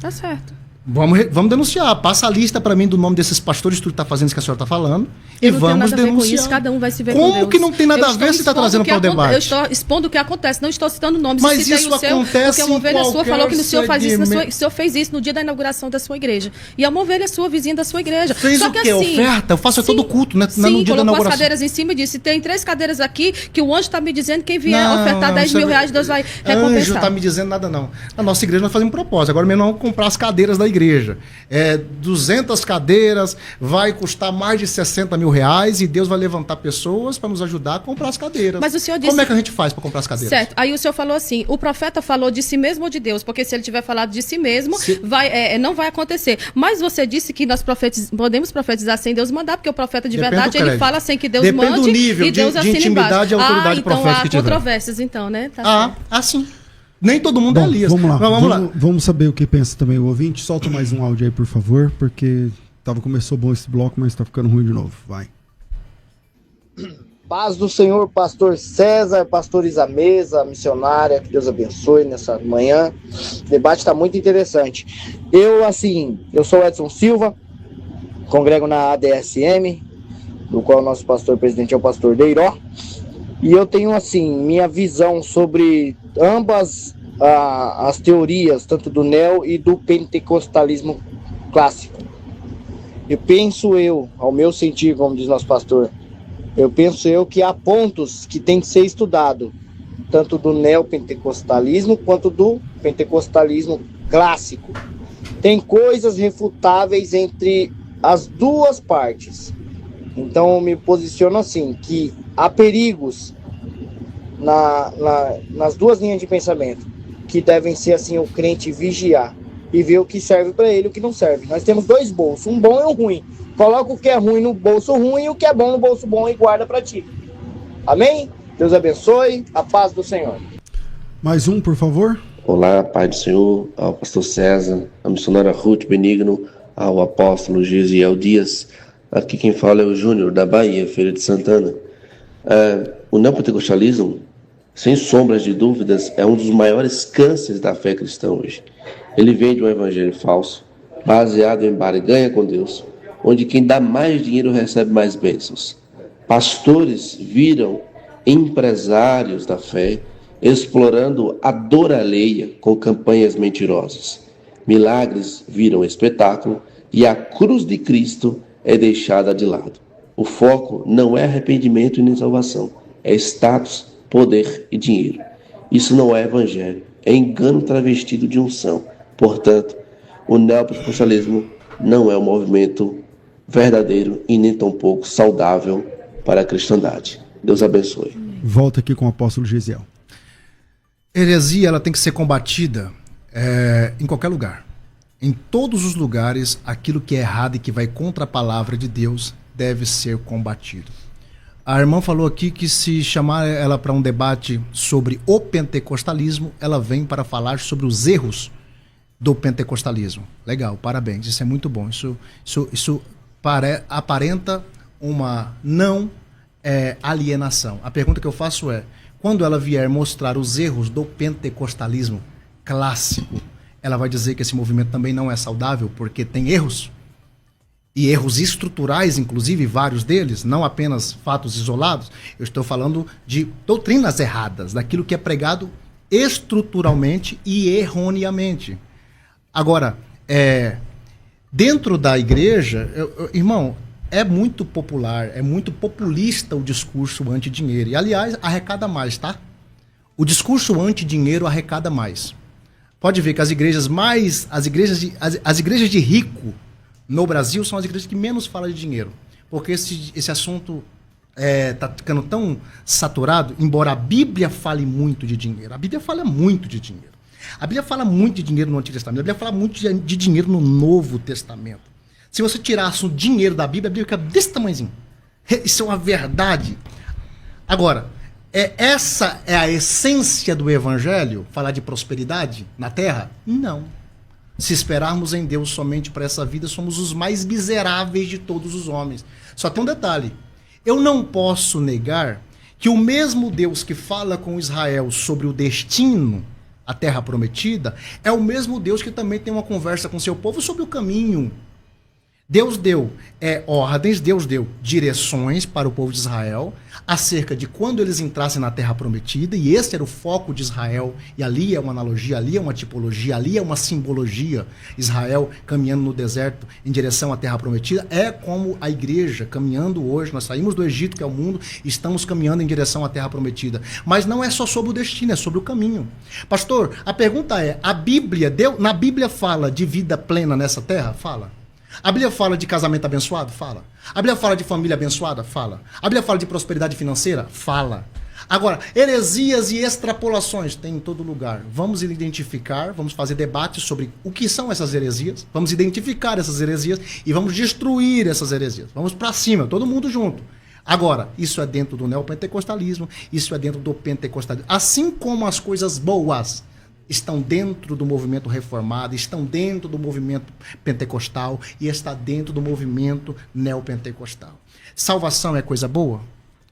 S3: Tá certo.
S2: Vamos denunciar. Passa a lista para mim do nome desses pastores, tudo que está fazendo, isso que a senhora está falando. E vamos denunciar. Isso,
S3: cada um vai se ver
S2: como
S3: com Deus.
S2: Que não tem nada a ver se está trazendo para o debate?
S3: Eu estou expondo o que acontece, não estou citando nomes.
S2: Mas isso acontece
S3: porque uma ovelha sua falou que o senhor faz isso, o senhor fez isso no dia da inauguração da sua igreja. E é uma ovelha sua, vizinha da sua igreja.
S2: Fez
S3: Só
S2: o
S3: que
S2: quê?
S3: Assim,
S2: oferta? Eu faço todo culto, né?
S3: Sim,
S2: no dia da inauguração.
S3: Colocou as cadeiras em cima e disse, tem 3 cadeiras aqui que o anjo está me dizendo, quem vier ofertar 10 mil reais, Deus vai recompensar.
S2: Anjo está me dizendo nada não. Na nossa igreja nós fazemos um propósito. Agora mesmo vamos comprar as cadeiras da igreja. 200 cadeiras, vai custar mais de 60 mil reais e Deus vai levantar pessoas para nos ajudar a comprar as cadeiras.
S3: Mas o senhor disse...
S2: Como é que a gente faz para comprar as cadeiras?
S3: Certo. Aí o senhor falou assim, o profeta falou de si mesmo ou de Deus? Porque se ele tiver falado de si mesmo, não vai acontecer. Mas você disse que nós podemos profetizar sem Deus mandar, porque o profeta de verdade, ele fala sem que Deus mande.
S2: Depende do nível
S3: e Deus
S2: de intimidade e autoridade profética que tiver.
S3: Então há controvérsias, então, né? Tá
S2: sim. Nem todo mundo é Elias.
S1: Vamos lá. Vamos saber o que pensa também o ouvinte. Solta mais um áudio aí, por favor, porque começou bom esse bloco, mas está ficando ruim de novo. Vai.
S5: Paz do Senhor, pastor César, pastor Isamesa, missionária, que Deus abençoe nessa manhã. O debate está muito interessante. Eu sou Edson Silva, congrego na ADSM, do qual o nosso pastor presidente é o pastor Deiró. E eu tenho, minha visão sobre ambas as teorias, tanto do neo e do pentecostalismo clássico. Ao meu sentir, como diz nosso pastor, eu penso que há pontos que tem que ser estudado, tanto do neopentecostalismo quanto do pentecostalismo clássico. Tem coisas refutáveis entre as duas partes. Então eu me posiciono que há perigos nas duas linhas de pensamento, que devem ser o crente vigiar e ver o que serve para ele e o que não serve. Nós temos dois bolsos, um bom e um ruim. Coloca o que é ruim no bolso ruim e o que é bom no bolso bom e guarda para ti. Amém? Deus abençoe, a paz do Senhor.
S1: Mais um, por favor.
S7: Olá, Pai do Senhor, ao pastor César, à missionária Ruth Benigno, ao apóstolo Gesiel Dias. Aqui quem fala é o Júnior, da Bahia, Feira de Santana. O neopentecostalismo, sem sombras de dúvidas, é um dos maiores cânceres da fé cristã hoje. Ele vem de um evangelho falso, baseado em barganha com Deus, onde quem dá mais dinheiro recebe mais bênçãos. Pastores viram empresários da fé explorando a dor alheia com campanhas mentirosas. Milagres viram espetáculo e a cruz de Cristo é deixada de lado. O foco não é arrependimento e nem salvação, é status, poder e dinheiro. Isso não é evangelho, é engano travestido de unção. Portanto, o neopentecostalismo não é um movimento verdadeiro e nem tampouco saudável para a cristandade. Deus abençoe.
S1: Volta aqui com o apóstolo Gesiel.
S2: Heresia, ela tem que ser combatida em qualquer lugar. Em todos os lugares, aquilo que é errado e que vai contra a palavra de Deus deve ser combatido. A irmã falou aqui que se chamar ela para um debate sobre o pentecostalismo, ela vem para falar sobre os erros do pentecostalismo. Legal, parabéns, isso é muito bom. Isso aparenta uma não alienação. A pergunta que eu faço é, quando ela vier mostrar os erros do pentecostalismo clássico, ela vai dizer que esse movimento também não é saudável porque tem erros? E erros estruturais, inclusive, vários deles, não apenas fatos isolados. Eu estou falando de doutrinas erradas, daquilo que é pregado estruturalmente e erroneamente. Agora, dentro da igreja, irmão, é muito popular, é muito populista o discurso anti-dinheiro. E, aliás, arrecada mais, tá? O discurso anti-dinheiro arrecada mais. Pode ver que as igrejas de rico no Brasil são as igrejas que menos falam de dinheiro. Porque esse assunto está ficando tão saturado, embora a Bíblia fale muito de dinheiro. A Bíblia fala muito de dinheiro. A Bíblia fala muito de dinheiro no Antigo Testamento. A Bíblia fala muito de dinheiro no Novo Testamento. Se você tirasse o dinheiro da Bíblia, a Bíblia fica desse tamanhozinho. Isso é uma verdade. Agora, essa é a essência do Evangelho? Falar de prosperidade na terra? Não. Se esperarmos em Deus somente para essa vida, somos os mais miseráveis de todos os homens. Só tem um detalhe. Eu não posso negar que o mesmo Deus que fala com Israel sobre o destino, a terra prometida, é o mesmo Deus que também tem uma conversa com seu povo sobre o caminho. Deus deu ordens, Deus deu direções para o povo de Israel acerca de quando eles entrassem na Terra Prometida, e esse era o foco de Israel, e ali é uma analogia, ali é uma tipologia, ali é uma simbologia. Israel caminhando no deserto em direção à Terra Prometida é como a igreja caminhando hoje. Nós saímos do Egito, que é o mundo, e estamos caminhando em direção à Terra Prometida. Mas não é só sobre o destino, é sobre o caminho. Pastor, a pergunta é, na Bíblia fala de vida plena nessa terra? Fala. A Bíblia fala de casamento abençoado? Fala. A Bíblia fala de família abençoada? Fala. A Bíblia fala de prosperidade financeira? Fala. Agora, heresias e extrapolações tem em todo lugar. Vamos identificar, vamos fazer debates sobre o que são essas heresias, vamos identificar essas heresias e vamos destruir essas heresias. Vamos para cima, todo mundo junto. Agora, isso é dentro do neopentecostalismo, isso é dentro do pentecostalismo. Assim como as coisas boas estão dentro do movimento reformado, estão dentro do movimento pentecostal e está dentro do movimento neopentecostal. Salvação é coisa boa?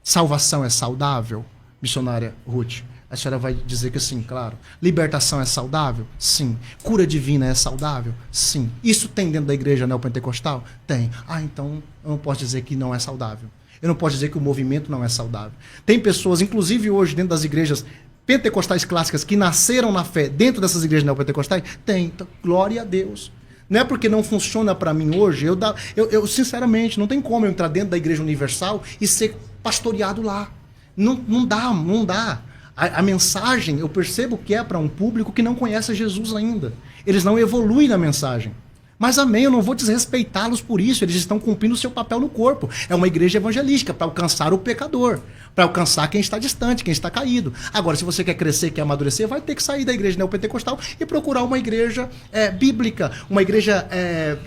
S2: Salvação é saudável, missionária Ruth? A senhora vai dizer que sim, claro. Libertação é saudável? Sim. Cura divina é saudável? Sim. Isso tem dentro da igreja neopentecostal? Tem. Então eu não posso dizer que não é saudável. Eu não posso dizer que o movimento não é saudável. Tem pessoas, inclusive hoje, dentro das igrejas pentecostais clássicas, que nasceram na fé dentro dessas igrejas neopentecostais? Tem. Então, glória a Deus. Não é porque não funciona para mim hoje, eu sinceramente, não tem como eu entrar dentro da Igreja Universal e ser pastoreado lá. Não dá. A mensagem, eu percebo que é para um público que não conhece Jesus ainda. Eles não evoluem na mensagem. Mas amém, eu não vou desrespeitá-los por isso, eles estão cumprindo o seu papel no corpo. É uma igreja evangelística, para alcançar o pecador, para alcançar quem está distante, quem está caído. Agora, se você quer crescer, quer amadurecer, vai ter que sair da igreja neopentecostal e procurar uma igreja bíblica, uma igreja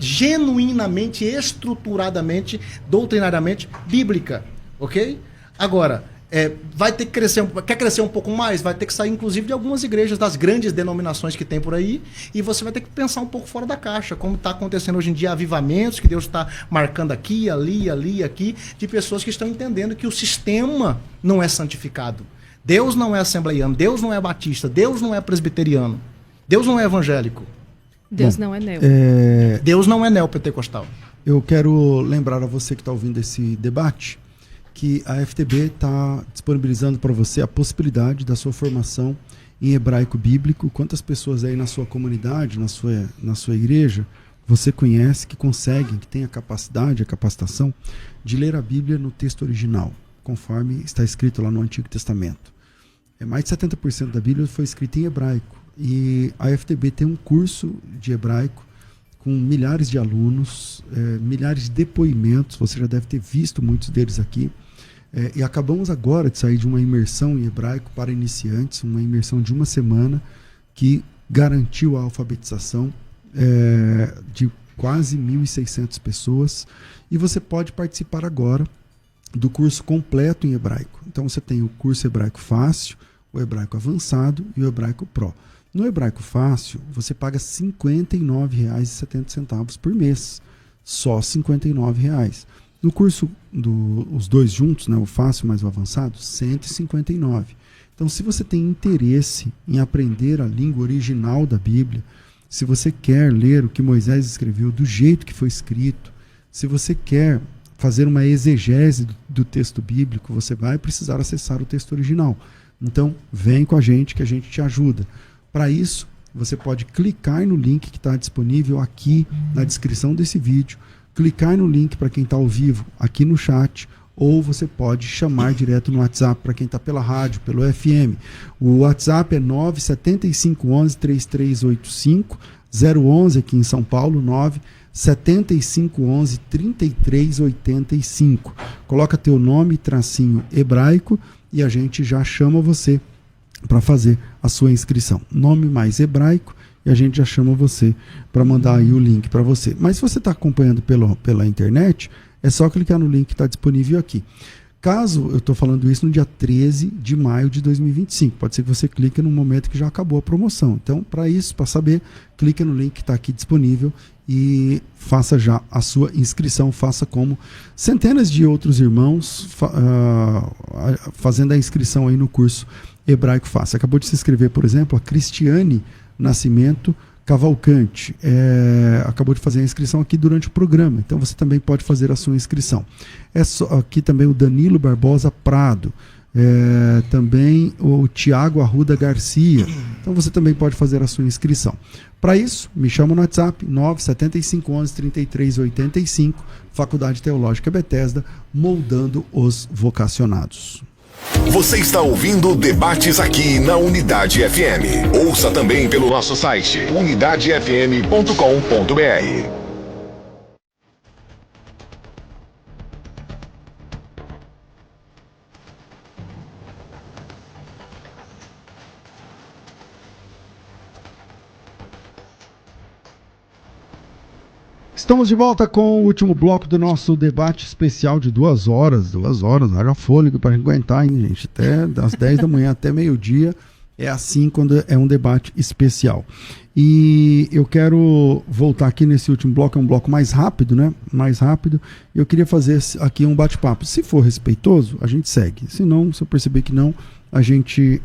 S2: genuinamente, estruturadamente, doutrinariamente bíblica, ok? Agora, vai ter que crescer, quer crescer um pouco mais? Vai ter que sair, inclusive, de algumas igrejas, das grandes denominações que tem por aí, e você vai ter que pensar um pouco fora da caixa, como está acontecendo hoje em dia, avivamentos, que Deus está marcando aqui, ali, aqui, de pessoas que estão entendendo que o sistema não é santificado. Deus não é assembleiano, Deus não é batista, Deus não é presbiteriano, Deus não é evangélico.
S3: Deus não é neo.
S2: Deus não é neopentecostal.
S1: Eu quero lembrar a você que está ouvindo esse debate que a FTB está disponibilizando para você a possibilidade da sua formação em hebraico bíblico. Quantas pessoas aí na sua comunidade, na sua igreja, você conhece que conseguem, que tem a capacidade, a capacitação de ler a Bíblia no texto original, conforme está escrito lá no Antigo Testamento? Mais de 70% da Bíblia foi escrita em hebraico, e a FTB tem um curso de hebraico com milhares de alunos, milhares de depoimentos, você já deve ter visto muitos deles aqui. E acabamos agora de sair de uma imersão em hebraico para iniciantes, uma imersão de uma semana que garantiu a alfabetização de quase 1.600 pessoas, e você pode participar agora do curso completo em hebraico. Então você tem o curso hebraico fácil, o hebraico avançado e o hebraico pro. No hebraico fácil, você paga R$ 59,70 por mês. Só R$ 59,00. No curso, os dois juntos, né, o fácil mais o avançado, R$ 159,00. Então, se você tem interesse em aprender a língua original da Bíblia, se você quer ler o que Moisés escreveu do jeito que foi escrito, se você quer fazer uma exegese do texto bíblico, você vai precisar acessar o texto original. Então, vem com a gente que a gente te ajuda. Para isso, você pode clicar no link que está disponível aqui na descrição desse vídeo, clicar no link para quem está ao vivo aqui no chat, ou você pode chamar direto no WhatsApp para quem está pela rádio, pelo FM. O WhatsApp é 97511-3385, 011 aqui em São Paulo, 97511-3385. Coloca teu nome, tracinho hebraico, e a gente já chama você para fazer a sua inscrição. Nome mais hebraico, e a gente já chama você para mandar aí o link para você. Mas se você está acompanhando pela internet, é só clicar no link que está disponível aqui. Caso eu estou falando isso no dia 13 de maio de 2025, pode ser que você clique no momento que já acabou a promoção. Então, para isso, para saber, clique no link que está aqui disponível e faça já a sua inscrição. Faça como centenas de outros irmãos fazendo a inscrição aí no curso Hebraico Fácil. Acabou de se inscrever, por exemplo, a Cristiane Nascimento Cavalcante. Acabou de fazer a inscrição aqui durante o programa, então você também pode fazer a sua inscrição. Aqui também o Danilo Barbosa Prado, também o Tiago Arruda Garcia, então você também pode fazer a sua inscrição. Para isso, me chama no WhatsApp 97511-3385, Faculdade Teológica Bethesda, moldando os vocacionados.
S8: Você está ouvindo Debates aqui na Unidade FM. Ouça também pelo nosso site unidadefm.com.br.
S1: Estamos de volta com o último bloco do nosso debate especial de 2 horas. 2 horas, haja fôlego para aguentar, hein, gente? Até das 10 da manhã até meio-dia É assim quando é um debate especial. E eu quero voltar aqui nesse último bloco, é um bloco mais rápido, né? Mais rápido. Eu queria fazer aqui um bate-papo. Se for respeitoso, a gente segue. Se não, se eu perceber que não, a gente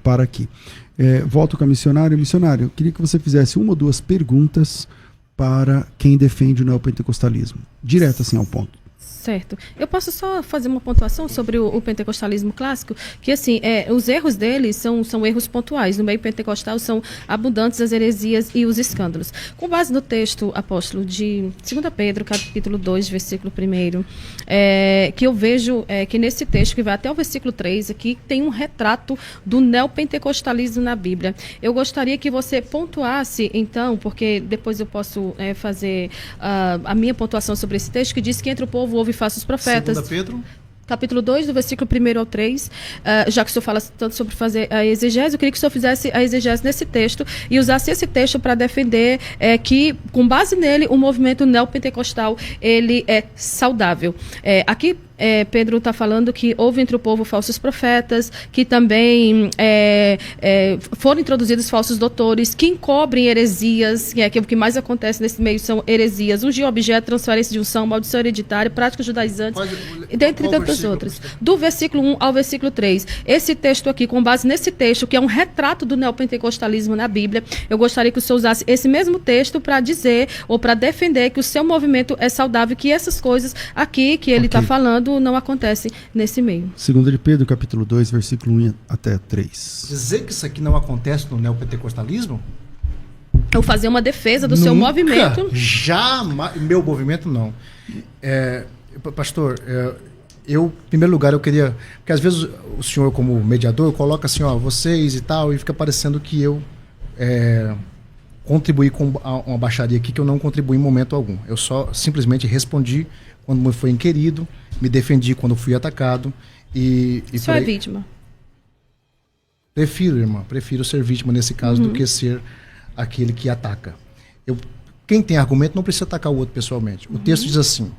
S1: para aqui. Volto com a missionária. Missionária, eu queria que você fizesse uma ou duas perguntas para quem defende o neopentecostalismo. Direto assim ao ponto.
S3: Certo. Eu posso só fazer uma pontuação sobre o pentecostalismo clássico, que assim, os erros deles são erros pontuais. No meio pentecostal são abundantes as heresias e os escândalos. Com base no texto, apóstolo, de 2 Pedro, capítulo 2, versículo 1, que eu vejo que nesse texto, que vai até o versículo 3, aqui tem um retrato do neopentecostalismo na Bíblia. Eu gostaria que você pontuasse, então, porque depois eu posso fazer a minha pontuação sobre esse texto, que diz que entre o povo houve falsos profetas.
S2: 2 Pedro?
S3: Capítulo 2, do versículo 1 ao 3, já que o senhor fala tanto sobre fazer a exegese, eu queria que o senhor fizesse a exegese nesse texto e usasse esse texto para defender que, com base nele, o movimento neopentecostal ele é saudável. Aqui, Pedro está falando que houve entre o povo falsos profetas, que também foram introduzidos falsos doutores, que encobrem heresias, que o que mais acontece nesse meio são heresias, ungiam objeto, transferência de unção, maldição hereditária, práticas judaizantes, dentre tantas outras. Do versículo 1 ao versículo 3. Esse texto aqui, com base nesse texto, que é um retrato do neopentecostalismo na Bíblia, eu gostaria que o senhor usasse esse mesmo texto para dizer, ou para defender que o seu movimento é saudável, que essas coisas aqui que ele está falando não acontecem nesse meio.
S1: 2 de Pedro, capítulo 2, versículo 1 até 3.
S2: Dizer que isso aqui não acontece no neopentecostalismo?
S3: Ou fazer uma defesa do seu movimento?
S2: Jamais. Meu movimento, não. Pastor, eu, em primeiro lugar, eu queria... Porque às vezes o senhor, como mediador, coloca assim, ó, vocês e tal, e fica parecendo que eu contribuí com uma baixaria aqui que eu não contribuí em momento algum. Eu só simplesmente respondi quando me foi inquirido, me defendi quando fui atacado. E
S3: o senhor é vítima?
S2: Prefiro ser vítima nesse caso do que ser aquele que ataca. Quem tem argumento não precisa atacar o outro pessoalmente. O texto diz assim: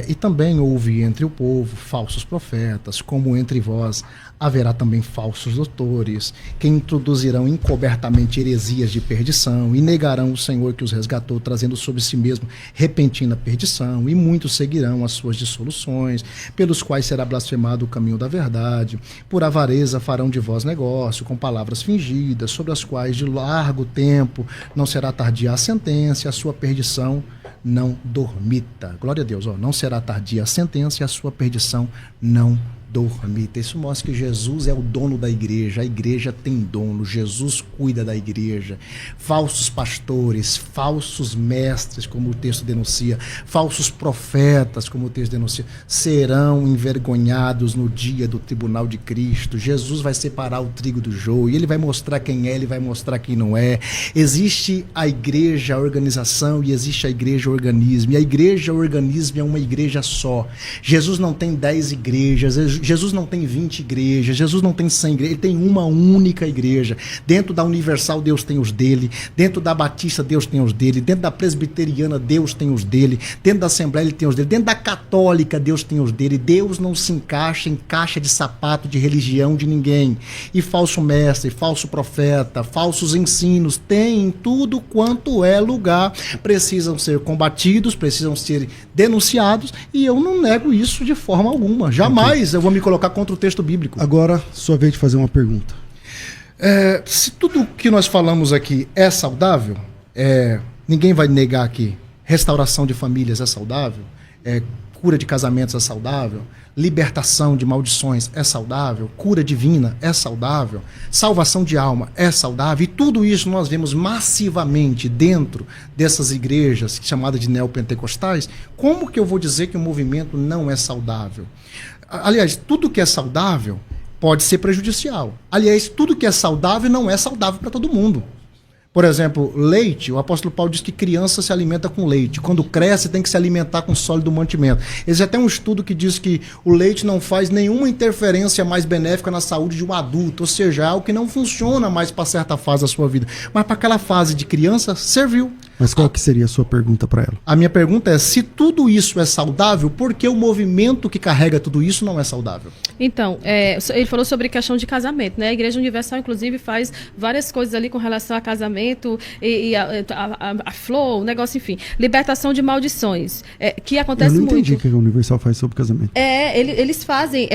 S2: e também houve entre o povo falsos profetas, como entre vós haverá também falsos doutores, que introduzirão encobertamente heresias de perdição e negarão o Senhor que os resgatou, trazendo sobre si mesmo repentina perdição, e muitos seguirão as suas dissoluções, pelos quais será blasfemado o caminho da verdade. Por avareza farão de vós negócio, com palavras fingidas, sobre as quais de largo tempo não será tardia a sentença, a sua perdição não dormita. Glória a Deus, não será tardia a sentença e a sua perdição não dormita. Isso mostra que Jesus é o dono da igreja, a igreja tem dono, Jesus cuida da igreja. Falsos pastores, falsos mestres, como o texto denuncia, falsos profetas, como o texto denuncia, serão envergonhados no dia do tribunal de Cristo. Jesus vai separar o trigo do joio, e ele vai mostrar quem é, ele vai mostrar quem não é. Existe a igreja, a organização, e existe a igreja, o organismo. E a igreja, o organismo é uma igreja só. Jesus não tem 10 igrejas, Jesus não tem 20 igrejas, Jesus não tem 100 igrejas, ele tem uma única igreja. Dentro da Universal, Deus tem os dele. Dentro da Batista, Deus tem os dele. Dentro da Presbiteriana, Deus tem os dele. Dentro da Assembleia, ele tem os dele. Dentro da Católica, Deus tem os dele. Deus não se encaixa em caixa de sapato de religião de ninguém. E falso mestre, falso profeta, falsos ensinos, tem em tudo quanto é lugar. Precisam ser combatidos, precisam ser denunciados, e eu não nego isso de forma alguma. Jamais eu vou me colocar contra o texto bíblico.
S1: Agora, sua vez de fazer uma pergunta.
S2: Se tudo que nós falamos aqui é saudável, ninguém vai negar que restauração de famílias é saudável, cura de casamentos é saudável, libertação de maldições é saudável, cura divina é saudável, salvação de alma é saudável, e tudo isso nós vemos massivamente dentro dessas igrejas chamadas de neopentecostais. Como que eu vou dizer que o movimento não é saudável? Aliás, tudo que é saudável pode ser prejudicial. Aliás, tudo que é saudável não é saudável para todo mundo. Por exemplo, leite, o apóstolo Paulo diz que criança se alimenta com leite. Quando cresce, tem que se alimentar com sólido mantimento. Existe até um estudo que diz que o leite não faz nenhuma interferência mais benéfica na saúde de um adulto, ou seja, é algo que não funciona mais para certa fase da sua vida. Mas para aquela fase de criança, serviu.
S1: Mas qual que seria a sua pergunta para ela?
S2: A minha pergunta é, se tudo isso é saudável, por que o movimento que carrega tudo isso não é saudável?
S3: Então, ele falou sobre questão de casamento, né? A Igreja Universal, inclusive, faz várias coisas ali com relação a casamento e a flor, o negócio, enfim. Libertação de maldições, que acontece muito.
S1: Eu não entendi o que a Universal faz sobre casamento.
S3: Eles fazem,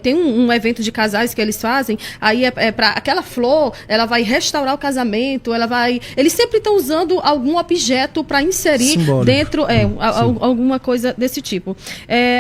S3: tem um evento de casais que eles fazem, aí para aquela flor, ela vai restaurar o casamento, eles sempre estão usando algum objeto para inserir simbólico. Dentro, alguma coisa desse tipo.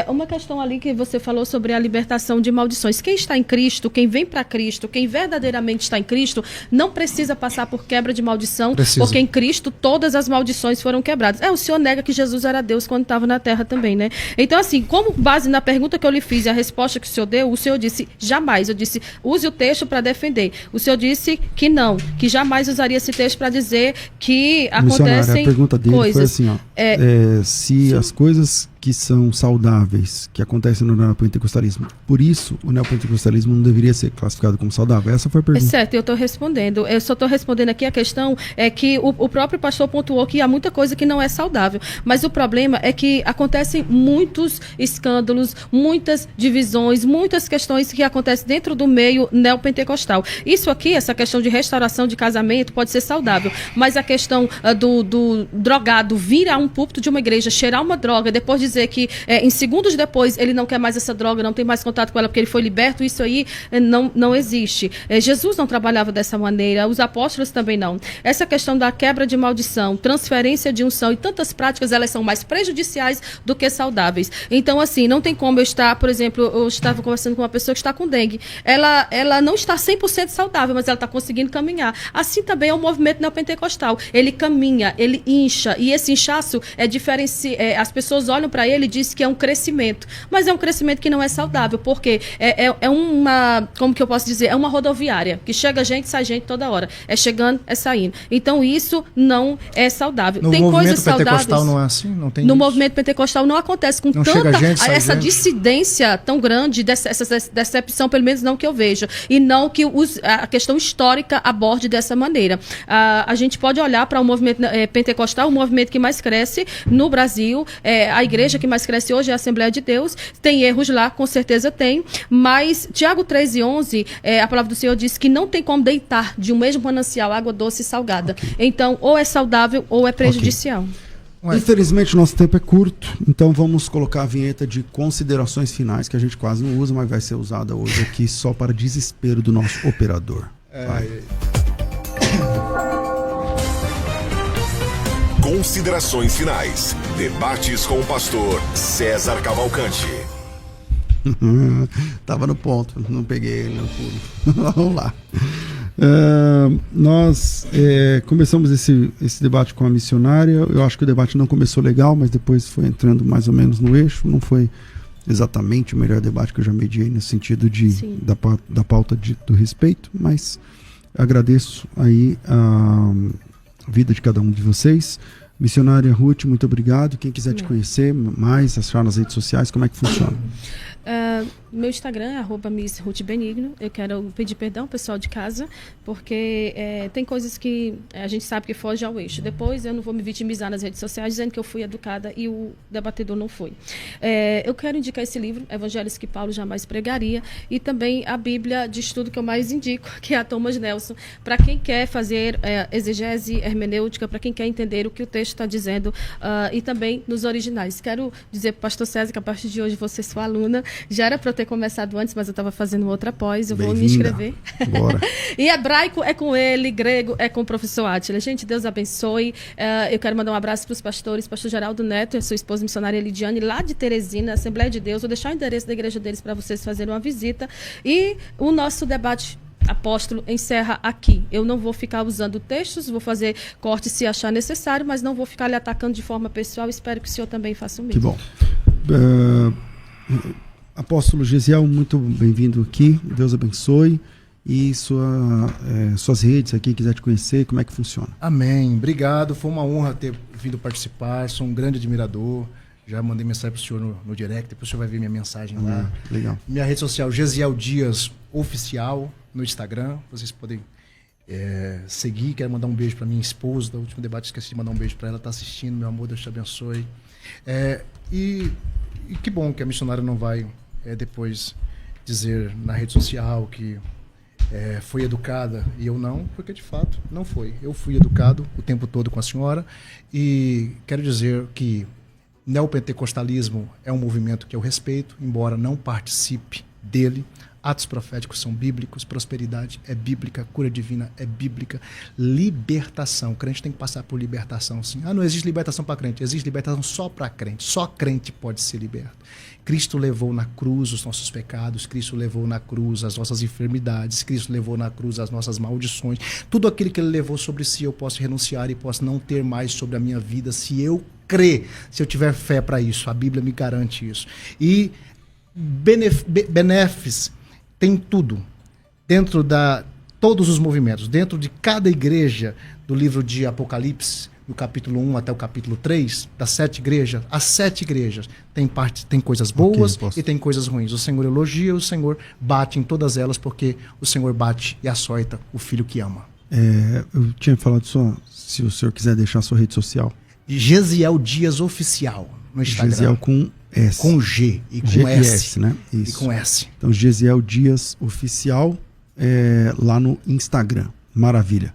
S3: Uma questão ali que você falou sobre a libertação de maldições. Quem está em Cristo, quem vem para Cristo, quem verdadeiramente está em Cristo, não precisa passar por quebra de maldição, porque em Cristo todas as maldições foram quebradas. O senhor nega que Jesus era Deus quando estava na terra também, né? Então, assim, como base na pergunta que eu lhe fiz e a resposta que o senhor deu, o senhor disse jamais. Eu disse, use o texto para defender. O senhor disse que não, que jamais usaria esse texto para dizer que acontecem
S1: a pergunta dele
S3: coisas.
S1: Foi assim, se as coisas que são saudáveis, que acontecem no neopentecostalismo, por isso o neopentecostalismo não deveria ser classificado como saudável? Essa foi a pergunta.
S3: Certo, eu estou respondendo. Eu só estou respondendo aqui a questão que o próprio pastor pontuou que há muita coisa que não é saudável. Mas o problema é que acontecem muitos escândalos, muitas divisões, muitas questões que acontecem dentro do meio neopentecostal. Isso aqui, essa questão de restauração de casamento pode ser saudável, mas a questão do drogado vir a um púlpito de uma igreja, cheirar uma droga, depois dizer que em segundos depois ele não quer mais essa droga, não tem mais contato com ela porque ele foi liberto, isso aí não existe. Jesus não trabalhava dessa maneira, os apóstolos também não. Essa questão da quebra de maldição, transferência de unção e tantas práticas, elas são mais prejudiciais do que saudáveis. Então, assim, não tem como eu estar, por exemplo, eu estava conversando com uma pessoa que está com dengue. Ela não está 100% saudável, mas ela está conseguindo caminhar. Assim também é o movimento neopentecostal. Ele caminha, ele incha, e esse inchaço as pessoas olham para ele e dizem que é um crescimento, mas é um crescimento que não é saudável, porque é uma, como que eu posso dizer, é uma rodoviária, que chega gente, sai gente toda hora, é chegando, é saindo. Então isso não é saudável.
S2: No
S3: tem
S2: movimento
S3: coisas
S2: pentecostal
S3: saudáveis.
S2: Não é assim? Não tem
S3: no
S2: isso?
S3: movimento pentecostal não acontece com
S2: não
S3: tanta
S2: essa
S3: dissidência tão grande, essa decepção, pelo menos não que eu veja, e não que a questão histórica aborde dessa maneira. A gente pode olhar para o movimento pentecostal, o movimento que mais cresce no Brasil, a igreja que mais cresce hoje é a Assembleia de Deus. Tem erros lá, com certeza tem, mas Tiago 3:11, a palavra do Senhor diz que não tem como deitar de um mesmo manancial água doce e salgada. Okay. Então, ou é saudável ou é prejudicial.
S1: Okay. Infelizmente, nosso tempo é curto, então vamos colocar a vinheta de considerações finais, que a gente quase não usa, mas vai ser usada hoje aqui só para desespero do nosso operador. Vai.
S8: Considerações finais. Debates com o pastor César Cavalcante.
S1: Tava no ponto, não peguei ele no pulo. Vamos lá. Nós começamos esse debate com a missionária. Eu acho que o debate não começou legal, mas depois foi entrando mais ou menos no eixo. Não foi exatamente o melhor debate que eu já mediei no sentido da pauta do respeito, mas agradeço aí a vida de cada um de vocês. Missionária Ruth, muito obrigado. Quem quiser te conhecer mais, achar nas redes sociais, como é que funciona?
S3: Meu Instagram é @MissRuthBenigno. Eu quero pedir perdão, pessoal de casa, porque tem coisas que a gente sabe que foge ao eixo. Depois eu não vou me vitimizar nas redes sociais dizendo que eu fui educada e o debatedor não foi. Eu quero indicar esse livro, Evangelhos que Paulo Jamais Pregaria, e também a Bíblia de estudo que eu mais indico, que é a Thomas Nelson, para quem quer fazer exegese hermenêutica, para quem quer entender o que o texto está dizendo, e também nos originais. Quero dizer para o pastor César que a partir de hoje você é sua aluna. Já era para eu ter começado antes, mas eu estava fazendo outra pós, eu vou me inscrever.
S1: Bora.
S3: E hebraico é com ele, grego é com o professor Átila. Gente, Deus abençoe. Eu quero mandar um abraço para os pastores, pastor Geraldo Neto e a sua esposa missionária Lidiane, lá de Teresina, Assembleia de Deus. Vou deixar o endereço da igreja deles para vocês fazerem uma visita. E o nosso debate apóstolo encerra aqui. Eu não vou ficar usando textos, vou fazer corte se achar necessário, mas não vou ficar lhe atacando de forma pessoal. Espero que o senhor também faça o mesmo.
S1: Que bom. Apóstolo Gesiel, muito bem-vindo aqui, Deus abençoe, e suas redes aqui, quiser te conhecer, como é que funciona?
S2: Amém, obrigado, foi uma honra ter vindo participar, sou um grande admirador, já mandei mensagem para o senhor no direct, depois o senhor vai ver minha mensagem lá.
S1: Legal.
S2: Minha rede social, Gesiel Dias Oficial, no Instagram, vocês podem seguir. Quero mandar um beijo para minha esposa, do último debate esqueci de mandar um beijo para ela, está assistindo, meu amor, Deus te abençoe. E que bom que a missionária não vai depois dizer na rede social que foi educada e eu não, porque de fato não foi. Eu fui educado o tempo todo com a senhora e quero dizer que neopentecostalismo é um movimento que eu respeito, embora não participe dele. Atos proféticos são bíblicos, prosperidade é bíblica, cura divina é bíblica, libertação. O crente tem que passar por libertação, sim. Não existe libertação para crente, existe libertação só para crente. Só crente pode ser liberto. Cristo levou na cruz os nossos pecados, Cristo levou na cruz as nossas enfermidades, Cristo levou na cruz as nossas maldições. Tudo aquilo que ele levou sobre si eu posso renunciar e posso não ter mais sobre a minha vida se eu crer, se eu tiver fé para isso. A Bíblia me garante isso. E benéfices tem tudo, dentro todos os movimentos, dentro de cada igreja do livro de Apocalipse, do capítulo 1 até o capítulo 3, das 7 igrejas, as 7 igrejas tem coisas boas e tem coisas ruins. O Senhor elogia, o Senhor bate em todas elas, porque o Senhor bate e açoita o filho que ama.
S1: Eu tinha falado só, se o senhor quiser deixar a sua rede social.
S2: Gesiel Dias Oficial, no Instagram.
S1: Gesiel com S.
S2: Com G e com
S1: S, né? Isso.
S2: E com S.
S1: Então, Gesiel Dias Oficial lá no Instagram. Maravilha.